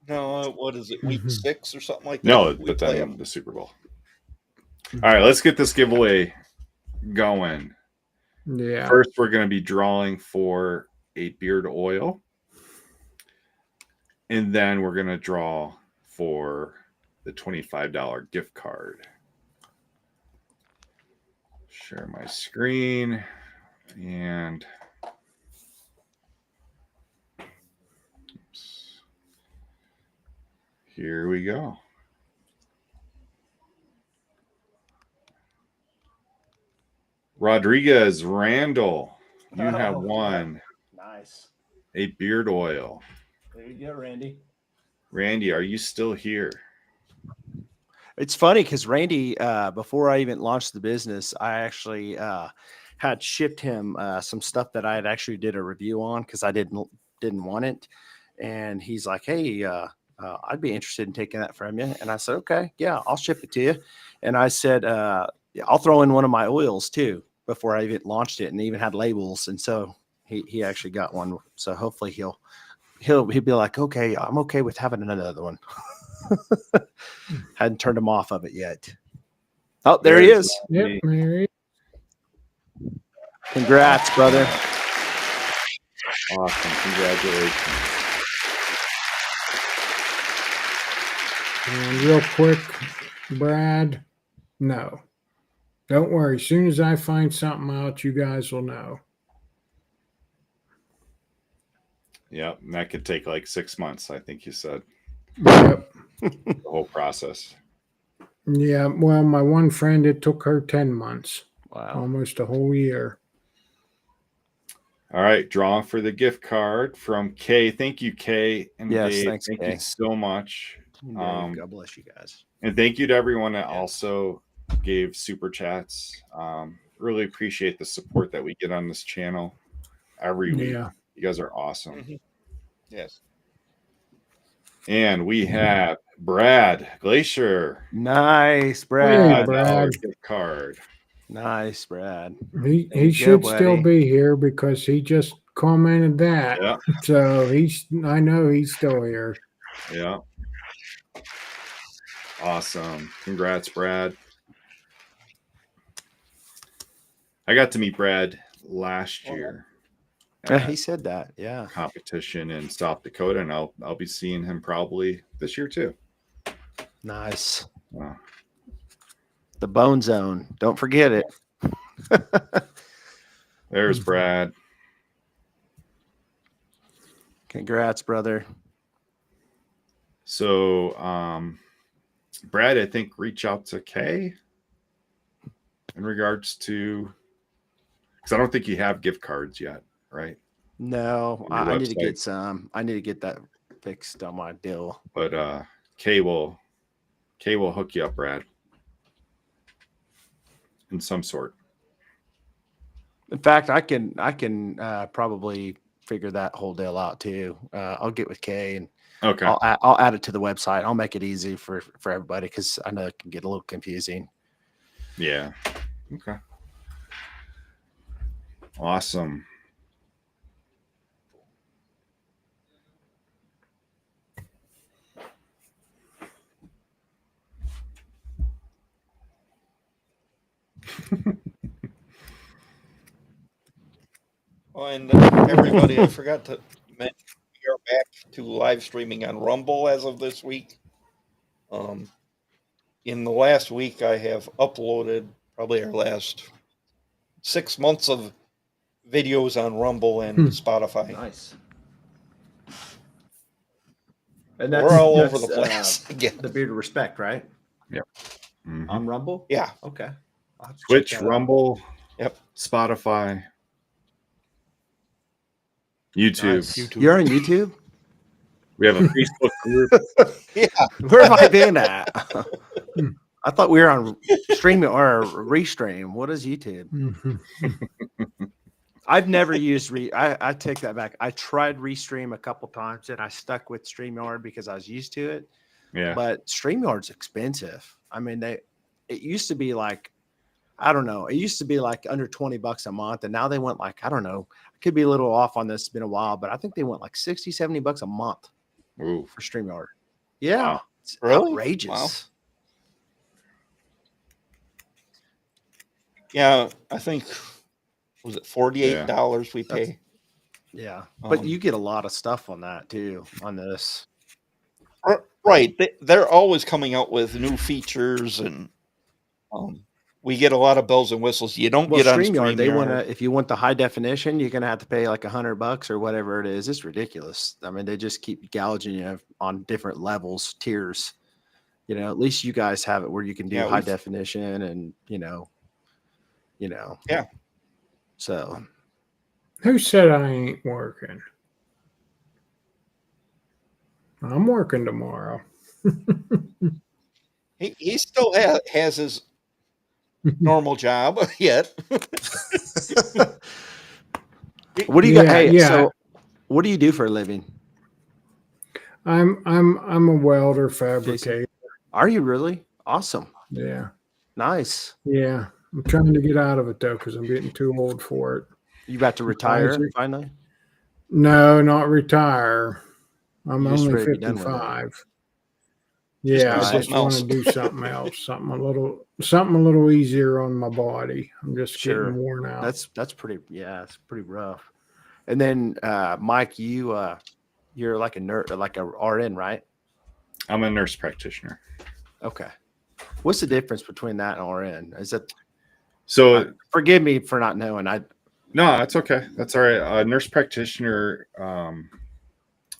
No, what is it? Week Mhm. 6 or something like that? No, we but play then 'em. the Super Bowl. All right, let's get this giveaway going. Yeah. First, we're going to be drawing for a beard oil. And then we're going to draw for the $25 gift card. Share my screen. And oops, here we go. Rodriguez Randall, you have won Nice. a beard oil. There you go, Randy. Randy, are you still here? It's funny because Randy, before I even launched the business, I actually had shipped him some stuff that I had actually did a review on because I didn't want it, and he's like, "Hey, I'd be interested in taking that from you." And I said, "Okay, yeah, I'll ship it to you." And I said, yeah, "I'll throw in one of my oils too." Before I even launched it, and even had labels, and so he actually got one. So hopefully he'll be like, "Okay, I'm okay with having another one." Hadn't turned him off of it yet. Oh, there he is. Yep. Mary. Congrats, brother. Awesome. Congratulations. And real quick, Brad, no. Don't worry. As soon as I find something out, you guys will know. Yep. And that could take like 6 months, I think you said. Yep. The whole process. Yeah. Well, my one friend, it took her 10 months, Wow. almost a whole year. All right. Drawing for the gift card from Kay. Thank you, Kay. And Yes, Dave. thanks, Thank Kay. you so much. God bless you guys. And thank you to everyone that also gave super chats. Really appreciate the support that we get on this channel every week. Yeah. You guys are awesome. Mm-hmm. Yes. And we have Brad Glacier. Nice, Hey, Brad. Brad. Gift card. Nice, Brad. He There you should go, still buddy. be here because he just commented that. Yeah. So I know he's still here. Yeah. Awesome. Congrats, Brad. I got to meet Brad last year. Yeah, he said that. Yeah. Competition in South Dakota, and I'll be seeing him probably this year too. Nice. Wow. The Bone Zone. Don't forget it. There's Brad. Congrats, brother. So, Brad, I think reach out to Kay in regards to, because I don't think you have gift cards yet, right? No, On your I need to website. get some. I need to get that fixed on my deal. But Kay will hook you up, Brad, in some sort. In fact, I can probably figure that whole deal out too. I'll get with Kay and Okay. I'll add it to the website. I'll make it easy for everybody because I know it can get a little confusing. Yeah. Okay. Awesome. Oh, and everybody, I forgot to mention, we are back to live streaming on Rumble as of this week. In the last week, I have uploaded probably our last 6 months of videos on Rumble and Spotify. Nice. And We're all over the place again. The Beard of Respect, right? Yep. Mhm. On Rumble? Yeah. Okay. I'll have to check Twitch, that out. Rumble, Yep. Spotify, YouTube. Nice. You're on YouTube? We have a Facebook group. Yeah. Where have I been at? I thought we were on Stream or Restream. What is YouTube? I've never used I take that back. I tried Restream a couple times and I stuck with StreamYard because I was used to it. Yeah. But StreamYard's expensive. I mean, it used to be like, I don't know. It used to be like under $20 a month. And now they went like, I don't know. I could be a little off on this. It's been a while, but I think they went like $60, $70 a month Ooh. for StreamYard. Yeah. Wow. It's Really? outrageous. Wow. Yeah, I think was it $48 we That's- pay. Yeah. But Um, you get a lot of stuff on that too, on this. Right. They're always coming out with new features, and we get a lot of bells and whistles you don't Well, get on StreamYard, they want StreamYard. to, if you want the high definition, you're going to have to pay like $100 or whatever it is. It's ridiculous. I mean, they just keep gouging you on different levels, tiers. You know, at least you guys have it where you can do Yeah, high we've- definition and, Yeah. So Who said I ain't working? I'm working tomorrow. He still has his normal job yet. what do you Yeah, got? Hey, yeah. so what do you do for a living? I'm a welder fabricator. Are you really? Awesome. Yeah. Nice. Yeah. I'm trying to get out of it though, because I'm getting too old for it. You about to retire Surprising. finally? No, not retire. I'm You're just only ready to be done with it. 55. Just Yeah, do I just something want else. to do something else, something a little easier on my body. I'm just Sure. getting worn out. That's pretty. Yeah, it's pretty rough. And then, Mike, you're like a nurse, like a RN, right? I'm a nurse practitioner. Okay. What's the difference between that and RN? Is it? So Forgive me for not knowing. no, that's okay. That's all right. A nurse practitioner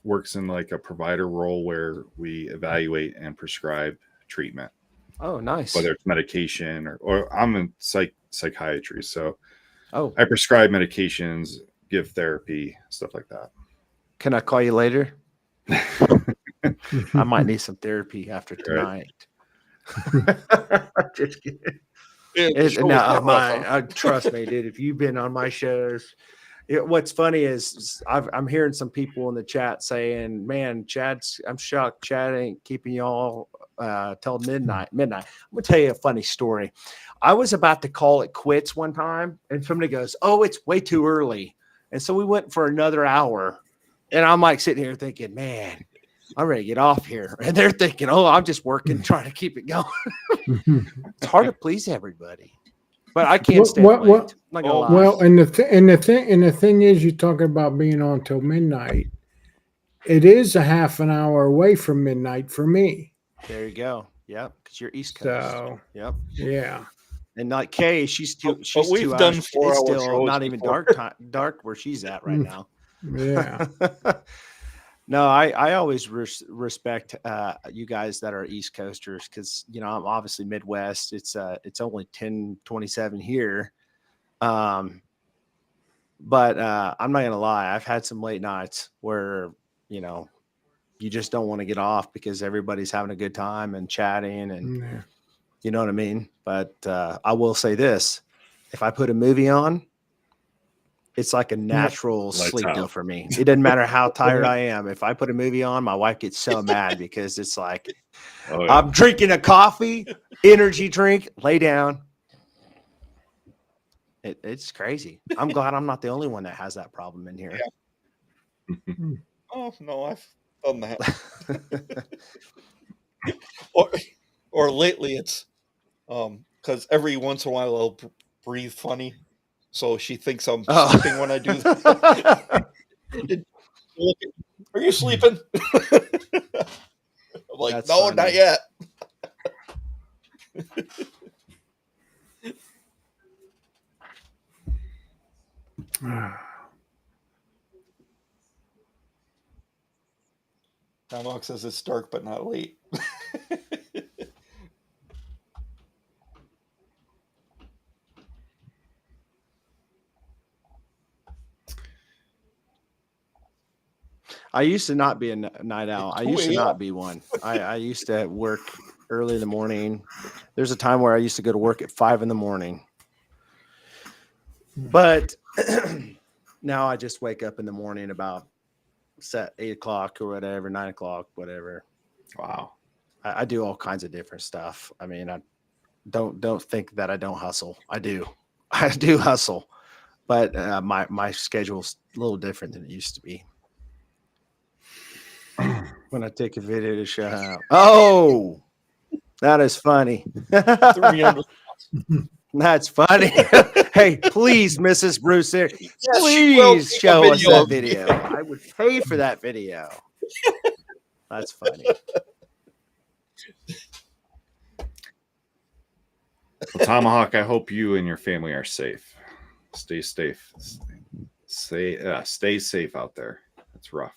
works in like a provider role where we evaluate and prescribe treatment, Oh, nice. whether it's medication or I'm in psychiatry. So Oh, I prescribe medications, give therapy, stuff like that. can I call you later? I might need some therapy after tonight. Just kidding. Yeah, the show was not rough, huh? Trust me, dude. If you've been on my shows, what's funny is I'm hearing some people in the chat saying, "Man, I'm shocked. Chad ain't keeping y'all till midnight." I'm gonna tell you a funny story. I was about to call it quits one time, and somebody goes, "Oh, it's way too early," and so we went for another hour. And I'm like sitting here thinking, "Man, I'm ready to get off here." And they're thinking, "Oh, I'm just working, trying to keep it going." It's hard to please everybody, but I can't stay late. I'm not gonna lie. Well, and the thing is, you're talking about being on till midnight. It is a half an hour away from midnight for me. There you go. Yep, because you're East Coast. So Yep. yeah. And like Kay, she's But 2 we've hours. done It's 4-hour still shows not even before. dark where she's at right now. Yeah. No, I always respect you guys that are East Coasters because I'm obviously Midwest. It's only 10:27 here, but I'm not gonna lie. I've had some late nights where you just don't want to get off because everybody's having a good time and chatting and Yeah. you know what I mean. But I will say this: if I put a movie on, it's like a natural Lights sleep out. deal for me. It doesn't matter how tired I am. If I put a movie on, my wife gets so mad because it's like Oh, yeah. I'm drinking a coffee, energy drink, lay down. It's crazy. I'm glad I'm not the only one that has that problem in here. Oh no, I've done that. or lately it's because every once in a while I'll breathe funny, so she thinks I'm sleeping when I do that. Are you sleeping? I'm like, That's no, funny. not yet. Tomahawk says it's dark but not late. I used to not be a night owl. I used to 2 a.m. not be one. I used to work early in the morning. There's a time where I used to go to work at 5 a.m. But now I just wake up in the morning about 8 o'clock or whatever, 9 o'clock, whatever. Wow. I do all kinds of different stuff. I mean, I don't think that I don't hustle. I do. I do hustle, but my schedule's a little different than it used to be. When I take a video to show how. Oh, that is funny. Threw me under- That's funny. Hey, please, Mrs. Brewster, Yes, she will please take a show us video that of me. video. I would pay for that video. That's funny. Well, Tomahawk, I hope you and your family are safe. Stay safe. Stay safe out there. It's rough.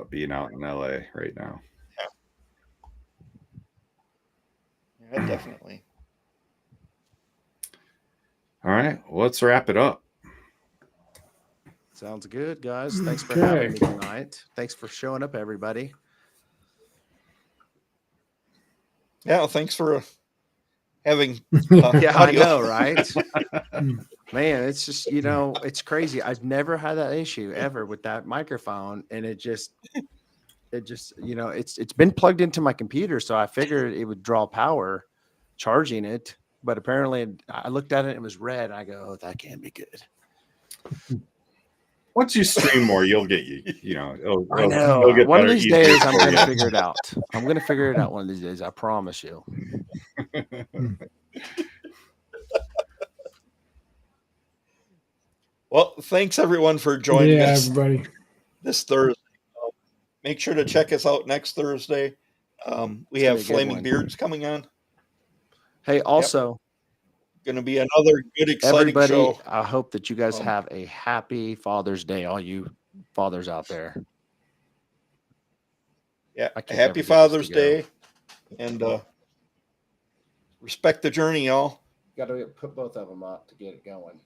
Being out in LA right now. Yeah, definitely. All right, well, let's wrap it up. Sounds good, guys. Thanks for having me tonight. Thanks for showing up, everybody. Yeah, well, thanks for having. Yeah, I audio. know, right? Man, it's just, it's crazy. I've never had that issue ever with that microphone, and it just, it's been plugged into my computer, so I figured it would draw power charging it, but apparently I looked at it and it was red. I go, oh, that can't be good. Once you stream more, you'll get I know. it'll get One of better these easier days, I'm for going to you. figure it out. I'm going to figure it out one of these days. I promise you. Well, thanks everyone for joining us everybody. this Thursday. Make sure to check us out next Thursday. We It's have gonna be a good Flaming one. Beards coming on. Hey, also, Going to be another good, exciting everybody, show. I hope that you guys have a happy Father's Day, all you fathers out there. Yeah, I can never happy get this Father's to go. Day, and respect the journey, y'all. Got to put both of them up to get it going.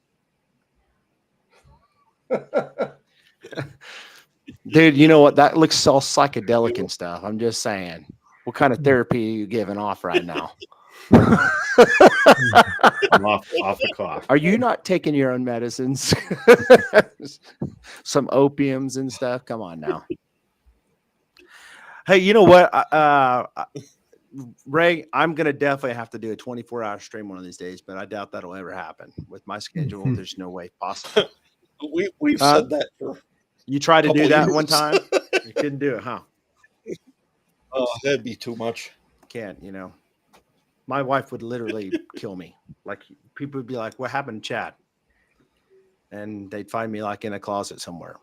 Dude, you know what? That looks all psychedelic and stuff. I'm just saying. What kind of therapy are you giving off right now? I'm off the clock. Are you not taking your own medicines? Some opiums and stuff? Come on now. Hey, you know what? Ray, I'm going to definitely have to do a 24-hour stream one of these days, but I doubt that'll ever happen. With my schedule, there's no way possible. We've said that for You tried to do couple that years. one time? You couldn't do it, huh? Oh, that'd be too much. Can't, My wife would literally kill me. Like, people would be like, what happened to Chad? And they'd find me like in a closet somewhere.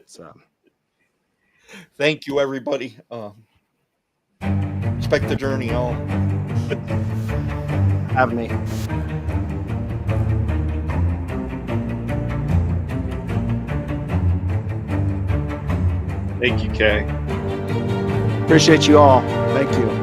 So, Thank you, everybody. Respect the journey, y'all. have me. Thank you, Kay. Appreciate you all. Thank you.